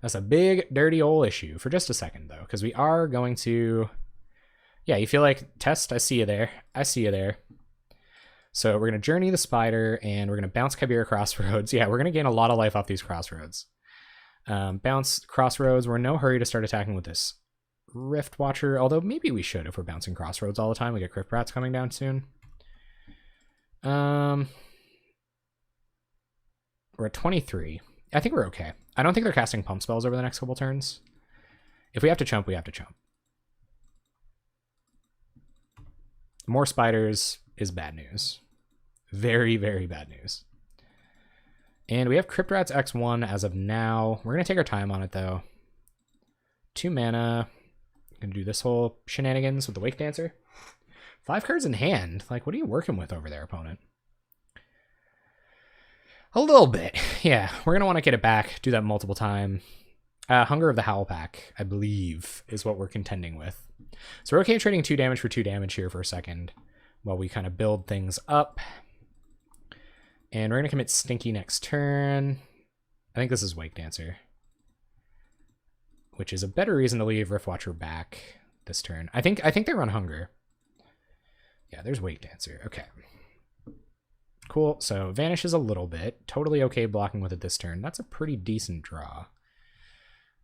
That's a big, dirty old issue. For just a second, though. Because we are going to... Yeah, you feel like, Test, I see you there. I see you there. So we're going to Journey the Spider, and we're going to bounce Kibera Crossroads. Yeah, we're going to gain a lot of life off these Crossroads. Bounce Crossroads. We're in no hurry to start attacking with this Rift Watcher, although maybe we should if we're bouncing Crossroads all the time. We get Crypt Rats coming down soon. We're at 23. I think we're okay. I don't think they're casting pump spells over the next couple turns. If we have to chump, we have to chump. More spiders is bad news. Very, very bad news. And we have Crypt Rats X1 as of now. We're going to take our time on it, though. 2 mana. Going to do this whole shenanigans with the Wake Dancer. 5 cards in hand. Like, what are you working with over there, opponent? A little bit. Yeah, we're going to want to get it back. Do that multiple times. Hunger of the Howl Pack, I believe, is what we're contending with. So we're okay trading 2 damage for 2 damage here for a second while we kind of build things up. And we're going to commit Stinky next turn. I think this is Wake Dancer, which is a better reason to leave Riftwatcher back this turn. I think they run Hunger. Yeah, there's Wake Dancer. Okay. Cool. So vanishes a little bit. Totally okay blocking with it this turn. That's a pretty decent draw.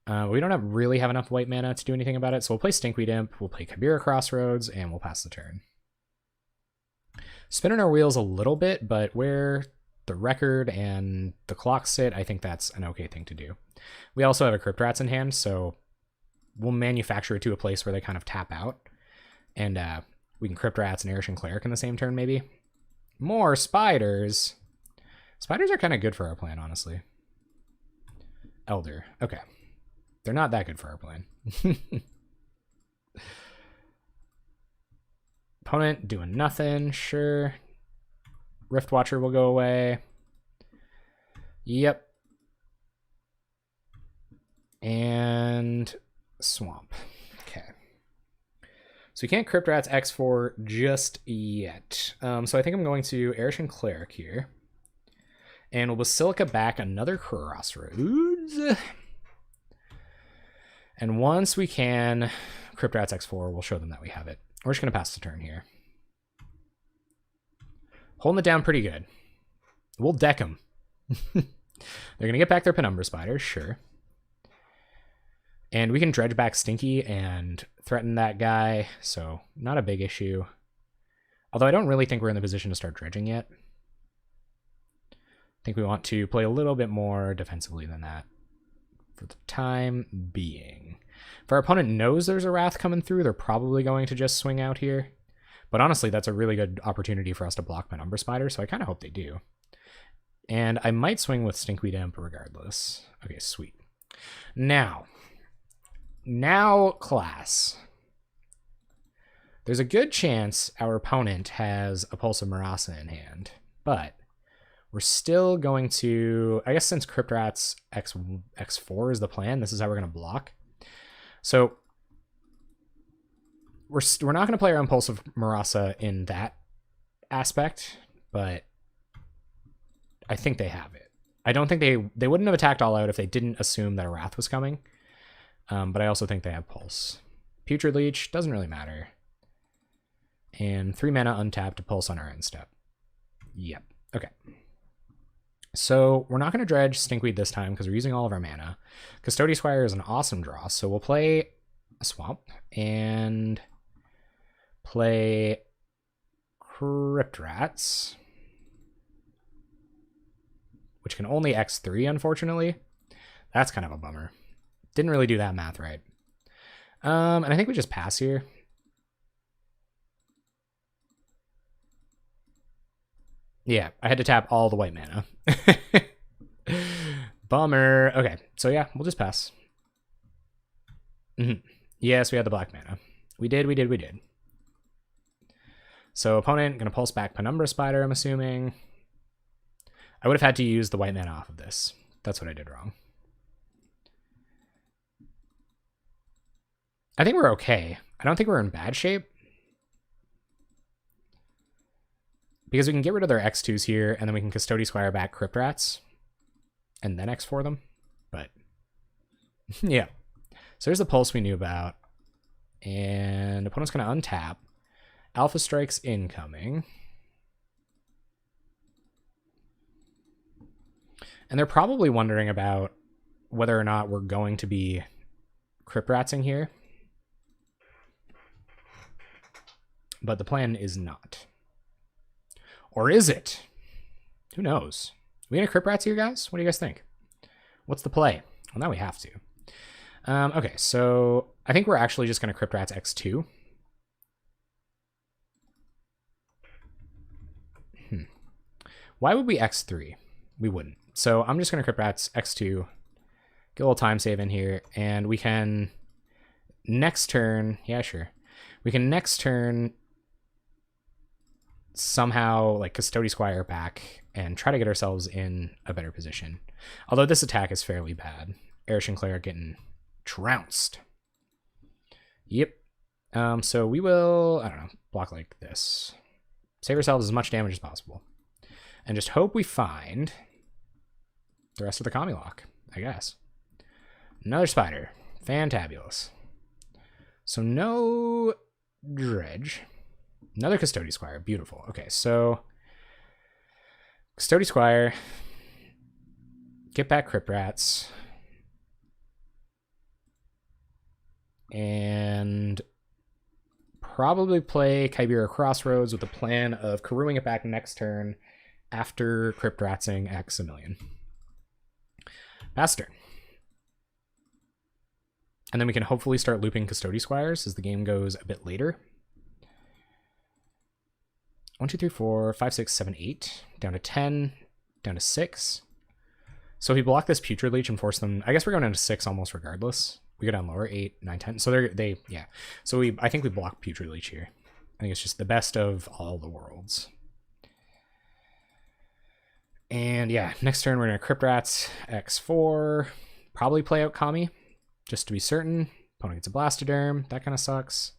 We don't really have enough white mana to do anything about it, so we'll play Stinkweed Imp, we'll play Kabira Crossroads, and we'll pass the turn. Spinning our wheels a little bit, but where the record and the clock sit, I think that's an okay thing to do. We also have a Crypt Rats in hand, so we'll manufacture it to a place where they kind of tap out, and we can Crypt Rats and Arishan Cleric in the same turn, maybe. More spiders. Spiders are kind of good for our plan, honestly. Elder. Okay. They're not that good for our plan. Opponent doing nothing. Sure. Riftwatcher will go away. Yep. And Swamp. Okay. So we can't Crypt Rats X4 just yet. So I think I'm going to Arishan Cleric here. And we'll Basilica back another Crossroads. And once we can Crypt Rats X4, we'll show them that we have it. We're just going to pass the turn here. Holding it down pretty good. We'll deck them. They're going to get back their Penumbra Spiders, sure. And we can dredge back Stinky and threaten that guy, so not a big issue. Although I don't really think we're in the position to start dredging yet. I think we want to play a little bit more defensively than that for the time being. If our opponent knows there's a Wrath coming through, they're probably going to just swing out here. But honestly, that's a really good opportunity for us to block Penumbra Spider, so I kind of hope they do. And I might swing with Stinkweed Imp regardless. Okay, sweet. Now, class. There's a good chance our opponent has a Pulse of Marasa in hand, but we're still going to, I guess since Crypt Rats X4 is the plan, this is how we're going to block. So we're not going to play our Impulsive Marasa in that aspect, but I think they have it. I don't think they wouldn't have attacked all out if they didn't assume that a Wrath was coming, but I also think they have Pulse. Putrid Leech, doesn't really matter. And 3 mana untapped to Pulse on our end step. Yep, okay. So we're not going to dredge Stinkweed this time because we're using all of our mana. Custody Squire is an awesome draw, so we'll play a Swamp and play Crypt Rats, which can only X3, unfortunately. That's kind of a bummer. Didn't really do that math right. And I think we just pass here. Yeah, I had to tap all the white mana. Bummer. Okay, so yeah, we'll just pass. Yes, we had the black mana. We did. So opponent gonna pulse back Penumbra Spider, I'm assuming. I would have had to use the white mana off of this. That's what I did wrong. I think we're okay. I don't think we're in bad shape. Because we can get rid of their X2s here, and then we can Custody Squire back Crypt Rats, and then X4 them. But, yeah. So there's the Pulse we knew about. And opponent's going to untap. Alpha Strike's incoming. And they're probably wondering about whether or not we're going to be Crypt Ratsing here. But the plan is not. Or is it? Who knows? We gonna Crypt Rats here, guys? What do you guys think? What's the play? Well, now we have to. Okay, so I think we're actually just gonna Crypt Rats X2. Why would we X3? We wouldn't. So I'm just gonna Crypt Rats X2. Get a little time save in here, and we can next turn. Yeah, sure. We can next turn somehow like Custody Squire back and try to get ourselves in a better position. Although this attack is fairly bad. Air Cleric getting trounced. Yep. So we will, I don't know, block like this. Save ourselves as much damage as possible. And just hope we find the rest of the Kami lock, I guess. Another spider. Fantabulous. So no dredge. Another Custody Squire. Beautiful. Okay, so Custody Squire. Get back Crypt Rats. And probably play Kybera Crossroads with the plan of Karooing it back next turn after Crypt Ratsing X a million. Pass turn. And then we can hopefully start looping Custody Squires as the game goes a bit later. 1, 2, 3, 4, 5, 6, 7, 8. Down to 10. Down to 6. So if we block this Putrid Leech and force them... I guess we're going down to 6 almost regardless. We go down lower, 8, 9, 10. So yeah. So I think we block Putrid Leech here. I think it's just the best of all the worlds. And yeah, next turn we're going to Crypt Rats X4. Probably play out Kami, just to be certain. Opponent gets a Blastoderm. That kind of sucks.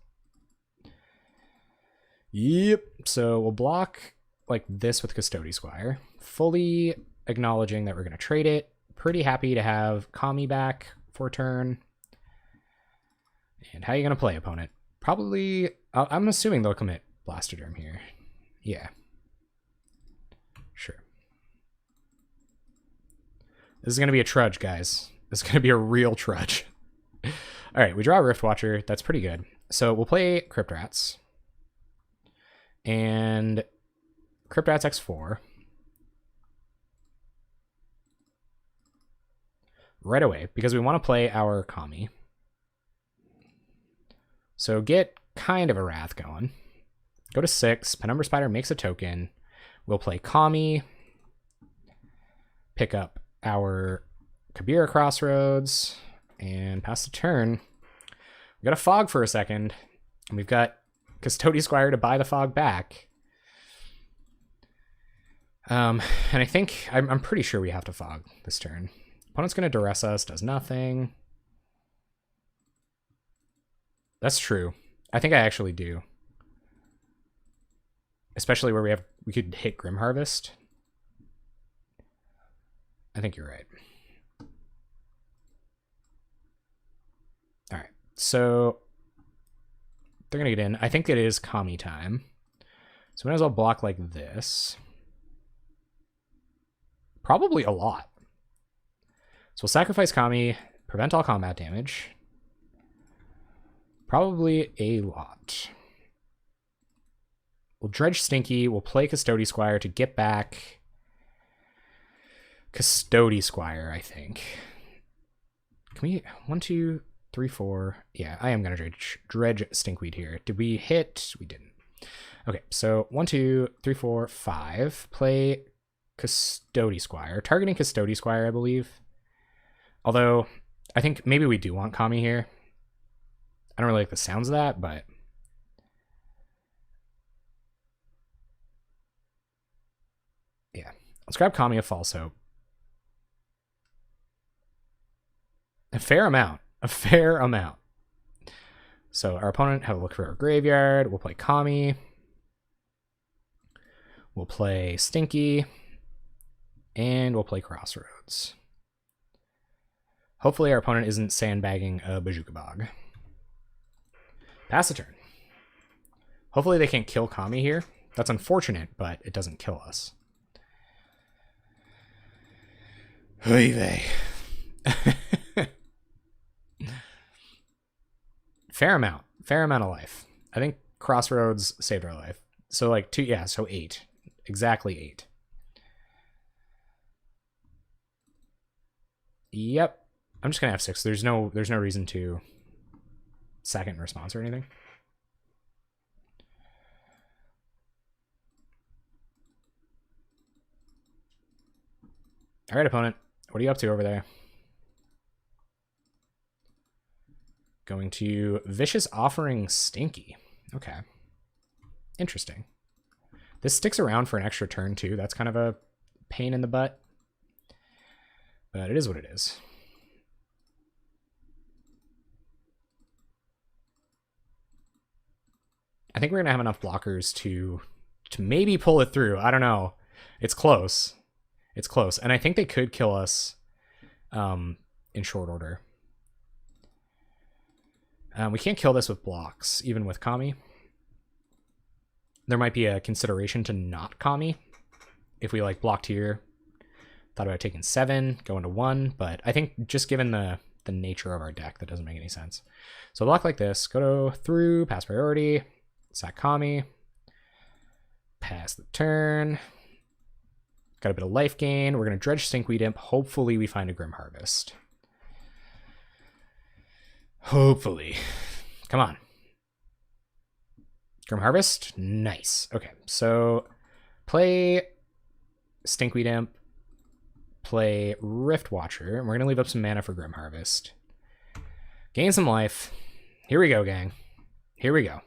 Yep. So we'll block like this with Custody Squire. Fully acknowledging that we're going to trade it. Pretty happy to have Kami back for a turn. And how are you going to play, opponent? Probably, I'm assuming they'll commit Blastoderm here. Yeah. Sure. This is going to be a trudge, guys. This is going to be a real trudge. All right, we draw a Rift Watcher. That's pretty good. So we'll play Crypt Rats. And Crypt Rats X4. Right away, because we want to play our Kami. So get kind of a Wrath going. Go to 6. Penumbra Spider makes a token. We'll play Kami. Pick up our Kybera Crossroads. And pass the turn. We got a Fog for a second. And we've got Custody Squire to buy the Fog back. And I think, I'm pretty sure we have to Fog this turn. Opponent's going to Duress us, does nothing. That's true. I think I actually do. Especially where we could hit Grim Harvest. I think you're right. All right. So they're going to get in. I think it is Kami time. So we might as well block like this. Probably a lot. So we'll sacrifice Kami, prevent all combat damage. Probably a lot. We'll dredge Stinky. We'll play Custody Squire to get back Custody Squire, I think. Can we... 1, 2, 3, 4... Yeah, I am going to dredge Stinkweed here. Did we hit? We didn't. Okay, so 1, 2, 3, 4, 5. Play Custody Squire. Targeting Custody Squire, I believe. Although, I think maybe we do want Kami here. I don't really like the sounds of that, but... yeah. Let's grab Kami of False Hope. A fair amount. A fair amount. So our opponent have a look for our graveyard. We'll play Kami. We'll play Stinky. And we'll play Crossroads. Hopefully our opponent isn't sandbagging a Bazooka Bog. Pass the turn. Hopefully they can't kill Kami here. That's unfortunate, but it doesn't kill us. Oy vey. Fair amount of life. I think Crossroads saved our life. So like 2, yeah, so 8. Exactly 8. Yep. I'm just gonna have 6. There's no reason to sack it in response or anything. All right, opponent. What are you up to over there? Going to Vicious Offering Stinky. Okay. Interesting. This sticks around for an extra turn too. That's kind of a pain in the butt. But it is what it is. I think we're gonna have enough blockers to maybe pull it through. I don't know. It's close. It's close. And I think they could kill us in short order. We can't kill this with blocks, even with Kami. There might be a consideration to not Kami if we like blocked here. Thought about taking 7, going to 1, but I think just given the nature of our deck, that doesn't make any sense. So block like this, go through, pass priority, sack Kami, pass the turn. Got a bit of life gain. We're going to dredge Stinkweed Imp. Hopefully we find a Grim Harvest. Hopefully. Come on. Grim Harvest? Nice. Okay, so play Stinkweed Imp, play Rift Watcher, and we're going to leave up some mana for Grim Harvest. Gain some life. Here we go, gang. Here we go.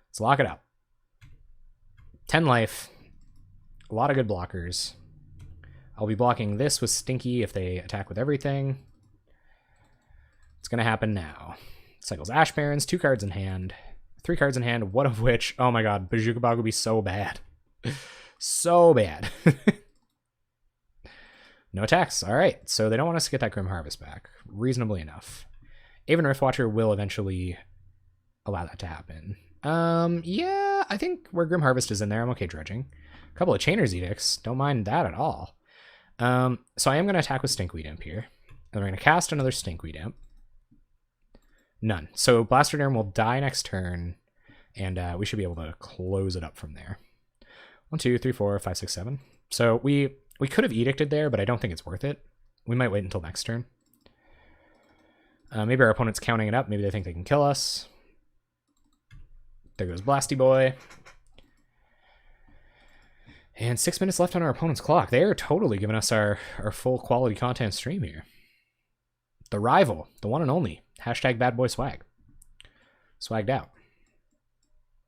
Let's lock it up. 10 life. A lot of good blockers. I'll be blocking this with Stinky if they attack with everything. It's going to happen now. Cycles Ash Barrens, 2 cards in hand. 3 cards in hand, one of which, oh my god, Bojuka Bog would be so bad. So bad. No attacks. All right, so they don't want us to get that Grim Harvest back. Reasonably enough. Aven Riftwatcher will eventually allow that to happen. Yeah, I think where Grim Harvest is in there, I'm okay dredging. A couple of Chainer's Edicts. Don't mind that at all. So I am going to attack with Stinkweed Imp here. And we're going to cast another Stinkweed Imp. None. So Blastoderm will die next turn, and we should be able to close it up from there. 1, 2, 3, 4, 5, 6, 7. So we could have Edicted there, but I don't think it's worth it. We might wait until next turn. Maybe our opponent's counting it up. Maybe they think they can kill us. There goes Blasty Boy. And 6 minutes left on our opponent's clock. They are totally giving us our full quality content stream here. The rival, the one and only. Hashtag bad boy swag. Swagged out.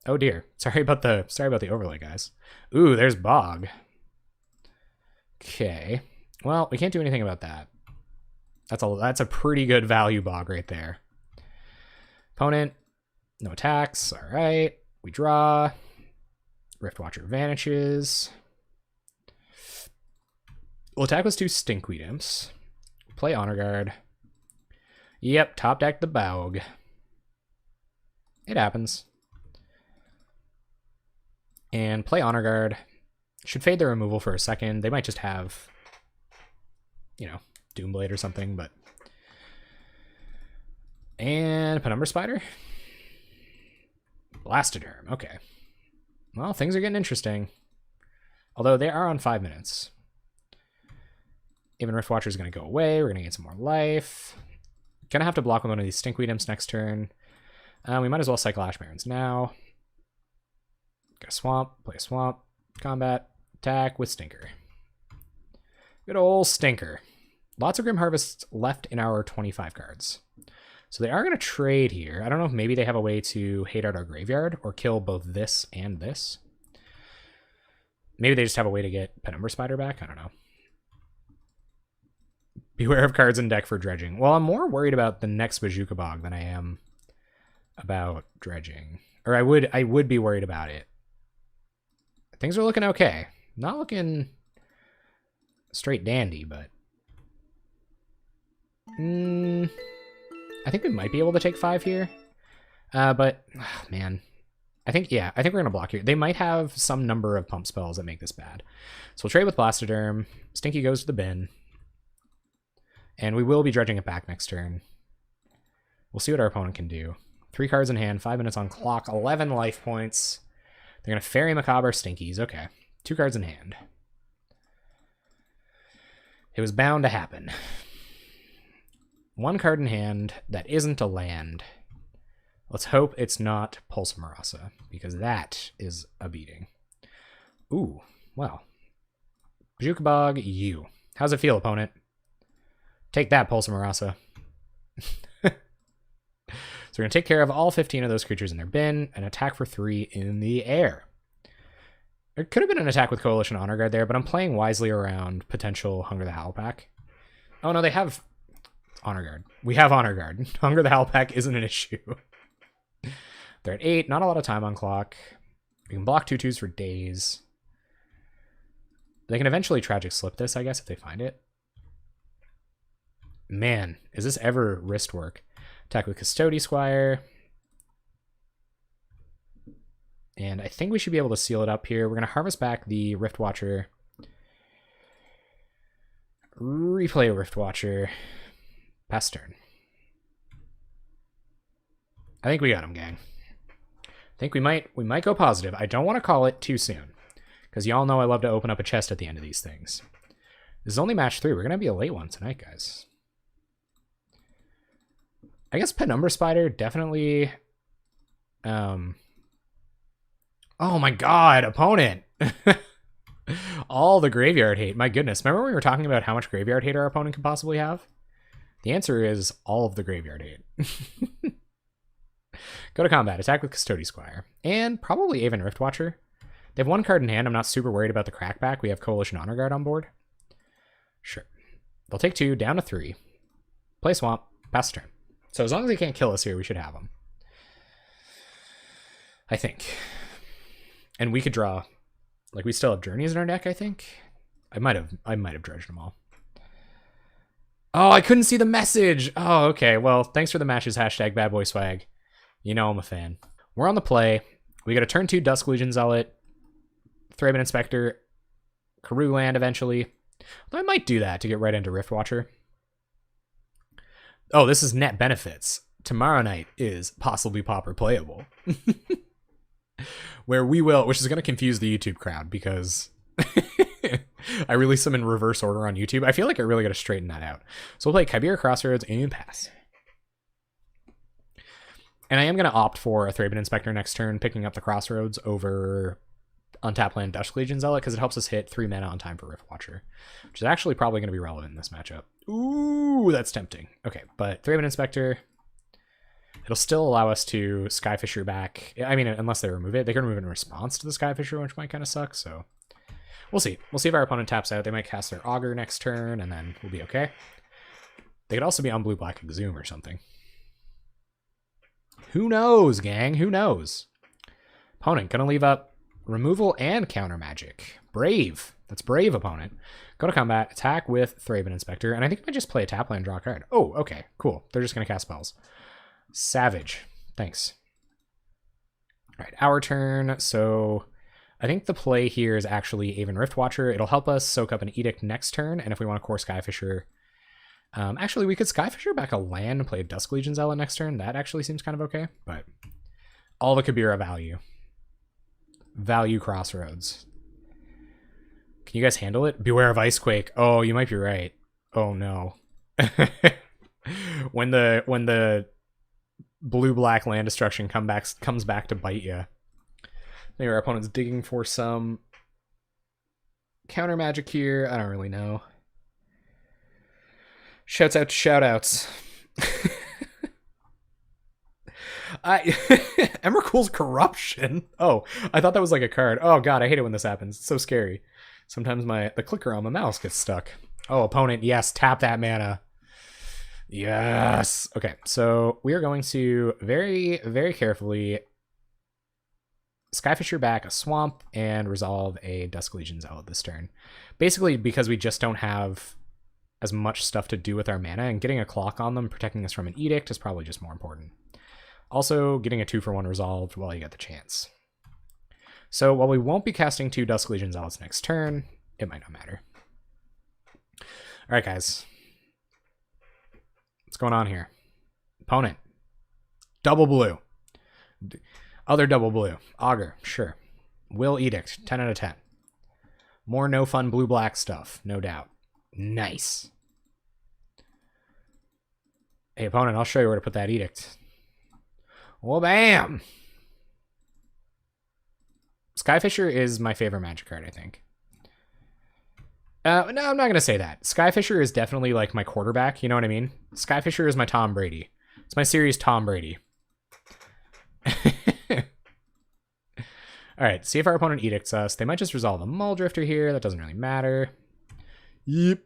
Oh dear. Sorry about the overlay, guys. Ooh, there's Bog. Okay. Well, we can't do anything about that. That's a pretty good value Bog right there. Opponent, no attacks. All right. We draw. Riftwatcher vanishes. We'll attack with 2 Stinkweed Imps. Play Honor Guard. Yep, top deck the Bog. It happens. And play Honor Guard. Should fade the removal for a second. They might just have, Doomblade or something, but... And Penumbra Spider. Blastoderm, okay. Well, things are getting interesting. Although they are on 5 minutes. Even Riftwatcher is going to go away. We're going to get some more life. Gonna have to block one of these Stinkweed Imps next turn. We might as well cycle Ash Barrens now. Got a Swamp, play a Swamp, combat, attack with Stinker. Good old Stinker. Lots of Grim Harvests left in our 25 cards. So they are going to trade here. I don't know if maybe they have a way to hate out our graveyard or kill both this and this. Maybe they just have a way to get Penumbra Spider back. I don't know. Beware of cards in deck for dredging. Well, I'm more worried about the next Bojuka Bog than I am about dredging. Or I would be worried about it. Things are looking okay. Not looking straight dandy, but... I think we might be able to take 5 here. But, man. I think we're going to block here. They might have some number of pump spells that make this bad. So we'll trade with Blastoderm. Stinky goes to the bin. And we will be dredging it back next turn. We'll see what our opponent can do. 3 cards in hand, 5 minutes on clock, 11 life points. They're going to Fairy Macabre Stinkies. Okay. 2 cards in hand. It was bound to happen. 1 card in hand that isn't a land. Let's hope it's not Pulse Marasa, because that is a beating. Ooh, well. Bojuka Bog, you. How's it feel, opponent? Take that, Pulse Marasa. So we're going to take care of all 15 of those creatures in their bin and attack for 3 in the air. There could have been an attack with Coalition Honor Guard there, but I'm playing wisely around potential Hunger the Howl Pack. Oh no, they have Honor Guard. We have Honor Guard. Hunger the Howl Pack isn't an issue. They're at 8. Not a lot of time on clock. We can block 2/2s for days. They can eventually Tragic Slip this, I guess, if they find it. Man, is this ever wrist work? Attack with Custody Squire. And I think we should be able to seal it up here. We're going to harvest back the Rift Watcher. Replay Rift Watcher. Pass turn. I think we got him, gang. I think we might go positive. I don't want to call it too soon, because y'all know I love to open up a chest at the end of these things. This is only match 3. We're going to be a late one tonight, guys. I guess Penumbra Spider definitely... Oh my god, opponent! All the graveyard hate. My goodness. Remember when we were talking about how much graveyard hate our opponent could possibly have? The answer is all of the graveyard hate. Go to combat. Attack with Custody Squire. And probably Aven Rift Watcher. They have 1 card in hand. I'm not super worried about the crackback. We have Coalition Honor Guard on board. Sure. They'll take 2, down to 3. Play Swamp. Pass turn. So as long as they can't kill us here, we should have them. I think. And we could draw... Like, we still have Journeys in our deck, I think. I might have dredged them all. Oh, I couldn't see the message! Oh, okay. Well, thanks for the matches, hashtag badboyswag. You know I'm a fan. We're on the play. We got a turn 2 Dusk Legion Zealot, Thraben Inspector, Karoo land eventually. Although I might do that to get right into Rift Watcher. Oh, this is net benefits. Tomorrow night is possibly Pauper playable. Where we will, which is going to confuse the YouTube crowd because I release them in reverse order on YouTube. I feel like I really got to straighten that out. So we'll play Chibera Crossroads and pass. And I am going to opt for a Thraben Inspector next turn, picking up the Crossroads over Untap Land Dusk Legion Zealot because it helps us hit 3 mana on time for Rift Watcher, which is actually probably going to be relevant in this matchup. Ooh, that's tempting. Okay, but Thraben Inspector... It'll still allow us to Skyfisher back. I mean, unless they remove it. They can remove it in response to the Skyfisher, which might kind of suck, so... We'll see. We'll see if our opponent taps out. They might cast their Augur next turn, and then we'll be okay. They could also be on blue-black Exhume or something. Who knows, gang? Who knows? Opponent gonna leave up removal and counter magic. Brave. That's brave, opponent. Go to combat, attack with Thraben Inspector, and I think I might just play a tap land, draw a card. Oh, okay, cool. They're just gonna cast spells. Savage. Thanks. All right, our turn. So I think the play here is actually Aven Rift Watcher. It'll help us soak up an Edict next turn, and if we want to core Skyfisher... actually, we could Skyfisher back a land and play a Dusk Legion Zealot next turn. That actually seems kind of okay, but all the Chibera value. Value Crossroads. Can you guys handle it? Beware of Icequake. Oh, you might be right. Oh, no. when the blue-black land destruction comes back to bite you. Maybe our opponent's digging for some counter magic here. I don't really know. Shouts out to shoutouts. Emrakul's Corruption. Oh, I thought that was like a card. Oh god, I hate it when this happens. It's so scary. Sometimes the clicker on my mouse gets stuck. Oh, opponent, yes, tap that mana. Yes. Okay, so we are going to very, very carefully Skyfisher back a Swamp and resolve a Dusk Legion Zealot this turn. Basically because we just don't have as much stuff to do with our mana, and getting a clock on them, protecting us from an Edict, is probably just more important. Also, getting a 2-for-1 resolved while you get the chance. So while we won't be casting 2 Dusk Legion Zealots next turn, it might not matter. Alright guys. What's going on here? Opponent. Double blue. Other double blue. Augur, sure. Will Edict, 10 out of 10. More no fun blue-black stuff, no doubt. Nice. Hey, opponent, I'll show you where to put that Edict. Well, bam! Skyfisher is my favorite Magic card, I think. No, I'm not going to say that. Skyfisher is definitely like my quarterback, you know what I mean? Skyfisher is my Tom Brady. It's my series Tom Brady. Alright, see if our opponent edicts us. They might just resolve a Muldrifter here. That doesn't really matter. Yep.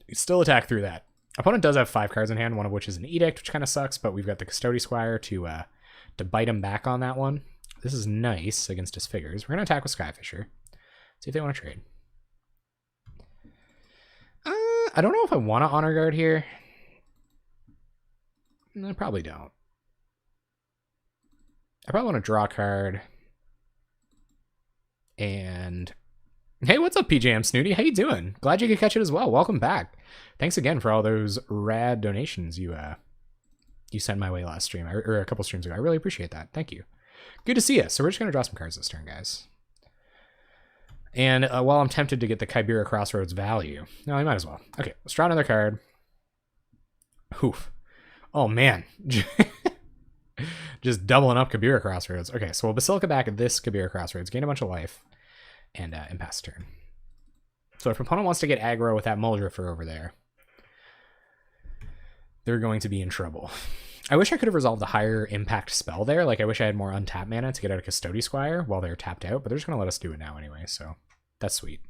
We still attack through that. Opponent does have 5 cards in hand, one of which is an Edict, which kind of sucks, but we've got the Custody Squire to to bite him back on that one. This is nice against his figures. We're going to attack with Skyfisher. See if they want to trade. I don't know if I want to Honor Guard here. I probably don't. I probably want to draw a card. And hey, what's up, PJM Snooty? How you doing? Glad you could catch it as well. Welcome back. Thanks again for all those rad donations you sent my way last stream, or a couple streams ago. I really appreciate that. Thank you. Good to see you. So we're just going to draw some cards this turn, guys. And while I'm tempted to get the Kibera Crossroads value, no, I might as well. Okay, let's draw another card. Oof. Oh, man. Just doubling up Kibera Crossroads. Okay, so we'll Basilica back at this Kibera Crossroads, gain a bunch of life, and pass turn. So if opponent wants to get aggro with that Muldrifter over there, they're going to be in trouble. I wish I could have resolved the higher impact spell there. Like, I wish I had more untapped mana to get out of Custody Squire while they're tapped out, but they're just going to let us do it now anyway, so that's sweet.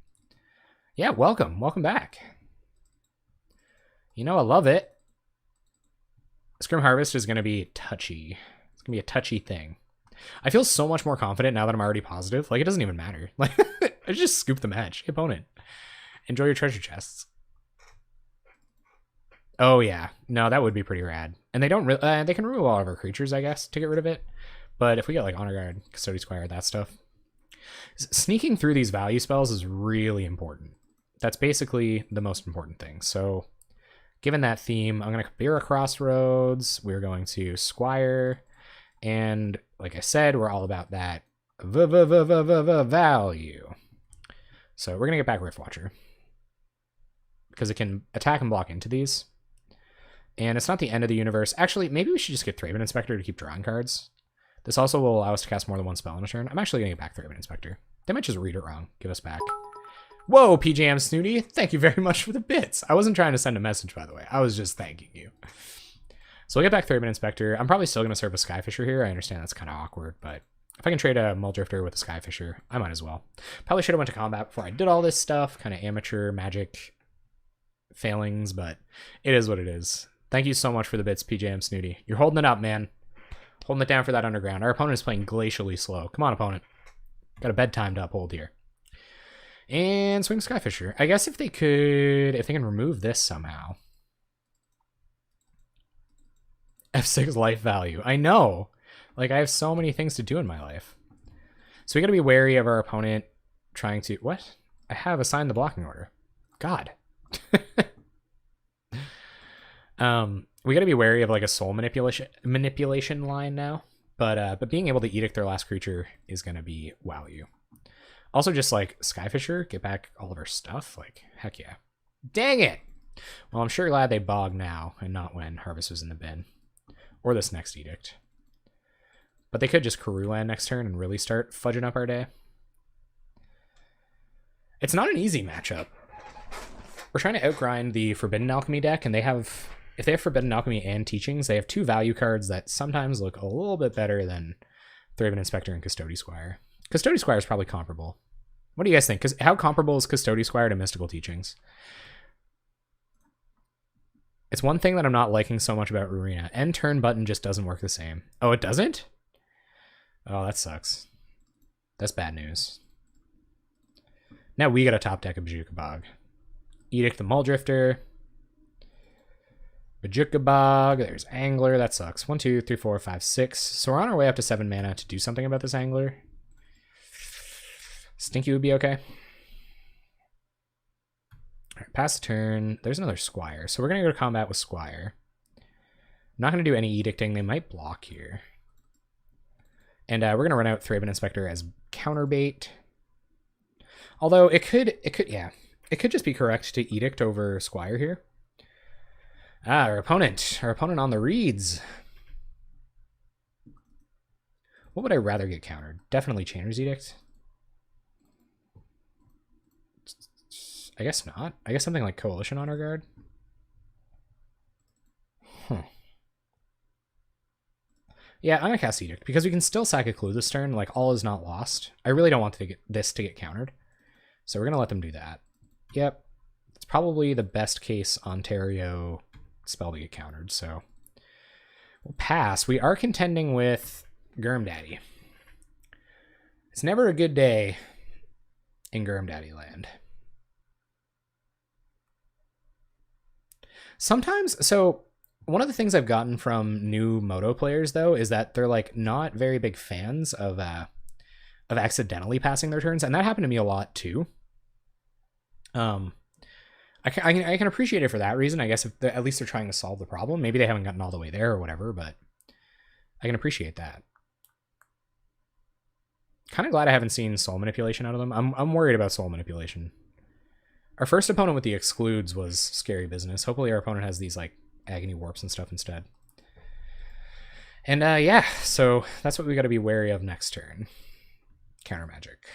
Yeah, welcome. Welcome back. You know, I love it. Scrim Harvest is going to be touchy. It's going to be a touchy thing. I feel so much more confident now that I'm already positive. Like, it doesn't even matter. Like, I just scoop the match. Hey, opponent. Enjoy your treasure chests. Oh, yeah. No, that would be pretty rad. And they don't they can remove all of our creatures, I guess, to get rid of it. But if we get, like, Honor Guard, Custody Squire, that stuff. Sneaking through these value spells is really important. That's basically the most important thing. So, given that theme, I'm going to Kibera Crossroads. We're going to Squire. And, like I said, we're all about that value. So, we're going to get back Riftwatcher. Because it can attack and block into these. And it's not the end of the universe. Actually, maybe we should just get Thraben Inspector to keep drawing cards. This also will allow us to cast more than one spell in a turn. I'm actually going to get back Thraben Inspector. They might just read it wrong. Give us back. Whoa, PJM Snooty. Thank you very much for the bits. I wasn't trying to send a message, by the way. I was just thanking you. So we'll get back Thraben Inspector. I'm probably still going to serve a Skyfisher here. I understand that's kind of awkward, but if I can trade a Muldrifter with a Skyfisher, I might as well. Probably should have went to combat before I did all this stuff. Kind of amateur Magic failings, but it is what it is. Thank you so much for the bits, PJM Snooty. You're holding it up, man. Holding it down for that underground. Our opponent is playing glacially slow. Come on, opponent. Got a bedtime to uphold here. And swing Skyfisher. I guess if they can remove this somehow. F6 life value. I know. Like, I have so many things to do in my life. So we got to be wary of our opponent trying to... What? I have assigned the blocking order. God. We got to be wary of like a soul manipulation line now, but being able to edict their last creature is going to be value. Also, just like Skyfisher, get back all of our stuff. Like, heck yeah. Dang it! Well, I'm sure glad they bogged now and not when Harvest was in the bin. Or this next edict. But they could just Karoo land next turn and really start fudging up our day. It's not an easy matchup. We're trying to outgrind the Forbidden Alchemy deck, and if they have Forbidden Alchemy and Teachings, they have two value cards that sometimes look a little bit better than Thraben Inspector and Custody Squire. Custody Squire is probably comparable. What do you guys think? How comparable is Custody Squire to Mystical Teachings? It's one thing that I'm not liking so much about Arena. End turn button just doesn't work the same. Oh, it doesn't? Oh, that sucks. That's bad news. Now we got a top deck of Bojuka Bog. Edict the Muldrifter. Bojuka Bog. There's Angler. That sucks. 1, 2, 3, 4, 5, 6. So we're on our way up to 7 mana to do something about this Angler. Stinky would be okay. Alright, pass the turn. There's another Squire. So we're going to go to combat with Squire. I'm not going to do any edicting. They might block here. And we're going to run out Thraben Inspector as counterbait. Although it could just be correct to edict over Squire here. Ah, our opponent on the reeds. What would I rather get countered? Definitely Chainer's Edict. I guess not. I guess something like Coalition Honor Guard. Huh. Yeah, I'm gonna cast Edict because we can still sack a Clue this turn. Like, all is not lost. I really don't want this to get countered, so we're gonna let them do that. Yep, it's probably the best case Ontario spell to get countered. So we'll pass. We are contending with Gurm Daddy. It's never a good day in Gurm Daddy land. Sometimes, so one of the things I've gotten from new Moto players, though, is that they're like not very big fans of accidentally passing their turns, and that happened to me a lot too. I can appreciate it for that reason. I guess if at least they're trying to solve the problem. Maybe they haven't gotten all the way there or whatever, but I can appreciate that. Kind of glad I haven't seen soul manipulation out of them. I'm worried about soul manipulation. Our first opponent with the excludes was scary business. Hopefully our opponent has these like agony warps and stuff instead. And yeah, so that's what we got to be wary of next turn. Counter magic.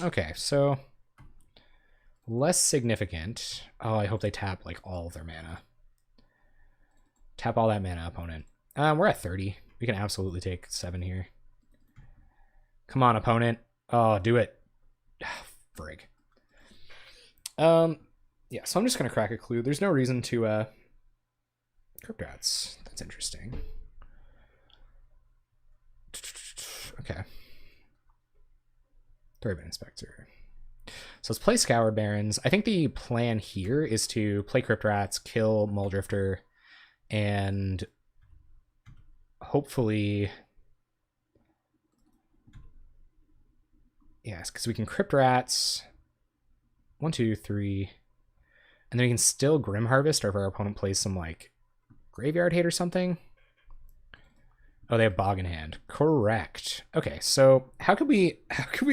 Okay, so less significant. Oh, I hope they tap like all of their mana. Tap all that mana, opponent. We're at 30. We can absolutely take 7 here. Come on, opponent. Oh, do it. Frig. Yeah, so I'm just gonna crack a clue. There's no reason to Crypt Rats. That's interesting. Okay. Threadbane Inspector. So let's play Scoured Barrens. I think the plan here is to play Crypt Rats, kill Muldrifter, and hopefully, yes, because we can Crypt Rats 1, 2, 3, and then we can still Grim Harvest, or if our opponent plays some like Graveyard Hate or something. Oh, they have Bog in hand. Correct. Okay, so how could we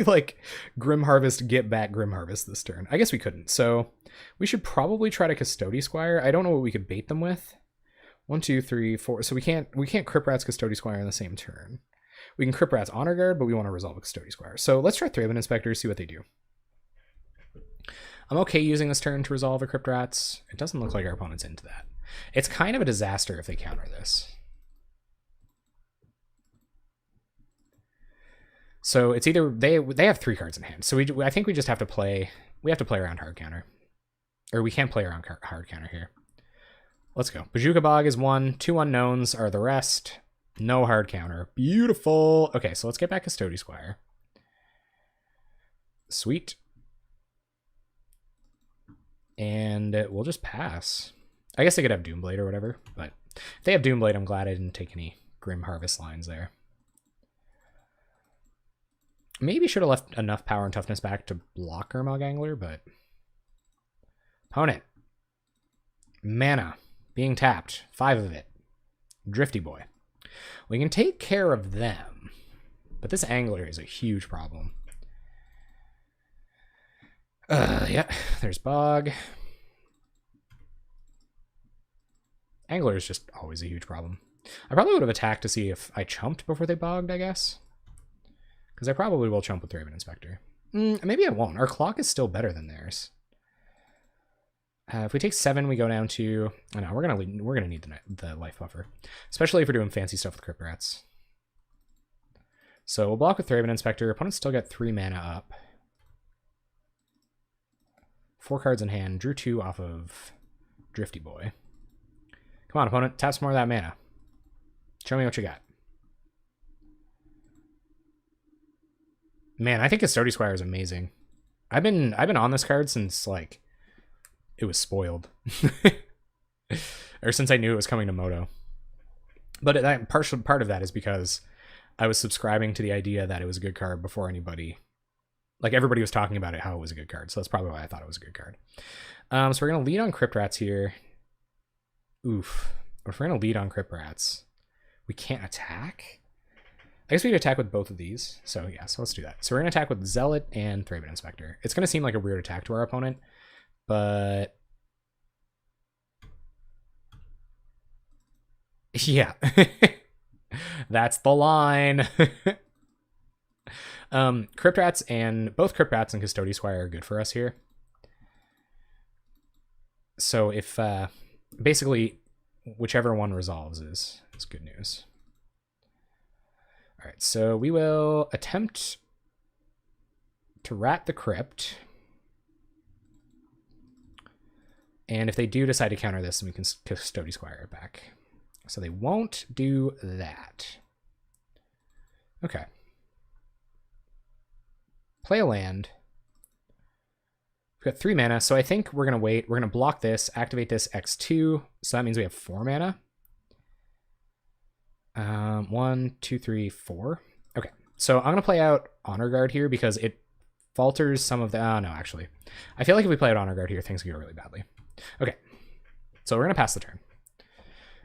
like Grim Harvest get back Grim Harvest this turn? I guess we couldn't. So we should probably try to Custody Squire. I don't know what we could bait them with. 1, 2, 3, 4. So we can't Crypt Rats Custody Squire in the same turn. We can Crypt Rats Honor Guard, but we want to resolve a Custody Squire. So let's try Thraben Inspector, see what they do. I'm okay using this turn to resolve a Crypt Rats. It doesn't look like our opponent's into that. It's kind of a disaster if they counter this. So it's either they have 3 cards in hand. So I think we just have to play. We have to play around hard counter, or we can't play around hard counter here. Let's go. Bojuka Bog is 1. 2 unknowns are the rest. No hard counter. Beautiful. Okay, so let's get back Custody Squire. Sweet. And we'll just pass. I guess they could have Doomblade or whatever, but if they have Doomblade, I'm glad I didn't take any Grim Harvest lines there. Maybe should have left enough power and toughness back to block Urmog Angler, but opponent. Mana being tapped. 5 of it. Drifty Boy. We can take care of them, but this Angler is a huge problem. Yeah, there's Bog. Angler is just always a huge problem. I probably would have attacked to see if I chumped before they bogged, I guess. Because I probably will chump with Thraben Inspector. Maybe I won't. Our clock is still better than theirs. If we take 7, we go down to... Oh no, we're gonna need the life buffer. Especially if we're doing fancy stuff with Crypt Rats. So we'll block with Thraben Inspector. Opponents still got 3 mana up. 4 cards in hand. Drew 2 off of Drifty Boy. Come on, opponent. Tap some more of that mana. Show me what you got. Man, I think Custody Squire is amazing. I've been on this card since like it was spoiled. Or since I knew it was coming to Moto. But part of that is because I was subscribing to the idea that it was a good card before anybody, like everybody was talking about it, how it was a good card. So that's probably why I thought it was a good card. So we're going to lead on Crypt Rats here. Oof. But if we're going to lead on Crypt Rats, we can't attack? I guess we could attack with both of these. So yeah, so let's do that. So we're going to attack with Zealot and Thraben Inspector. It's going to seem like a weird attack to our opponent, but yeah, that's the line. Crypt Rats and both Crypt Rats and Custody Squire are good for us here. So if basically whichever one resolves is good news. All right, so we will attempt to rat the Crypt. And if they do decide to counter this, then we can Custody Squire it back. So they won't do that. Okay. Play a land. We've got 3 mana, so I think we're going to wait. We're going to block this, activate this X2, so that means we have 4 mana. 1, 2, 3, 4. Okay, so I'm going to play out Honor Guard here because it falters some of the... Oh, no, actually. I feel like if we play out Honor Guard here, things could go really badly. Okay, so we're going to pass the turn.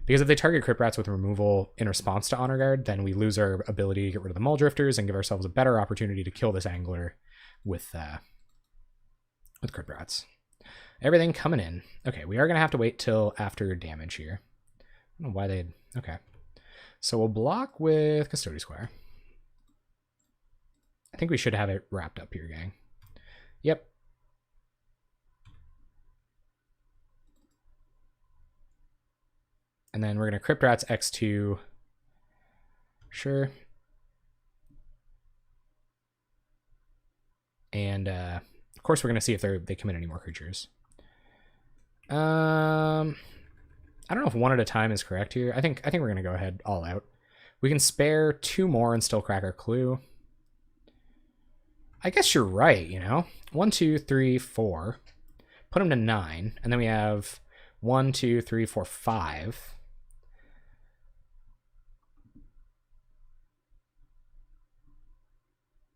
Because if they target Crypt Rats with removal in response to Honor Guard, then we lose our ability to get rid of the Mull Drifters and give ourselves a better opportunity to kill this Angler with Crypt Rats. Everything coming in. Okay, we are going to have to wait till after damage here. I don't know why they... Okay. So we'll block with Custody Squire. I think we should have it wrapped up here, gang. Yep. And then we're going to Crypt Rats X2. Sure. And of course we're going to see if they commit any more creatures. I don't know if 1 at a time is correct here. I think we're going to go ahead all out. We can spare 2 more and still crack our clue. I guess you're right, you know. 1, 2, 3, 4. Put them to 9. And then we have 1, 2, 3, 4, 5.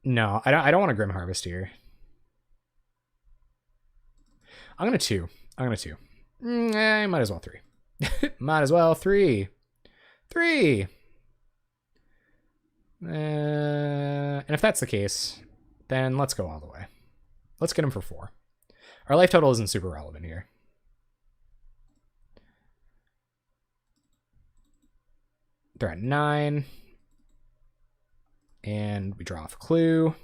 No, I don't want a Grim Harvest here. I'm going to 2. I'm going to 2. Might as well 3. Might as well 3. 3. And if that's the case, then let's go all the way. Let's get him for 4. Our life total isn't super relevant here. They're at 9. And we draw off a clue.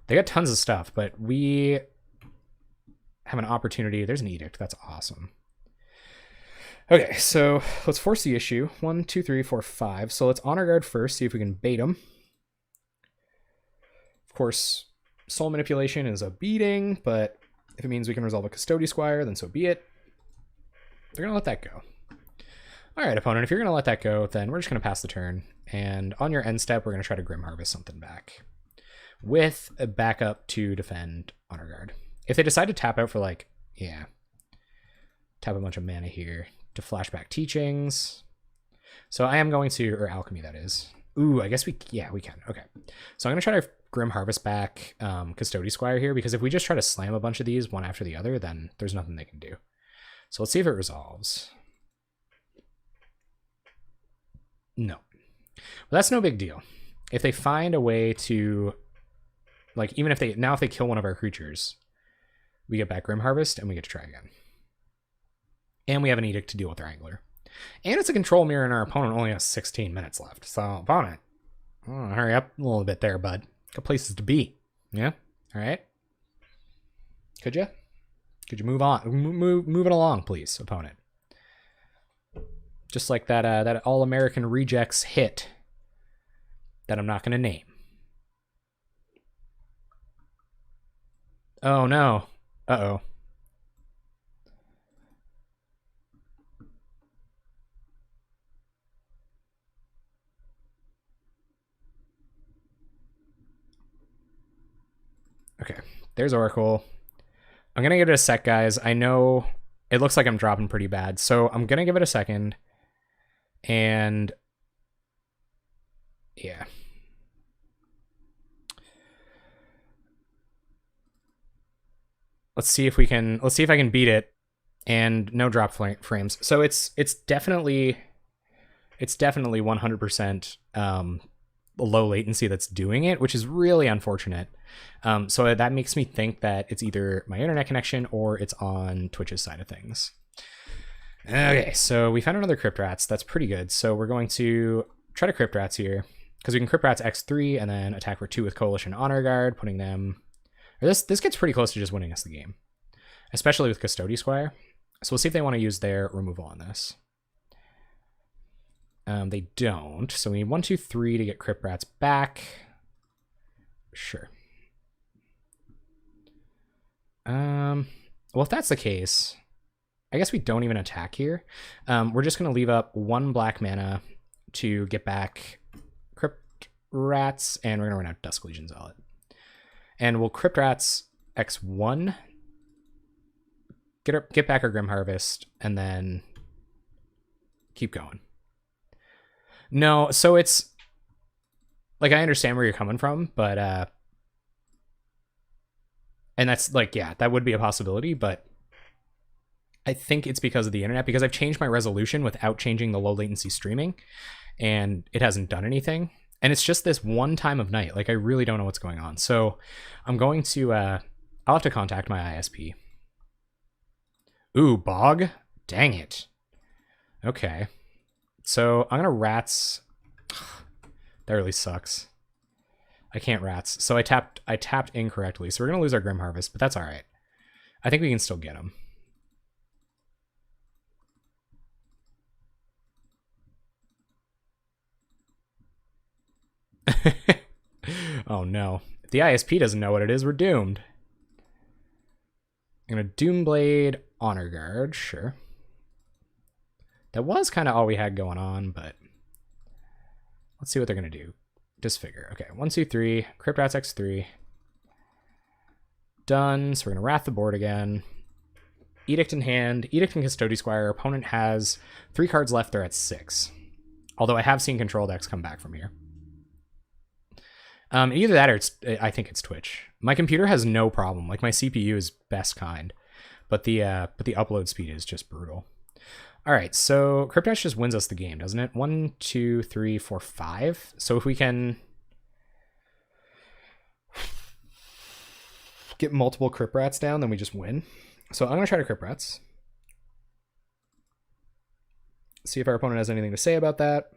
They got tons of stuff, but we have an opportunity. There's an edict. That's awesome. Okay, so let's force the issue. 1, 2, 3, 4, 5. So let's Honor Guard first, see if we can bait them. Of course, Soul Manipulation is a beating, but if it means we can resolve a Custody Squire, then so be it. They're going to let that go. All right, opponent, if you're going to let that go, then we're just going to pass the turn. And on your end step, we're going to try to Grim Harvest something back with a backup to defend Honor Guard. If they decide to tap out for like, yeah, tap a bunch of mana here to Flashback Teachings. So I am going to, or Alchemy that is. Ooh, I guess we can. Okay. So I'm going to try to Grim Harvest back Custody Squire here, because if we just try to slam a bunch of these one after the other, then there's nothing they can do. So let's see if it resolves. No. Well, that's no big deal. If they find a way to, like, even if they kill one of our creatures, we get back Grim Harvest and we get to try again. And we have an edict to deal with our Angler. And it's a control mirror and our opponent only has 16 minutes left. So, opponent, hurry up a little bit there, bud. Got places to be. Yeah? All right? Could you? Could you move on? Move it along, please, opponent. Just like that All-American Rejects hit that I'm not going to name. Oh, no. Uh-oh. Okay, there's Oracle. I'm going to give it a sec, guys. I know it looks like I'm dropping pretty bad, so I'm going to give it a second. And yeah. Let's see if I can beat it and no drop frames. So it's definitely 100% low latency that's doing it, which is really unfortunate. So that makes me think that it's either my internet connection or it's on Twitch's side of things. Okay, so we found another Crypt Rats. That's pretty good. So we're going to try to Crypt Rats here, because we can Crypt Rats X3 and then attack for 2 with Coalition Honor Guard, putting them... Or this gets pretty close to just winning us the game, especially with Custody Squire. So we'll see if they want to use their removal on this. They don't. So we need 1, 2, 3 to get Crypt Rats back. Sure. Well, if that's the case... I guess we don't even attack here. We're just going to leave up 1 black mana to get back Crypt Rats, and we're going to run out Dusk Legion Zealot. And we'll Crypt Rats X1, get back our Grim Harvest, and then keep going. No, so it's like, I understand where you're coming from, but and that's like, yeah, that would be a possibility, but I think it's because of the internet, because I've changed my resolution without changing the low latency streaming, and it hasn't done anything. And it's just this one time of night. Like, I really don't know what's going on. So I'm going to, I'll have to contact my ISP. Ooh, Bog? Dang it. Okay. So I'm going to Rats. That really sucks. I can't Rats. So I tapped incorrectly. So we're going to lose our Grim Harvest, but that's all right. I think we can still get him. Oh no. If the ISP doesn't know what it is, we're doomed. I'm going to Doomblade, Honor Guard, sure. That was kind of all we had going on, but let's see what they're going to do. Disfigure. Okay, 1, 2, 3. Crypt Rats X3. Done. So we're going to Wrath the board again. Edict in hand. Edict and Custody Squire. Opponent has 3 cards left. They're at 6. Although I have seen control decks come back from here. Either that or I think it's Twitch. My computer has no problem. Like, my CPU is best kind, but the upload speed is just brutal. All right, so Cryptash just wins us the game, doesn't it? 1, 2, 3, 4, 5. So if we can get multiple Crypt Rats down, then we just win. So I'm gonna try to Crypt Rats. See if our opponent has anything to say about that.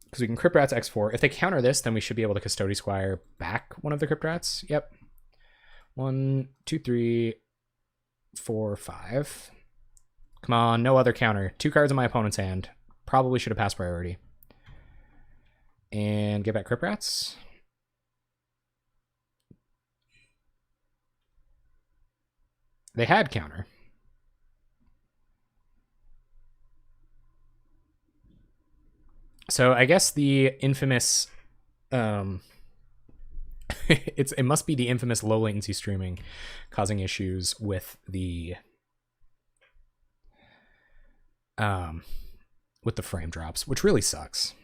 Because we can Crypt Rats X4. If they counter this, then we should be able to Custody Squire back one of the Crypt Rats. Yep. 1, 2, 3, 4, 5. Come on, no other counter. 2 cards in my opponent's hand. Probably should have passed priority. And get back Crypt Rats. They had counter. So I guess the infamous, it must be the infamous low latency streaming causing issues with the frame drops, which really sucks.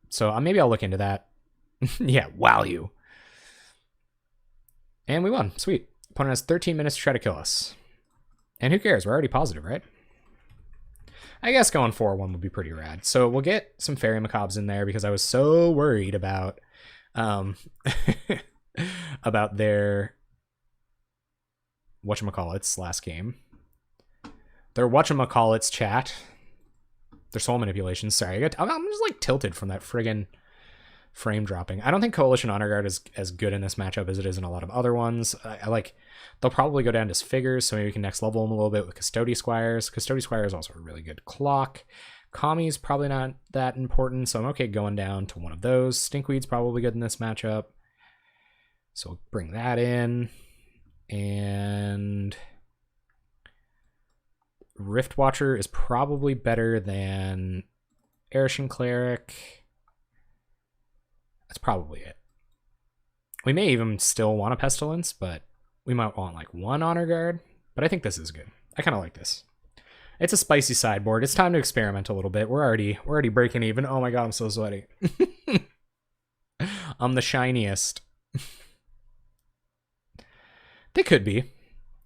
So maybe I'll look into that. Yeah, wow you. And we won. Sweet. Opponent has 13 minutes to try to kill us. And who cares? We're already positive, right? I guess going 4-1 would be pretty rad. So we'll get some Fairy Macabres in there because I was so worried about about their whatchamacallits last game. Their whatchamacallits chat. Their soul manipulations. Sorry, I'm just like tilted from that friggin' frame dropping. I don't think Coalition Honor Guard is as good in this matchup as it is in a lot of other ones. I like, they'll probably go down to figures, so maybe we can next level them a little bit with Custody Squires. Custody Squire is also a really good clock. Kami's probably not that important, so I'm okay going down to one of those. Stinkweed's probably good in this matchup, so we'll bring that in. And Rift Watcher is probably better than Erishan Cleric. That's probably it. We may even still want a Pestilence, but we might want like 1 Honor Guard. But I think this is good. I kind of like this. It's a spicy sideboard. It's time to experiment a little bit. We're already breaking even. Oh my god, I'm so sweaty. I'm the shiniest. They could be.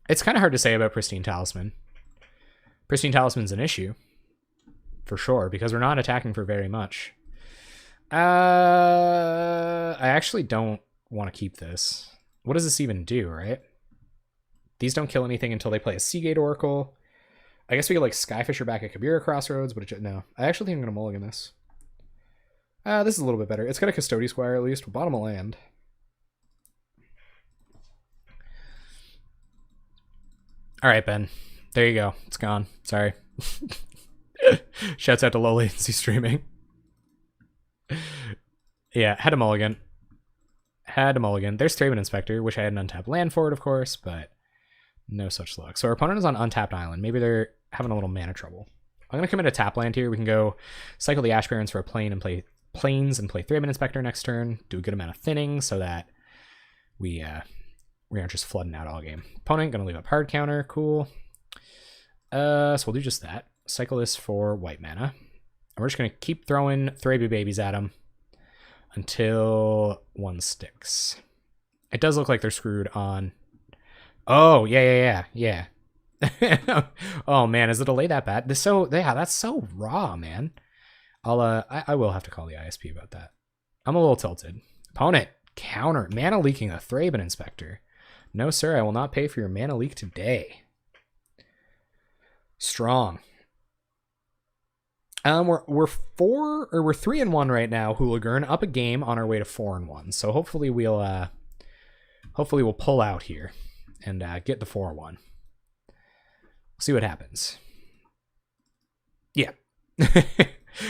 It's kind of hard to say about Pristine Talisman. Pristine Talisman's an issue. For sure, because we're not attacking for very much. I actually don't want to keep this. What does this even do, right? These don't kill anything until they play a Seagate Oracle. I guess we could like Skyfisher back at Kabira Crossroads, but no. I actually think I'm going to mulligan this. This is a little bit better. It's got a Custody Squire at least. We'll bottom a land. All right, Ben. There you go. It's gone. Sorry. Shouts out to low latency streaming. Yeah, had a mulligan. Had a mulligan. There's Thraben Inspector, which I had an untapped land for it, of course, but no such luck. So our opponent is on untapped island. Maybe they're having a little mana trouble. I'm going to commit a tap land here. We can go cycle the Ash Barrens for a plane and play planes and play Thraben Inspector next turn. Do a good amount of thinning so that we aren't just flooding out all game. Opponent going to leave up hard counter. Cool. So we'll do just that. Cycle this for white mana. And we're just going to keep throwing Thraben babies at them until one sticks. It does look like they're screwed on. Oh, yeah. Oh man, is the delay that bad? That's so raw, man. I will have to call the ISP about that. I'm a little tilted. Opponent, counter, mana leaking a Thraben Inspector. No, sir, I will not pay for your mana leak today. Strong. We're 3-1 right now, Hooligan, up a game on our way to 4-1. So hopefully we'll pull out here and get the 4-1. See what happens. Yeah.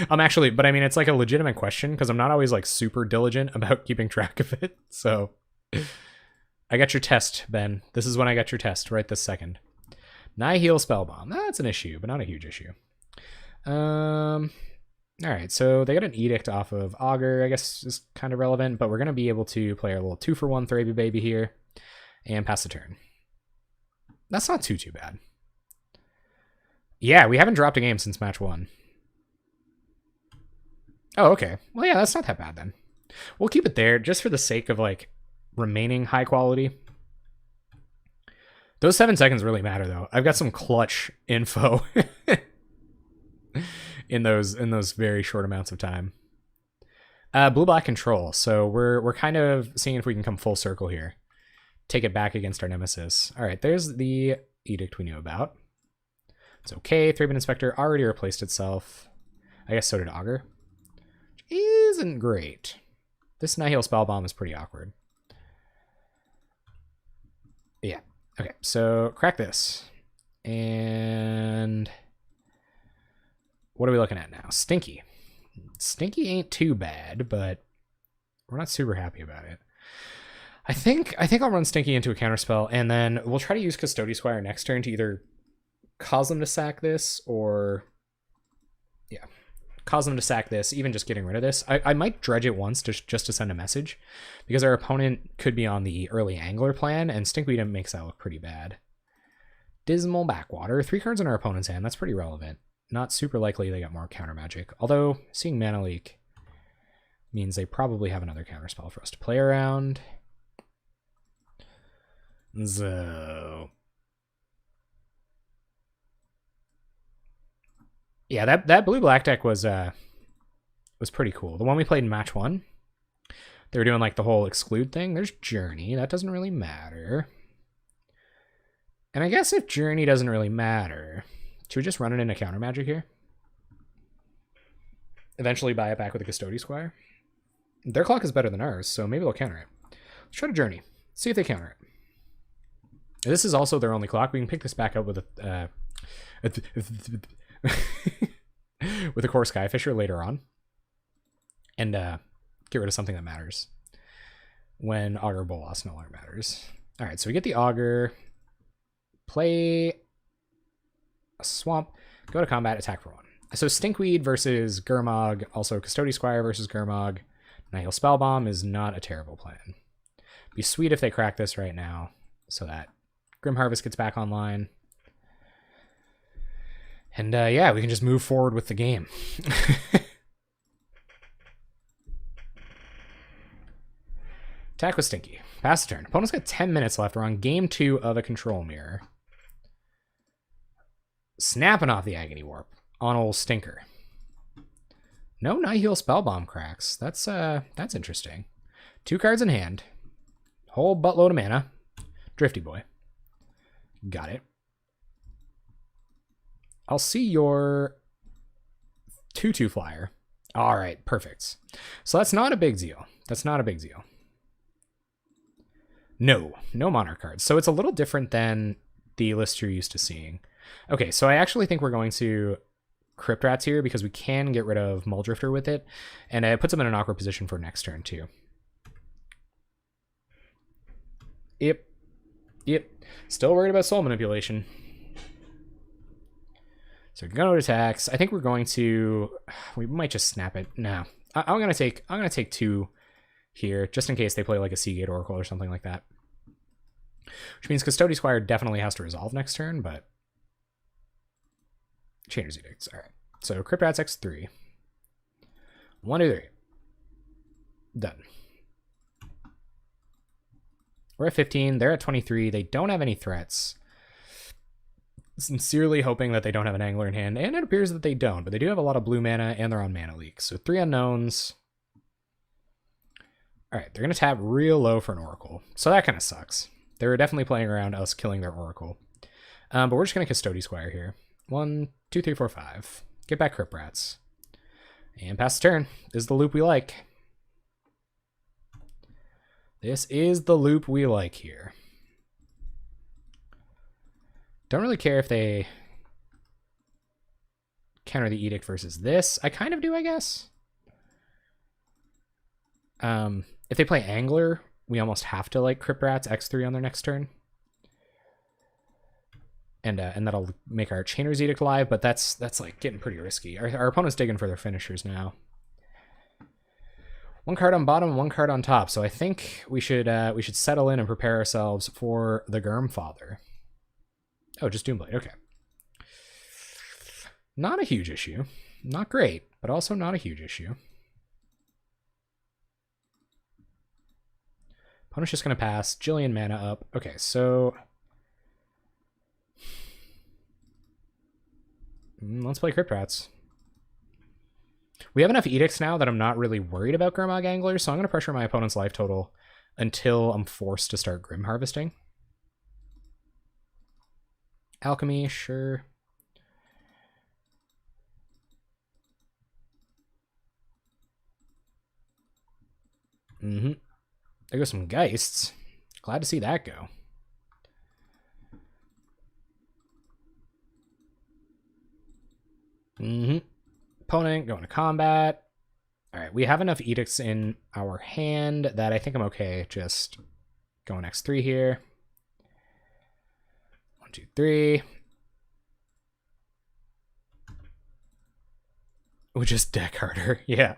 I'm actually, but I mean, it's like a legitimate question because I'm not always like super diligent about keeping track of it. So I got your test, Ben. This is when I got your test right this second. Nihil Spellbomb. That's an issue, but not a huge issue. All right, so they got an edict off of Augur, I guess is kind of relevant, but we're going to be able to play our little 2-for-1 Thraben baby here and pass the turn. That's not too bad. Yeah, we haven't dropped a game since match 1. Oh, okay. Well, yeah, that's not that bad then. We'll keep it there just for the sake of like remaining high quality. Those 7 seconds really matter though. I've got some clutch info in those very short amounts of time. Blue-black control. So we're kind of seeing if we can come full circle here. Take it back against our nemesis. All right, there's the edict we knew about. It's okay. Thraben Inspector already replaced itself. I guess so did Augur. Which isn't great. This Nihil Spellbomb is pretty awkward. Yeah. Okay, so crack this. And what are we looking at now? Stinky. Stinky ain't too bad, but we're not super happy about it. I think I'll run Stinky into a counterspell, and then we'll try to use Custody Squire next turn to either cause them to sack this or cause them to sack this, even just getting rid of this. I might dredge it once just to send a message, because our opponent could be on the early Angler plan, and Stinkweed makes that look pretty bad. Dismal Backwater. 3 cards in our opponent's hand. That's pretty relevant. Not super likely they got more counter magic, although seeing mana leak means they probably have another counterspell for us to play around. So yeah, that blue-black deck was pretty cool. The one we played in match 1, they were doing like the whole exclude thing. There's Journey. That doesn't really matter. And I guess if Journey doesn't really matter, should we just run it into counter magic here? Eventually buy it back with a Custody Squire? Their clock is better than ours, so maybe they'll counter it. Let's try to Journey. See if they counter it. This is also their only clock. We can pick this back up with a with a Core Skyfisher later on, and get rid of something that matters when Augur Bolas no longer matters. All right, so we get the Augur, play a Swamp, go to combat, attack for 1. So Stinkweed versus Gurmag, also Custody Squire versus Gurmag. Nihil Spellbomb is not a terrible plan. Be sweet if they crack this right now so that Grim Harvest gets back online. And yeah, we can just move forward with the game. Attack with Stinky. Pass the turn. Opponent's got 10 minutes left. We're on game 2 of a Control Mirror. Snapping off the Agony Warp on old Stinker. No Nihil Spellbomb cracks. That's interesting. 2 cards in hand. Whole buttload of mana. Drifty Boy. Got it. I'll see your 2/2 flyer. All right, perfect. So that's not a big deal. That's not a big deal. No Monarch cards. So it's a little different than the list you're used to seeing. Okay, so I actually think we're going to Crypt Rats here because we can get rid of Muldrifter with it, and it puts them in an awkward position for next turn too. Yep. Still worried about soul manipulation. So we can go to attacks. I think we're going to... We might just snap it. No. I'm gonna take 2 here, just in case they play like a Seagate Oracle or something like that. Which means Custody Squire definitely has to resolve next turn, but... Chainer's Edicts. Alright. So Crypt Rats X3. 1, 2, 3. Done. We're at 15. They're at 23. They don't have any threats. Sincerely hoping that they don't have an Angler in hand, and it appears that they don't, but they do have a lot of blue mana, and they're on Mana Leak. So 3 unknowns. Alright, they're going to tap real low for an Oracle. So that kind of sucks. They were definitely playing around us killing their Oracle. But we're just going to Custody Squire here. 1, 2, 3, 4, 5. Get back Crypt Rats. And pass the turn. This is the loop we like. This is the loop we like here. Don't really care if they counter the Edict versus this. I kind of do, I guess. If they play Angler, we almost have to like Crypt Rats X3 on their next turn. And that'll make our Chainer's Edict live, but that's like getting pretty risky. Our opponent's digging for their finishers now. 1 card on bottom, 1 card on top. So I think we should settle in and prepare ourselves for the Germfather. Oh, just Doomblade. Okay. Not a huge issue. Not great, but also not a huge issue. Opponent's just going to pass. Jillian mana up. Okay, so... let's play Crypt Rats. We have enough Edicts now that I'm not really worried about Gurmag Angler, so I'm going to pressure my opponent's life total until I'm forced to start Grim Harvesting. Alchemy, sure. There goes some Geists. Glad to see that go. Opponent going to combat. All right, we have enough Edicts in our hand that I think I'm okay just going X3 here. 1, 2, 3. We just deck harder. Yeah.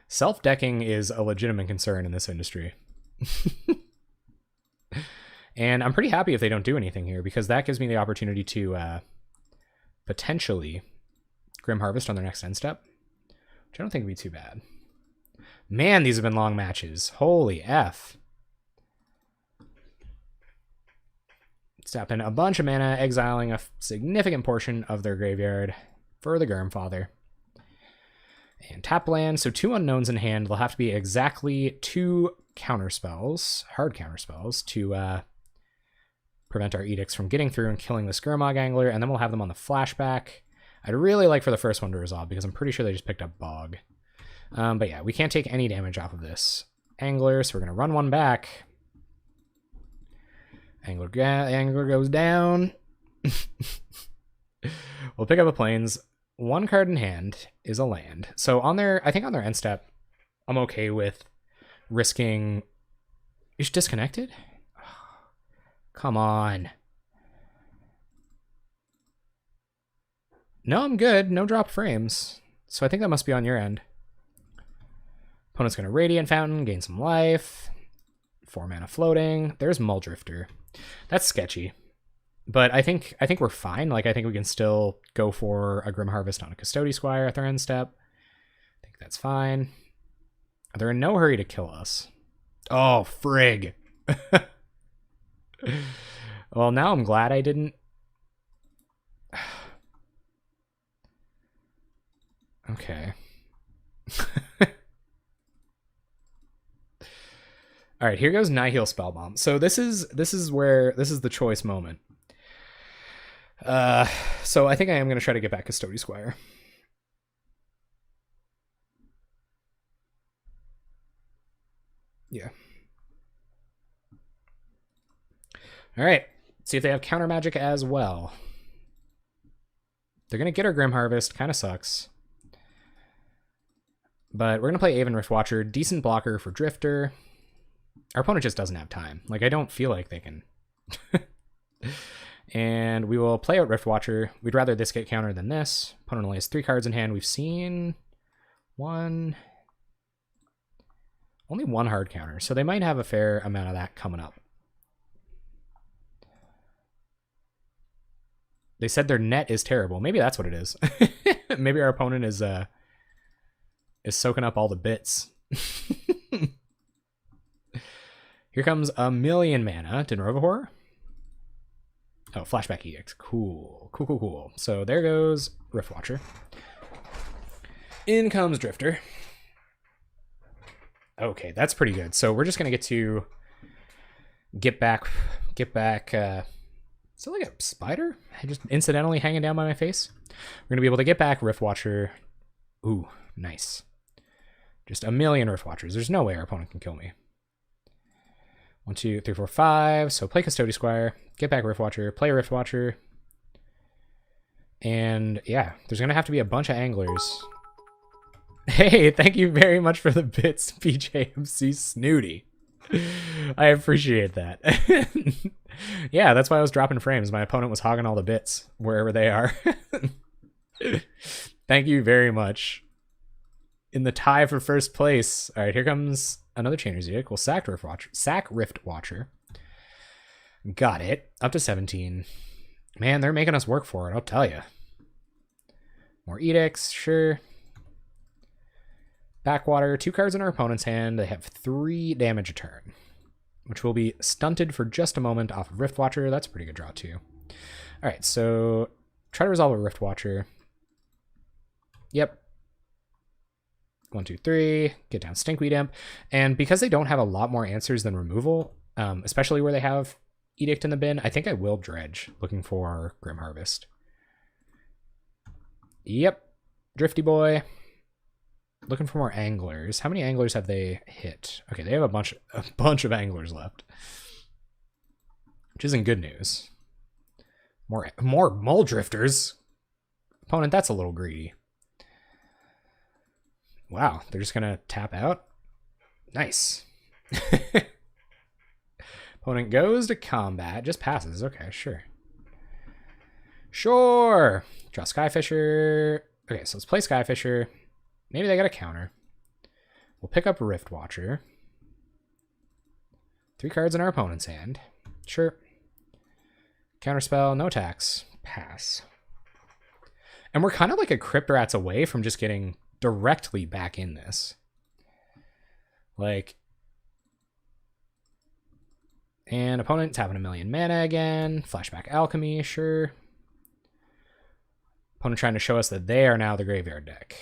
Self-decking is a legitimate concern in this industry. And I'm pretty happy if they don't do anything here, because that gives me the opportunity to potentially Grim Harvest on their next end step, which I don't think would be too bad. Man, these have been long matches. Holy F. Tap in a bunch of mana, exiling a significant portion of their graveyard for the Germfather. And tap land, so 2 unknowns in hand. They'll have to be exactly 2 counterspells, hard counterspells, to prevent our Edicts from getting through and killing this Gurmag Angler, and then we'll have them on the flashback. I'd really like for the first one to resolve, because I'm pretty sure they just picked up Bog. But yeah, we can't take any damage off of this Angler, so we're going to run 1 back. Angler goes down. We'll pick up a Plains. 1 card in hand is a land. So on their, I think on their end step, I'm okay with risking... Is she disconnected? Come on. No, I'm good. No drop frames. So I think that must be on your end. Opponent's going to Radiant Fountain, gain some life. 4 mana floating. There's Muldrifter. That's sketchy. But I think we're fine. Like, I think we can still go for a Grim Harvest on a Custody Squire at their end step. I think that's fine. They're in no hurry to kill us. Oh, frig. Well, now I'm glad I didn't... Okay. All right, here goes Nihil Spellbomb. So this is the choice moment. So I think I am going to try to get back Custody Squire. Yeah. All right. See if they have counter magic as well. They're going to get our Grim Harvest. Kind of sucks. But we're going to play Aven Riftwatcher. Decent blocker for Drifter. Our opponent just doesn't have time. Like, I don't feel like they can... And we will play out Rift Watcher. We'd rather this get countered than this. Opponent only has 3 cards in hand. We've seen only one hard counter, so they might have a fair amount of that coming up. They said their net is terrible. Maybe that's what it is. Maybe our opponent is soaking up all the bits. Here comes a million mana to Horror. Oh, Flashback Edict. Cool. Cool, cool, cool. So there goes Rift Watcher. In comes Drifter. Okay, that's pretty good. So we're just going to get back, is it like a spider? Just incidentally hanging down by my face? We're going to be able to get back Rift Watcher. Ooh, nice. Just a million Rift Watchers. There's no way our opponent can kill me. 1, 2, 3, 4, 5. So play Custody Squire, get back Rift Watcher, play Rift Watcher. And yeah, there's going to have to be a bunch of anglers. Hey, thank you very much for the bits, PJMC Snooty. I appreciate that. Yeah, that's why I was dropping frames. My opponent was hogging all the bits wherever they are. Thank you very much. In the tie for first place. All right, here comes another Chainer's Edict. We'll sack Rift Watcher. Got it. Up to 17. Man, they're making us work for it, I'll tell you. More edicts, sure. Backwater, 2 cards in our opponent's hand. They have 3 damage a turn, which will be stunted for just a moment off of Rift Watcher. That's a pretty good draw, too. All right, so try to resolve a Rift Watcher. Yep. 1, 2, 3. Get down Stinkweed Imp. And because they don't have a lot more answers than removal, especially where they have Edict in the bin, I think I will Dredge, looking for Grim Harvest. Yep. Drifty Boy. Looking for more anglers. How many anglers have they hit? Okay, they have a bunch of anglers left, which isn't good news. More mole drifters. Opponent, that's a little greedy. Wow, they're just gonna tap out. Nice. Opponent goes to combat. Just passes. Okay, sure. Sure. Draw Skyfisher. Okay, so let's play Skyfisher. Maybe they got a counter. We'll pick up Rift Watcher. 3 cards in our opponent's hand. Sure. Counterspell, no attacks. Pass. And we're kind of like a Crypt Rats away from just getting directly back in this. Like... And opponent's having a million mana again. Flashback Alchemy, sure. Opponent trying to show us that they are now the graveyard deck.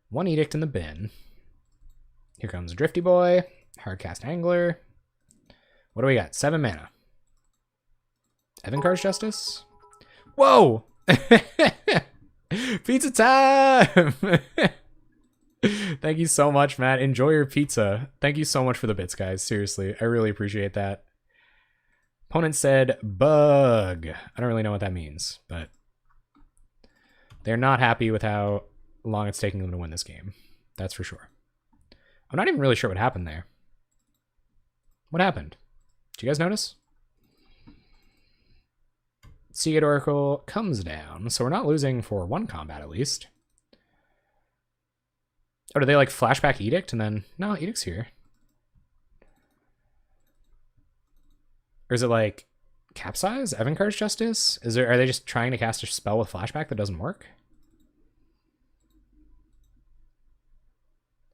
1 Edict in the bin. Here comes Drifty Boy. Hardcast Angler. What do we got? 7 mana. Evankar's Justice. Whoa! Pizza time! Thank you so much, Matt. Enjoy your pizza. Thank you so much for the bits, guys. Seriously, I really appreciate that. Opponent said bug. I don't really know what that means, but they're not happy with how long it's taking them to win this game. That's for sure. I'm not even really sure what happened there. What happened? Did you guys notice? Seagate Oracle comes down, so we're not losing for 1 combat at least. Oh, do they like Flashback Edict and then... No, Edict's here. Or is it like Capsize? Evankar's Justice? Are they just trying to cast a spell with Flashback that doesn't work?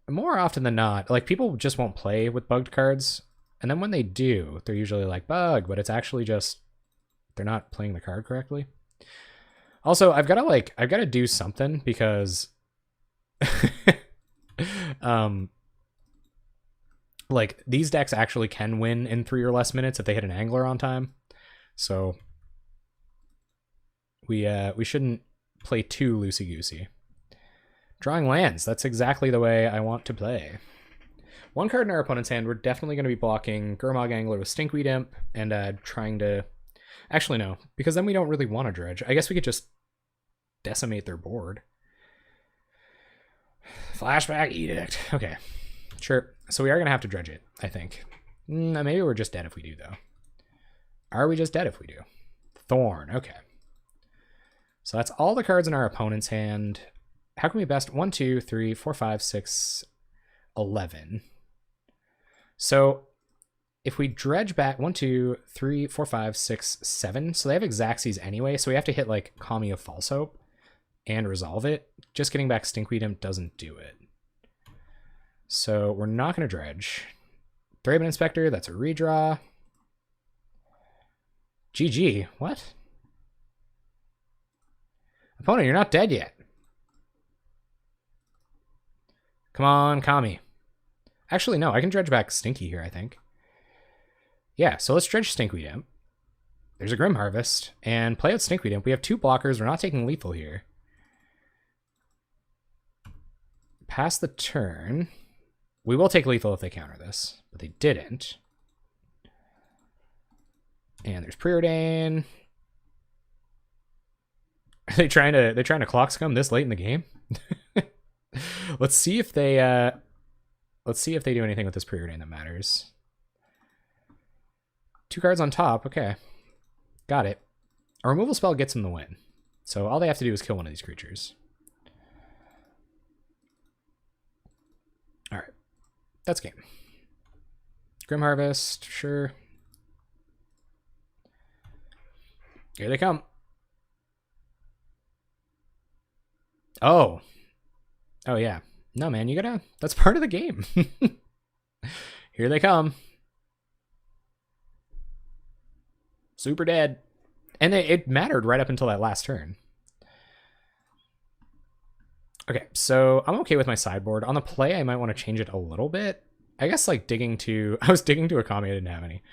More often than not, like, people just won't play with bugged cards, and then when they do, they're usually like, bug, but it's actually just they're not playing the card correctly. Also, I've got to do something because like, these decks actually can win in 3 or less minutes if they hit an angler on time. So we shouldn't play too loosey-goosey. Drawing lands. That's exactly the way I want to play. 1 card in our opponent's hand. We're definitely going to be blocking Gurmag Angler with Stinkweed Imp and trying to... Actually, no, because then we don't really want to dredge. I guess we could just decimate their board. Flashback Edict. Okay, sure. So we are going to have to dredge it, I think. Maybe we're just dead if we do, though. Are we just dead if we do? Thorn, okay. So that's all the cards in our opponent's hand. How can we best? 1, 2, 3, 4, 5, 6, 11. So if we dredge back 1, 2, 3, 4, 5, 6, 7. So they have Xaxes anyway. So we have to hit like Kami of False Hope and resolve it. Just getting back Stinkweed Imp doesn't do it. So we're not going to dredge. Thraben Inspector, that's a redraw. GG. What? Opponent, you're not dead yet. Come on, Kami. Actually, no, I can dredge back Stinky here, I think. Yeah, so let's dredge Stinkweed Imp. There's a Grim Harvest, and play out Stinkweed Imp. We have 2 blockers. We're not taking lethal here. Pass the turn. We will take lethal if they counter this, but they didn't. And there's Preordain. Are they trying to clock scum this late in the game? Let's see if they do anything with this Preordain that matters. 2 cards on top. Okay. Got it. A removal spell gets them the win. So all they have to do is kill one of these creatures. All right. That's game. Grim Harvest, sure. Here they come. Oh. Oh, yeah. No, man, you gotta... That's part of the game. Here they come. Super dead. And it mattered right up until that last turn. Okay, so I'm okay with my sideboard. On the play, I might want to change it a little bit. I guess, like, digging to... I was digging to a Kami, I didn't have any.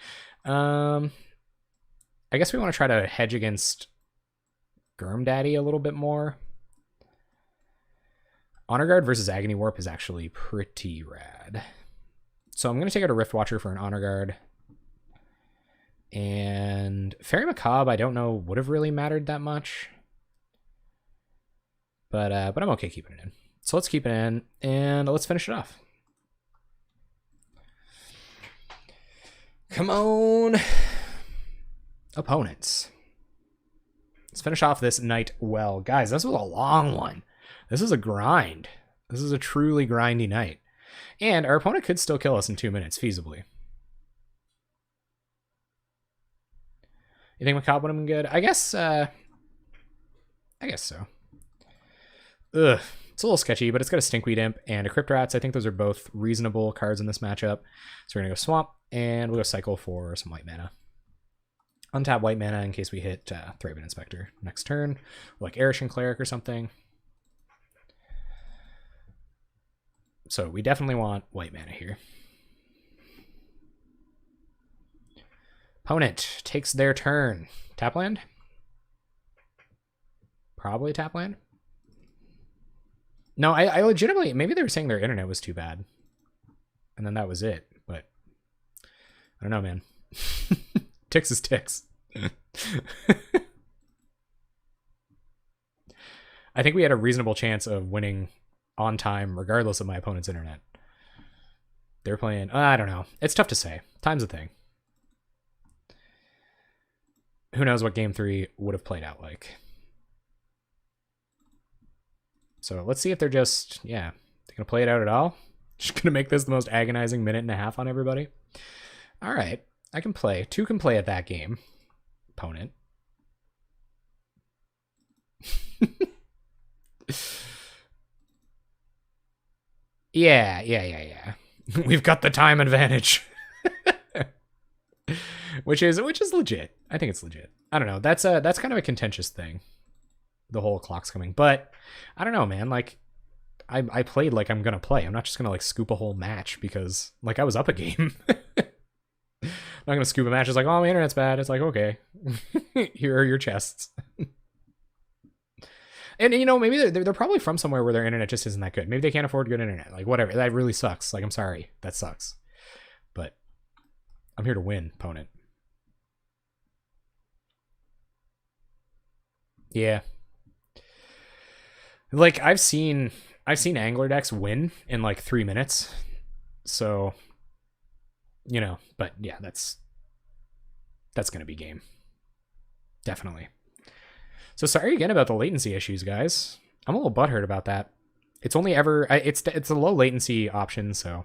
I guess we want to try to hedge against Germ Daddy a little bit more. Honor Guard versus Agony Warp is actually pretty rad. So I'm going to take out a Rift Watcher for an Honor Guard. And Fairy Macabre, I don't know, would have really mattered that much. But I'm okay keeping it in. So let's keep it in, and let's finish it off. Come on, opponents. Let's finish off this night well. Guys, this was a long one. This is a grind. This is a truly grindy night. And our opponent could still kill us in 2 minutes, feasibly. You think Macabre would have been good? I guess so. Ugh. It's a little sketchy, but it's got a Stinkweed Imp and a Crypt Rats. I think those are both reasonable cards in this matchup. So we're going to go Swamp, and we'll go Cycle for some white mana. Untap white mana in case we hit Thraben Inspector next turn, like Erishan Cleric or something. So we definitely want white mana here. Opponent takes their turn. Tap land? Probably tap land. No, I legitimately... Maybe they were saying their internet was too bad. And then that was it. But I don't know, man. Ticks is ticks. I think we had a reasonable chance of winning on time regardless of my opponent's internet. They're playing... I don't know. It's tough to say. Time's a thing. Who knows what game 3 would have played out like. So let's see if they're just, yeah, they're going to play it out at all. Just going to make this the most agonizing minute and a half on everybody. All right, I can play. 2 can play at that game. Opponent. Yeah. We've got the time advantage. which is legit. I think it's legit. I don't know. That's kind of a contentious thing. The whole clock's coming, but I don't know, man. Like, I played like I'm gonna play. I'm not just gonna like scoop a whole match because like I was up a game. I'm not gonna scoop a match. It's like, oh, my internet's bad. It's like, okay, here are your chests. And you know, maybe they're probably from somewhere where their internet just isn't that good. Maybe they can't afford good internet. Like, whatever. That really sucks. Like, I'm sorry, that sucks. But I'm here to win, opponent. Yeah. Like, I've seen angler decks win in like 3 minutes. So, you know, but yeah, that's That's going to be game. Definitely. So sorry again about the latency issues, guys. I'm a little butthurt about that. It's only ever... it's a low latency option, so